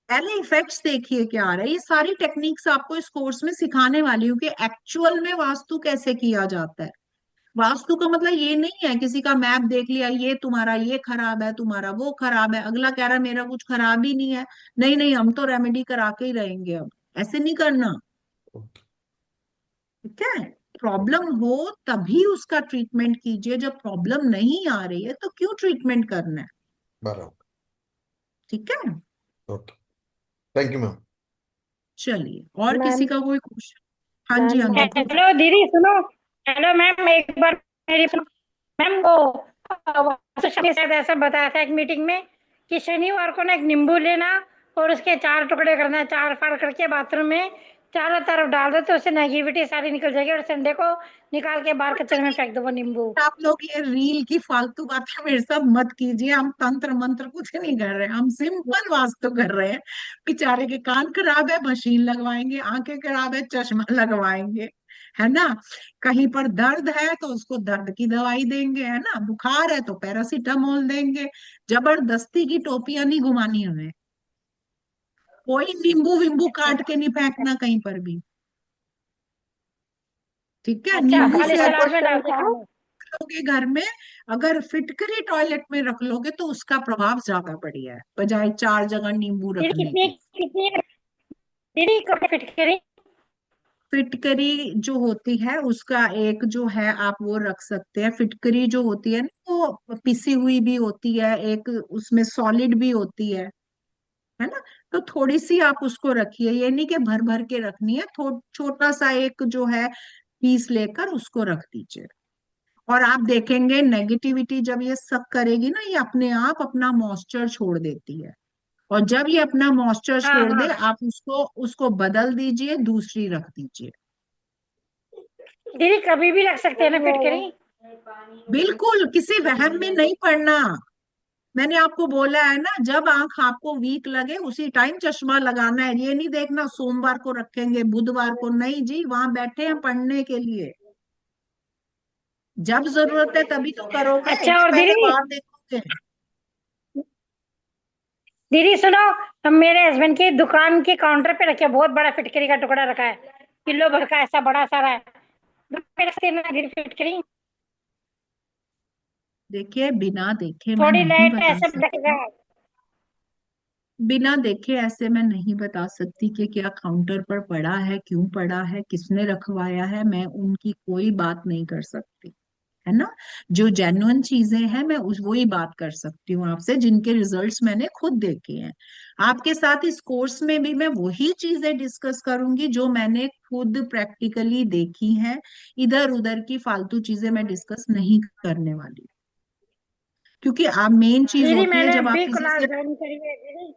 पहले इफेक्ट्स देखिए क्या आ रहा है। ये सारी टेक्निक्स आपको इस कोर्स में सिखाने वाली हूँ कि एक्चुअल में वास्तु कैसे किया जाता है। वास्तु का मतलब ये नहीं है किसी का मैप देख लिया, ये तुम्हारा ये खराब है, तुम्हारा वो खराब है, अगला कह रहा है मेरा कुछ खराब ही नहीं है, नहीं नहीं हम तो रेमेडी करा के ही रहेंगे अब। ऐसे नहीं करना। ओके। ठीक है, प्रॉब्लम हो तभी उसका ट्रीटमेंट कीजिए, जब प्रॉब्लम नहीं आ रही है तो क्यों ट्रीटमेंट करना है। बराबर। ठीक है, ओके। Thank you ma'am. चलिए, और किसी मैम का कोई क्वेश्चन? हाँ जी, मैम हाँ जी, मैं पूछ। हेलो दीदी सुनो। हेलो मैम, एक बार मेरी सुनो। मैम वो वास्तु ने शायद ऐसा बताया था एक मीटिंग में कि शनिवार को ना एक नींबू लेना और उसके 4 टुकड़े करना, 4 फाड़ करके बाथरूम में चारों तरफ डाल दो तो उससे नेगेटिविटी सारी निकल जाएगी, और संडे को निकाल के बाहर कचरे में फेंक दो वो नींबू। आप लोग ये रील की फालतू बातें मेरे साथ मत कीजिए, हम तंत्र मंत्र कुछ नहीं कर रहे हैं, हम सिंपल वास्तु कर रहे हैं। बेचारे के कान खराब है, मशीन लगवाएंगे, आंखें खराब है, चश्मा लगवाएंगे, है ना। कहीं पर दर्द है तो उसको दर्द की दवाई देंगे, है ना, बुखार है तो पैरासीटामोल देंगे। जबरदस्ती की टोपियां नहीं घुमानी हमें। कोई नींबू विंबू अच्छा। काट के नहीं फेंकना कहीं पर भी। ठीक है, अच्छा, नींबू खाली से अगर सलाद में क्वेश्चन डाल के था। खा लो। लोगे घर में, अगर फिटकरी टॉयलेट में रख लोगे तो उसका प्रभाव ज्यादा बढ़िया है, बजाय 4 जगह नींबू दीदी रखने कितनी के। कितनी दीदी कब फिट करी? फिटकरी जो होती है उसका एक जो है आप वो रख सकते हैं। फिटकरी जो होती है ना वो पिसी हुई भी होती है, एक उसमें सॉलिड भी होती है ना। तो थोड़ी सी आप उसको रखिए, ये नहीं कि भर भर के रखनी है, छोटा सा एक जो है पीस लेकर उसको रख दीजिए। और आप देखेंगे नेगेटिविटी जब ये सक करेगी ना, ये अपने आप अपना मॉइस्चर छोड़ देती है। और जब ये अपना मॉइस्चर हाँ छोड़ दे, हाँ। आप उसको उसको बदल दीजिए, दूसरी रख दीजिए। दीदी कभी भी रख सकते हैं ना फिटकरी? बिल्कुल किसी वहम में नहीं पड़ना। मैंने आपको बोला है ना, जब आंख आपको वीक लगे उसी टाइम चश्मा लगाना है। ये नहीं देखना सोमवार को रखेंगे बुधवार को, नहीं जी, वहां बैठे हैं पढ़ने के लिए। जब जरूरत है तभी तो करोगे, अच्छा, क्या और पहले दीदी, बाहर देखोगे? दीदी सुनो, हम मेरे हस्बैंड की दुकान के काउंटर पे रखे बहुत बड़ा फिटकरी का टुकड़ा रखा है, किलो भर का, ऐसा बड़ा सारा है। पे रखते हैं ना दीदी फिटकरी? देखिए बिना देखे मैं थोड़ी नहीं लाइट बता ऐसे सकती। रखेगा। बिना देखे ऐसे मैं नहीं बता सकती कि क्या काउंटर पर पड़ा है, क्यों पड़ा है, किसने रखवाया है। मैं उनकी कोई बात नहीं कर सकती, है ना। जो जेन्युइन चीजें हैं मैं उस वही बात कर सकती हूँ आपसे, जिनके रिजल्ट्स मैंने खुद देखे हैं। आपके साथ इस कोर्स में भी मैं वही चीजें डिस्कस करूंगी जो मैंने खुद प्रैक्टिकली देखी हैं। इधर उधर की फालतू चीजें मैं डिस्कस नहीं करने वाली, क्योंकि आप मेन चीज दीदी होती है मैंने जब आप अभी किसी क्लास से ज्वाइन करी है दीदी।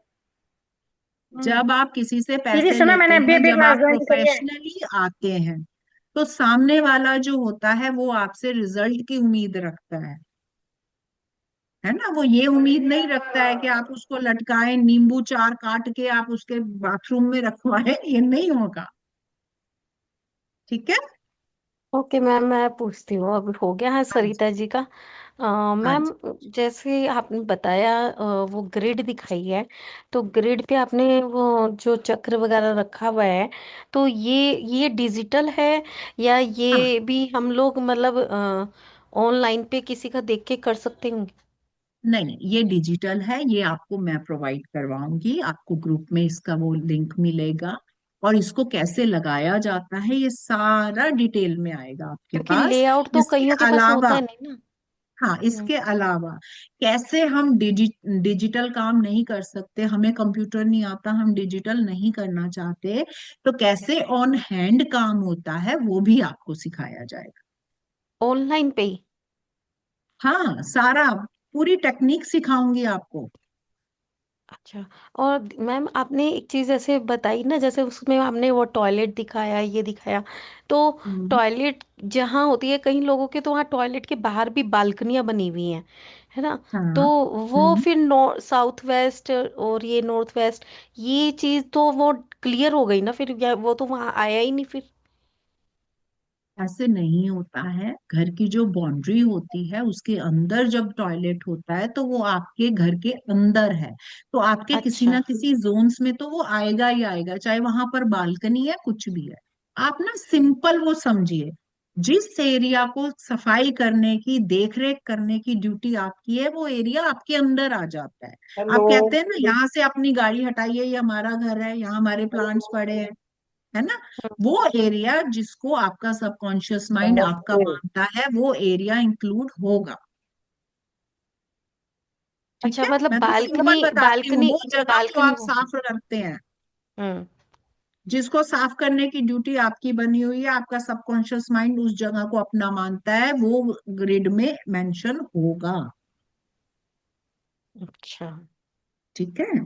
जब आप किसी से दीदी पैसे सुनो, लेते मैंने अभी हैं, अभी जब क्लास आप ज्वाइन करी है। प्रोफेशनली आते हैं, तो सामने वाला जो होता है वो आपसे रिजल्ट की उम्मीद रखता है ना। वो ये उम्मीद नहीं रखता है कि आप उसको लटकाएं, नींबू चार काट के आप उसके बाथरूम में रखवाएं, ये नहीं होगा। ठीक है। ओके मैम, मैं पूछती हूँ, अभी हो गया है हाँ जी। सरिता जी का। हाँ मैम, जी। जैसे आपने बताया वो ग्रिड दिखाई है, तो ग्रिड पे आपने वो जो चक्र वगैरह रखा हुआ है, तो ये डिजिटल है या हाँ, ये भी हम लोग मतलब ऑनलाइन पे किसी का देख के कर सकते हैं? नहीं ये डिजिटल है, ये आपको मैं प्रोवाइड करवाऊंगी, आपको ग्रुप में इसका वो लिंक मिलेगा। और इसको कैसे लगाया जाता है ये सारा डिटेल में आएगा आपके क्योंकि पास। लेआउट तो इसके कईयों के पास होता अलावा, है नहीं ना। हाँ हम्म। इसके अलावा कैसे हम डिजिटल काम नहीं कर सकते, हमें कंप्यूटर नहीं आता, हम डिजिटल नहीं करना चाहते, तो कैसे ऑन हैंड काम होता है वो भी आपको सिखाया जाएगा। ऑनलाइन पे ही? हाँ सारा, पूरी टेक्निक सिखाऊंगी आपको। अच्छा। और मैम, आपने एक चीज ऐसे बताई ना, जैसे उसमें आपने वो टॉयलेट दिखाया, ये दिखाया, तो हम्म। टॉयलेट जहाँ होती है कई लोगों के, तो वहाँ टॉयलेट के बाहर भी बालकनियां बनी हुई हैं, है ना? तो हाँ। वो हम्म। फिर साउथ वेस्ट और ये नॉर्थ वेस्ट, ये चीज तो वो क्लियर हो गई ना फिर, वो तो वहाँ आया ही नहीं फिर। ऐसे नहीं होता है, घर की जो बाउंड्री होती है उसके अंदर जब टॉयलेट होता है तो वो आपके घर के अंदर है, तो आपके किसी अच्छा। ना किसी जोन्स में तो वो आएगा ही आएगा, चाहे वहां पर बालकनी है कुछ भी है। आप ना सिंपल वो समझिए, जिस एरिया को सफाई करने की देख रेख करने की ड्यूटी आपकी है, वो एरिया आपके अंदर आ जाता है। आप हेलो। कहते हैं ना, यहाँ से अपनी गाड़ी हटाइए, ये हमारा घर है, यहाँ हमारे प्लांट्स पड़े हैं, है ना। वो एरिया जिसको आपका सबकॉन्शियस माइंड आपका नमस्ते। मानता है वो एरिया इंक्लूड होगा। ठीक अच्छा, है, मतलब मैं तो बालकनी, सिंपल बताती हूँ, बालकनी, वो जगह जो बालकनी आप वो। साफ रखते हैं, हम्म। जिसको साफ करने की ड्यूटी आपकी बनी हुई है, आपका सबकॉन्शियस माइंड उस जगह को अपना मानता है, वो ग्रिड में मेंशन होगा। अच्छा। ठीक है।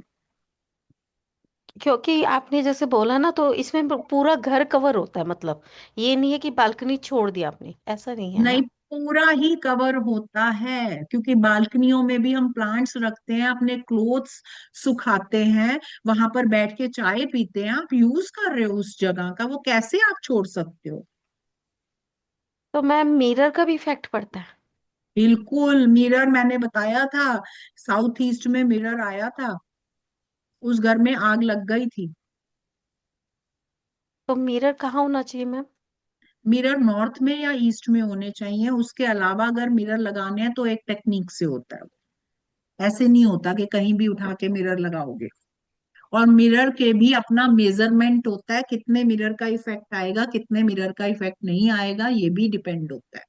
क्योंकि आपने जैसे बोला ना, तो इसमें पूरा घर कवर होता है, मतलब ये नहीं है कि बालकनी छोड़ दिया आपने, ऐसा नहीं है नहीं, ना? पूरा ही कवर होता है, क्योंकि बालकनियों में भी हम प्लांट्स रखते हैं, अपने क्लोथ्स सुखाते हैं, वहां पर बैठ के चाय पीते हैं, आप यूज कर रहे हो उस जगह का, वो कैसे आप छोड़ सकते हो? तो मैम, मिरर का भी इफेक्ट पड़ता है? बिल्कुल, मिरर मैंने बताया था, साउथ ईस्ट में मिरर आया था, उस घर में आग लग गई थी। तो मिरर कहाँ होना चाहिए मैम? मिरर नॉर्थ में या ईस्ट में होने चाहिए, उसके अलावा अगर मिरर लगाने हैं तो एक टेक्निक से होता है, ऐसे नहीं होता कि कहीं भी उठा के मिरर लगाओगे। और मिरर के भी अपना मेजरमेंट होता है, कितने मिरर का इफेक्ट आएगा, कितने मिरर का इफेक्ट नहीं आएगा, ये भी डिपेंड होता है।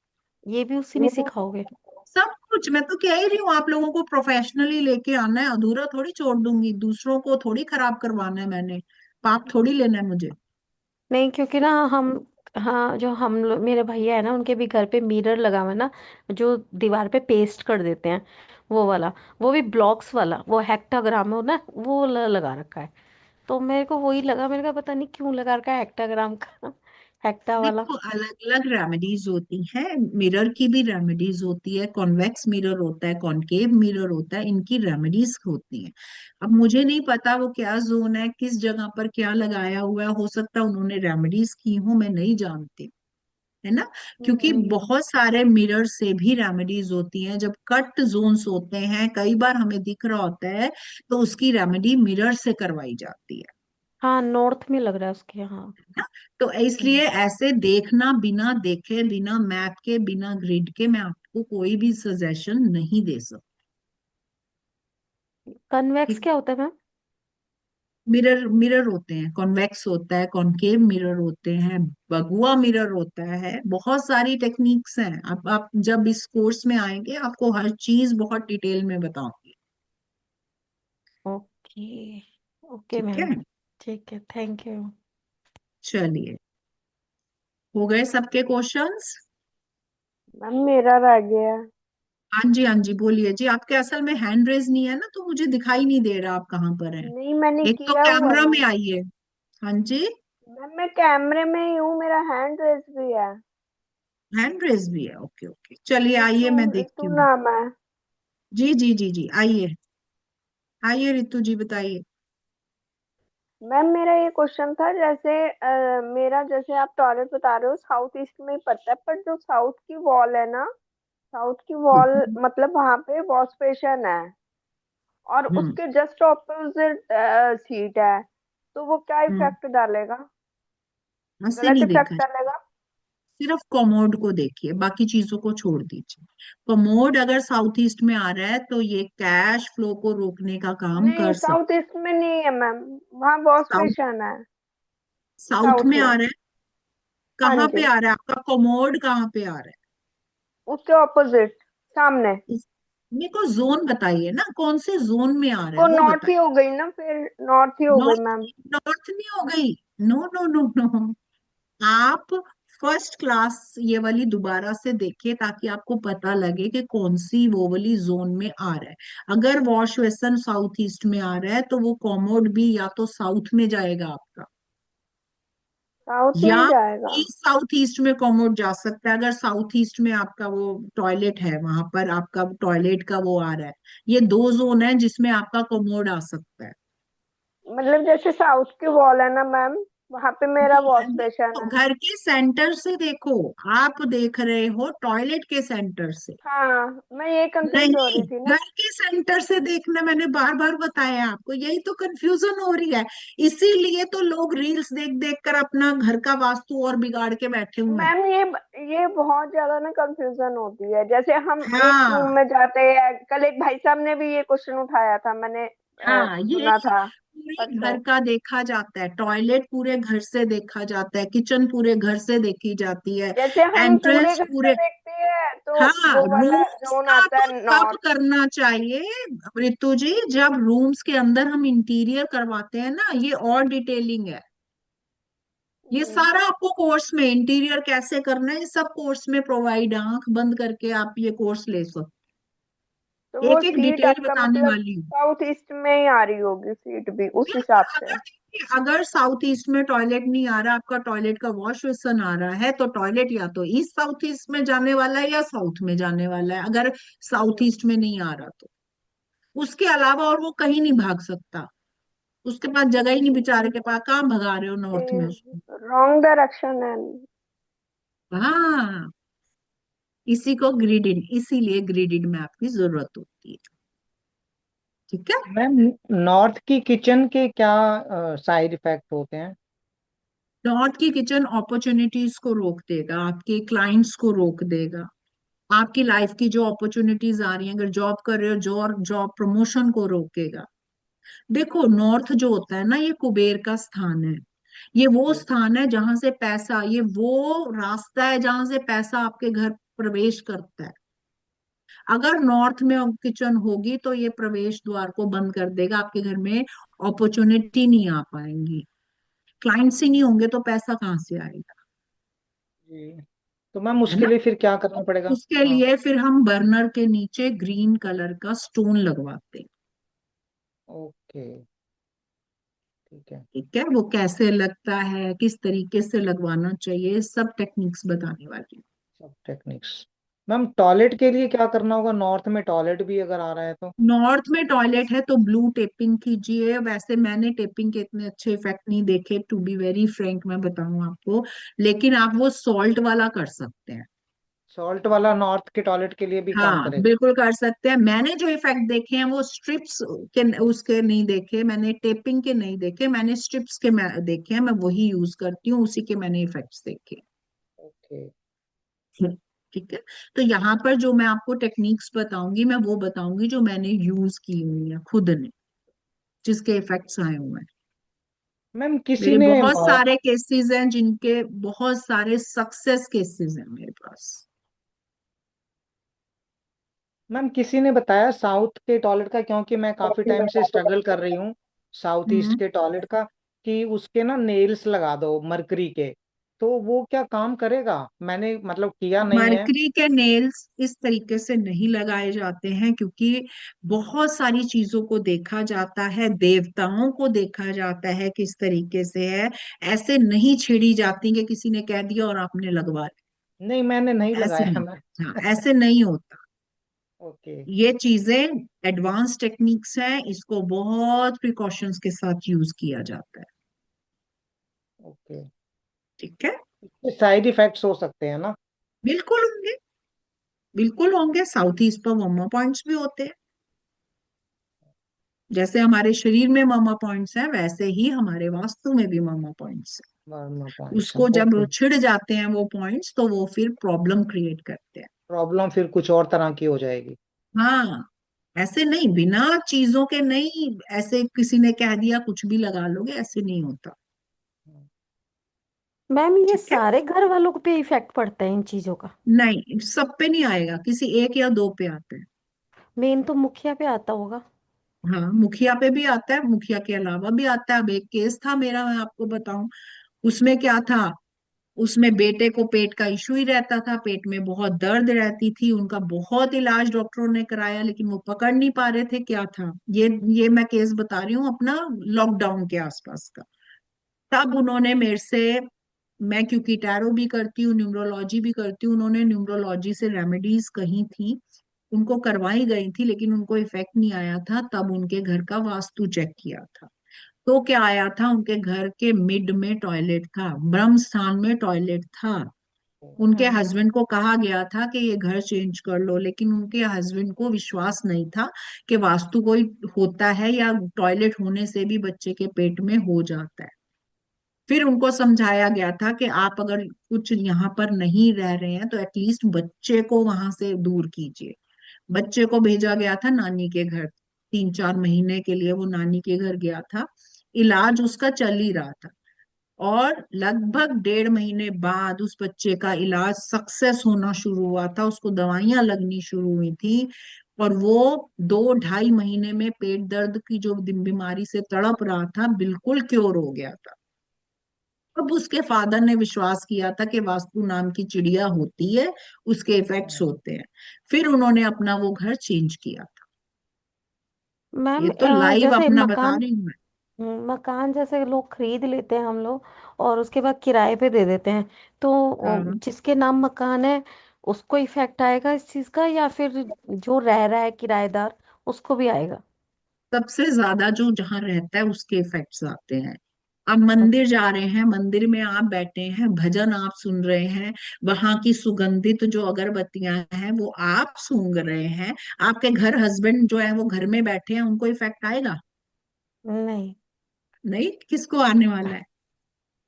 ये भी उसी में सिखाओगे? सब कुछ मैं तो कह ही रही हूँ, आप लोगों को प्रोफेशनली लेके आना है, अधूरा थोड़ी छोड़ दूंगी, दूसरों को थोड़ी खराब करवाना है मैंने, पाप थोड़ी लेना है मुझे। नहीं, क्योंकि ना हम हाँ, जो हम लोग, मेरे भैया है ना, उनके भी घर पे मिरर लगा हुआ है ना, जो दीवार पे पेस्ट कर देते हैं, वो वाला, वो भी ब्लॉक्स वाला, वो हेक्टाग्राम हो ना, वो लगा रखा है। तो मेरे को वही लगा, मेरे का पता नहीं क्यों लगा रखा है हेक्टाग्राम का हेक्टा वाला। देखो, अलग अलग रेमेडीज होती है। मिरर की भी रेमेडीज होती है, कॉन्वेक्स मिरर होता है, कॉनकेव मिरर होता है, इनकी रेमेडीज होती हैं। अब मुझे नहीं पता वो क्या जोन है, किस जगह पर क्या लगाया हुआ है, हो सकता है उन्होंने रेमेडीज की हो, मैं नहीं जानती, है ना। क्योंकि हम्म। बहुत सारे मिरर से भी रेमेडीज होती हैं। जब कट जोन्स होते हैं, कई बार हमें दिख रहा होता है, तो उसकी रेमेडी मिरर से करवाई जाती है हाँ, नॉर्थ में लग रहा है उसके, हाँ। ना। तो हम्म। इसलिए ऐसे देखना, बिना देखे, बिना मैप के, बिना ग्रिड के, मैं आपको कोई भी सजेशन नहीं दे सकती। कन्वेक्स ठीक। क्या होता है मैम? मिरर मिरर होते हैं, कॉन्वेक्स होता है, कॉनकेव मिरर होते हैं, बगुआ मिरर होता है, बहुत सारी टेक्निक्स हैं। आप जब इस कोर्स में आएंगे, आपको हर चीज बहुत डिटेल में बताऊंगी। ओके। ओके ठीक मैम। है, ठीक है, थैंक यू। चलिए, हो गए सबके क्वेश्चंस? मैम मेरा रह गया है। हाँ जी, हाँ जी, बोलिए जी। आपके असल में हैंड रेज नहीं है ना, तो मुझे दिखाई नहीं दे रहा आप कहाँ पर हैं। नहीं, मैंने एक तो किया हुआ है कैमरा में मैम। आइए। हाँ जी। मैम मैं कैमरे में ही हूँ, मेरा हैंड रेस भी है। हैंड रेज भी है, ओके ओके, चलिए आइए, रितु, मैं देखती रितु हूँ। नाम है। जी जी जी जी, आइए। आइए रितु जी, बताइए। मैम मेरा ये क्वेश्चन था, जैसे मेरा, जैसे आप टॉयलेट बता रहे हो साउथ ईस्ट में ही पड़ता है, पर जो साउथ की वॉल है ना, साउथ की वॉल हम्म मतलब वहां पे वॉश बेसिन है, और हम्म उसके जस्ट ऑपोजिट सीट है, तो वो क्या हम्म। इफेक्ट डालेगा? ऐसे गलत नहीं इफेक्ट देखा, डालेगा? सिर्फ कॉमोड को देखिए, बाकी चीजों को छोड़ दीजिए। कॉमोड अगर साउथ ईस्ट में आ रहा है, तो ये कैश फ्लो को रोकने का काम नहीं, कर सकता। साउथ ईस्ट में नहीं है मैम, वहाँ वॉश साउथ बेसिन है। साउथ साउथ में आ में। रहा है? हाँ कहाँ पे जी, आ रहा है आपका कॉमोड, कहाँ पे आ रहा है? उसके ऑपोजिट, सामने। मेरे को जोन बताइए ना, कौन से जोन में आ रहा है वो वो नॉर्थ ही बताइए। हो गई ना, फिर नॉर्थ ही हो गई नॉर्थ? मैम। नॉर्थ नहीं हो गई। नो नो नो नो, आप फर्स्ट क्लास ये वाली दोबारा से देखिए, ताकि आपको पता लगे कि कौन सी वो वाली जोन में आ रहा है। अगर वॉश बेसिन साउथ ईस्ट में आ रहा है, तो वो कॉमोड भी या तो साउथ में जाएगा आपका, साउथ या में जाएगा। ईस्ट साउथ ईस्ट में कॉमोड जा सकता है। अगर साउथ ईस्ट में आपका वो टॉयलेट है, वहां पर आपका टॉयलेट का वो आ रहा है, ये दो जोन है जिसमें आपका कॉमोड आ सकता है। मतलब जैसे साउथ की वॉल है ना मैम, वहां पे मेरा वॉश बेसिन देखो, है। घर के सेंटर से देखो, आप देख रहे हो टॉयलेट के सेंटर से। हाँ, मैं ये कंफ्यूज हो नहीं, रही थी ना। घर के सेंटर से देखना, मैंने बार बार बताया आपको, यही तो कंफ्यूजन हो रही है। इसीलिए तो लोग रील्स देख देख कर अपना घर का वास्तु और बिगाड़ के बैठे हुए हैं। मैम ये बहुत ज्यादा ना कंफ्यूजन होती है, जैसे हम एक रूम हाँ में जाते हैं, कल एक भाई साहब ने भी ये क्वेश्चन उठाया था, मैंने हाँ, ये सुना था पूरे परसों। घर का देखा जाता है, टॉयलेट पूरे घर से देखा जाता है, किचन पूरे घर से देखी जाती है, जैसे हम पूरे एंट्रेंस घर से पूरे। देखते हैं तो हाँ, वो वाला रूम्स जोन का आता तो है तब नॉर्थ। करना चाहिए रितु जी, जब रूम्स के अंदर हम इंटीरियर करवाते हैं ना, ये और डिटेलिंग है। ये सारा आपको कोर्स में, इंटीरियर कैसे करना है, ये सब कोर्स में प्रोवाइड है। आंख बंद करके आप ये कोर्स ले सकते, तो वो एक एक सीट डिटेल आपका बताने मतलब वाली हूँ। साउथ ईस्ट में ही आ रही होगी सीट भी उस बिल्कुल, हिसाब से। अगर साउथ ईस्ट में टॉयलेट नहीं आ रहा, आपका टॉयलेट का वॉश बेसिन आ रहा है, तो टॉयलेट या तो ईस्ट साउथ ईस्ट में जाने वाला है या साउथ में जाने वाला है, अगर साउथ ईस्ट में नहीं आ रहा तो। उसके अलावा और वो कहीं नहीं भाग सकता, उसके पास जगह ही नहीं, बेचारे के पास, कहाँ भगा रहे हो नॉर्थ में उसको। रॉन्ग डायरेक्शन है। हाँ, इसी को ग्रिडिड, इसीलिए ग्रिडिड मैप की जरूरत होती है। ठीक है। मैम, नॉर्थ की किचन के क्या साइड इफेक्ट होते हैं? नॉर्थ की किचन अपॉर्चुनिटीज को रोक देगा, आपके क्लाइंट्स को रोक देगा, आपकी लाइफ की जो अपॉर्चुनिटीज आ रही हैं, अगर जॉब कर रहे हो, जॉब जॉब प्रमोशन को रोकेगा। देखो, नॉर्थ जो होता है ना, ये कुबेर का स्थान है। ये वो स्थान है जहां से पैसा, ये वो रास्ता है जहां से पैसा आपके घर प्रवेश करता है। अगर नॉर्थ में किचन होगी, तो ये प्रवेश द्वार को बंद कर देगा, आपके घर में अपॉर्चुनिटी नहीं आ पाएंगी। क्लाइंट्स ही नहीं होंगे तो पैसा कहाँ से आएगा? जी। तो मैम है उसके ना। लिए फिर क्या करना पड़ेगा? उसके हाँ। लिए फिर हम बर्नर के नीचे ग्रीन कलर का स्टोन लगवाते हैं। ओके। ठीक है। ठीक है, वो कैसे लगता है, किस तरीके से लगवाना चाहिए, सब टेक्निक्स बताने वाली हूँ। सब टेक्निक्स। मैम टॉयलेट के लिए क्या करना होगा? नॉर्थ में टॉयलेट भी अगर आ रहा है तो? नॉर्थ में टॉयलेट है तो ब्लू टेपिंग कीजिए। वैसे मैंने टेपिंग के इतने अच्छे इफेक्ट नहीं देखे, टू बी वेरी फ्रैंक मैं बताऊं आपको, लेकिन आप वो सॉल्ट वाला कर सकते हैं। सॉल्ट वाला नॉर्थ के टॉयलेट के लिए भी काम हाँ करेगा? बिल्कुल कर सकते हैं। मैंने जो इफेक्ट देखे हैं वो स्ट्रिप्स के उसके नहीं देखे, मैंने टेपिंग के नहीं देखे, मैंने स्ट्रिप्स के देखे हैं। मैं वही यूज करती हूँ, उसी के मैंने इफेक्ट्स देखे। ओके। ठीक है। तो यहाँ पर जो मैं आपको टेक्निक्स बताऊंगी, मैं वो बताऊंगी जो मैंने यूज की हुई है खुद ने, जिसके इफेक्ट्स आए हुए हैं। मैम किसी मेरे ने बहुत सारे केसेस हैं जिनके बहुत सारे सक्सेस केसेस हैं मेरे पास। बताया साउथ के टॉयलेट का, क्योंकि मैं काफी टाइम से स्ट्रगल कर रही हूँ साउथ ईस्ट हम्म। के टॉयलेट का, कि उसके ना नेल्स लगा दो मरकरी के। तो वो क्या काम करेगा? मैंने मतलब किया नहीं है। मरकरी के नेल्स इस तरीके से नहीं लगाए जाते हैं, क्योंकि बहुत सारी चीजों को देखा जाता है, देवताओं को देखा जाता है किस तरीके से है। ऐसे नहीं छेड़ी जाती कि किसी ने कह दिया और आपने लगवा नहीं, मैंने नहीं लिया, ऐसे लगाया नहीं। हाँ, मैं। ऐसे नहीं होता। ओके। ये चीजें एडवांस टेक्निक्स हैं, इसको बहुत प्रिकॉशंस के साथ यूज किया जाता है। ओके। ठीक है। साइड इफेक्ट्स हो सकते हैं ना? बिल्कुल होंगे, बिल्कुल होंगे। साउथ ईस्ट पर मम्मा पॉइंट्स भी होते हैं। जैसे हमारे शरीर में मम्मा पॉइंट्स हैं, वैसे ही हमारे वास्तु में भी मम्मा पॉइंट्स वर्मा हैं। पॉइंट्स हैं, उसको जब ओके। छिड़ जाते हैं वो पॉइंट्स, तो वो फिर प्रॉब्लम क्रिएट करते हैं। प्रॉब्लम फिर कुछ और तरह की हो जाएगी। हाँ, ऐसे नहीं बिना चीजों के नहीं, ऐसे किसी ने कह दिया कुछ भी लगा लोगे, ऐसे नहीं होता। मैम ये ठीक है। सारे घर वालों पे इफेक्ट पड़ता है इन चीजों का? नहीं, सब पे नहीं आएगा, किसी एक या दो पे आता है। मेन तो मुखिया पे आता होगा। हाँ, मुखिया पे भी आता है, मुखिया के अलावा भी आता है। अब एक केस था मेरा, मैं आपको बताऊं। उसमें क्या था, उसमें बेटे को पेट का इशू ही रहता था, पेट में बहुत दर्द रहती थी, उनका बहुत इलाज डॉक्टरों ने कराया, लेकिन वो पकड़ नहीं पा रहे थे क्या था। ये मैं केस बता रही हूँ अपना, लॉकडाउन के आसपास का। तब उन्होंने मेरे से, मैं क्योंकि टैरो भी करती हूँ, न्यूमरोलॉजी भी करती हूँ, उन्होंने न्यूमरोलॉजी से रेमेडीज कही थी, उनको करवाई गई थी, लेकिन उनको इफेक्ट नहीं आया था। तब उनके घर का वास्तु चेक किया था, तो क्या आया था, उनके घर के मिड में टॉयलेट था, ब्रह्म स्थान में टॉयलेट था। उनके हाँ। हस्बैंड को कहा गया था कि ये घर चेंज कर लो, लेकिन उनके हस्बैंड को विश्वास नहीं था कि वास्तु कोई होता है, या टॉयलेट होने से भी बच्चे के पेट में हो जाता है। फिर उनको समझाया गया था कि आप अगर कुछ यहाँ पर नहीं रह रहे हैं तो एटलीस्ट बच्चे को वहां से दूर कीजिए। बच्चे को भेजा गया था नानी के घर, 3-4 महीने के लिए वो नानी के घर गया था। इलाज उसका चल ही रहा था, और लगभग 1.5 महीने बाद उस बच्चे का इलाज सक्सेस होना शुरू हुआ था, उसको दवाइयां लगनी शुरू हुई थी, और वो 2-2.5 महीने में पेट दर्द की जो बीमारी से तड़प रहा था, बिल्कुल क्योर हो गया था। अब उसके फादर ने विश्वास किया था कि वास्तु नाम की चिड़िया होती है, उसके इफेक्ट्स होते हैं। फिर उन्होंने अपना वो घर चेंज किया था। मैम ये तो लाइव जैसे अपना बता मकान, रही हूँ मैं। मकान जैसे लोग खरीद लेते हैं हम लोग, और उसके बाद किराए पे दे देते हैं, तो हाँ, जिसके नाम मकान है उसको इफेक्ट आएगा इस चीज का, या फिर जो रह रहा है किराएदार उसको भी आएगा? सबसे ज्यादा जो जहाँ रहता है उसके इफेक्ट्स आते हैं। आप मंदिर अच्छा। जा रहे हैं, मंदिर में आप बैठे हैं, भजन आप सुन रहे हैं, वहां की सुगंधित जो अगरबत्तियां हैं वो आप सूंघ रहे हैं, आपके घर हस्बैंड जो है वो घर में बैठे हैं, उनको इफेक्ट आएगा? नहीं, नहीं, किसको आने वाला है?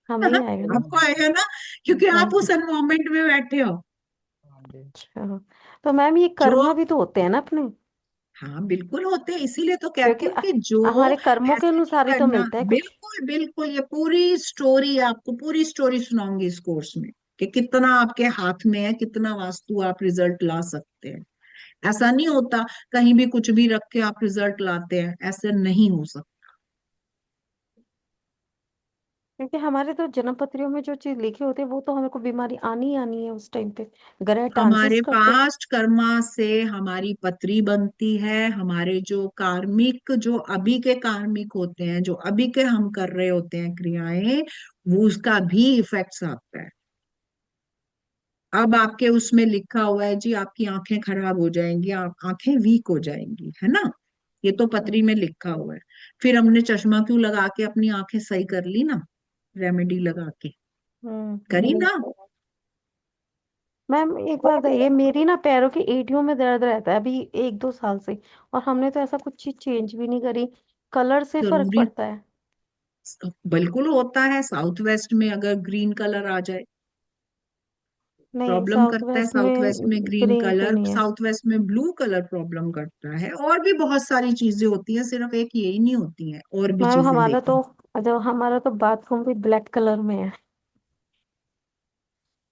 हमें ही आएगा ना। आपको आएगा ना, क्योंकि हाँ आप जी। उस एनवायरमेंट में बैठे हो। हाँ जी। अच्छा, तो मैम ये जो, कर्म भी तो होते हैं ना अपने? हाँ बिल्कुल होते हैं, इसीलिए तो कहती क्योंकि हूँ कि जो हमारे कर्मों के ऐसे नहीं अनुसार ही तो करना। मिलता है कुछ। बिल्कुल बिल्कुल, ये पूरी स्टोरी, आपको पूरी स्टोरी सुनाऊंगी इस कोर्स में, कि कितना आपके हाथ में है, कितना वास्तु आप रिजल्ट ला सकते हैं। ऐसा नहीं होता कहीं भी कुछ भी रख के आप रिजल्ट लाते हैं, ऐसे नहीं हो सकता। क्योंकि हमारे तो जन्म पत्रियों में जो चीज लिखी होती है वो तो हमें को बीमारी आनी ही आनी है उस टाइम पे, ग्रह ट्रांजिट्स हमारे करते हैं। पास्ट कर्मा से हमारी पत्री बनती है, हमारे जो कार्मिक, जो अभी के कार्मिक होते हैं, जो अभी के हम कर रहे होते हैं क्रियाएं, वो उसका भी इफेक्ट्स आता है। अब आपके उसमें लिखा हुआ है जी आपकी आंखें खराब हो जाएंगी, आप आंखें वीक हो जाएंगी, है ना, ये तो पत्री में लिखा हुआ है। फिर हमने चश्मा क्यों लगा के अपनी आंखें सही कर ली ना, रेमेडी लगा के करी ना। मैम एक बात बताइए, मेरी ना पैरों की एड़ियों में दर्द रहता है अभी 1-2 साल से, और हमने तो ऐसा कुछ चीज चेंज भी नहीं करी, कलर से फर्क जरूरी, पड़ता है? बिल्कुल होता है। साउथ वेस्ट में अगर ग्रीन कलर आ जाए नहीं, प्रॉब्लम साउथ करता है, वेस्ट साउथ में वेस्ट में ग्रीन ग्रीन तो कलर, नहीं है। साउथ वेस्ट में ब्लू कलर प्रॉब्लम करता है, और भी बहुत सारी चीजें होती हैं, सिर्फ एक यही नहीं होती हैं, और भी मैम चीजें हमारा देखनी। तो, जब हमारा तो बाथरूम भी ब्लैक कलर में है,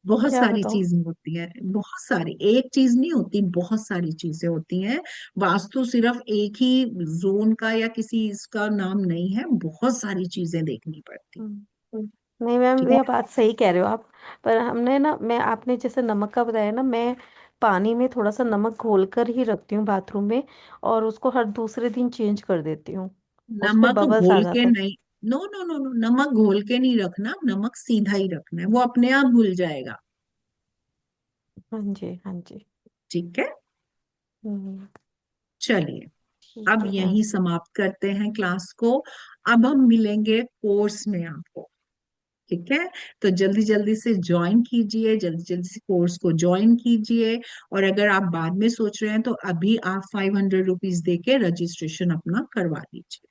बहुत क्या सारी बताऊं। चीजें होती हैं, बहुत सारी, एक चीज नहीं होती, बहुत सारी चीजें होती हैं। वास्तु सिर्फ एक ही जोन का या किसी इसका नाम नहीं है, बहुत सारी चीजें देखनी पड़ती। हम्म। नहीं मैम, ठीक ये है। बात सही कह रहे हो आप, पर हमने ना, मैं आपने जैसे नमक का बताया ना, मैं पानी में थोड़ा सा नमक घोल कर ही रखती हूँ बाथरूम में, और उसको हर दूसरे दिन चेंज कर देती हूँ, उस पे नमक बबल्स आ घोल के जाते हैं। नहीं, नो नो नो नो, नमक घोल के नहीं रखना, नमक सीधा ही रखना है, वो अपने आप घुल जाएगा। हाँ जी, हाँ जी। ठीक है, हम्म। चलिए ठीक अब है मैम। यहीं समाप्त करते हैं क्लास को। अब हम मिलेंगे कोर्स में आपको, ठीक है। तो जल्दी जल्दी से ज्वाइन कीजिए, जल्दी जल्दी से कोर्स को ज्वाइन कीजिए। और अगर आप बाद में सोच रहे हैं तो अभी आप 500 रुपीज दे के रजिस्ट्रेशन अपना करवा लीजिए,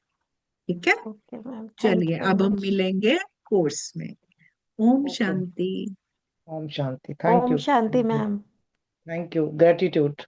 ठीक है। ओके मैम, थैंक चलिए यू वेरी अब हम मच। मिलेंगे कोर्स में। Om okay, shanti. Om shanti. Thank Om you, shanti thank you, ma'am. Thank you, gratitude.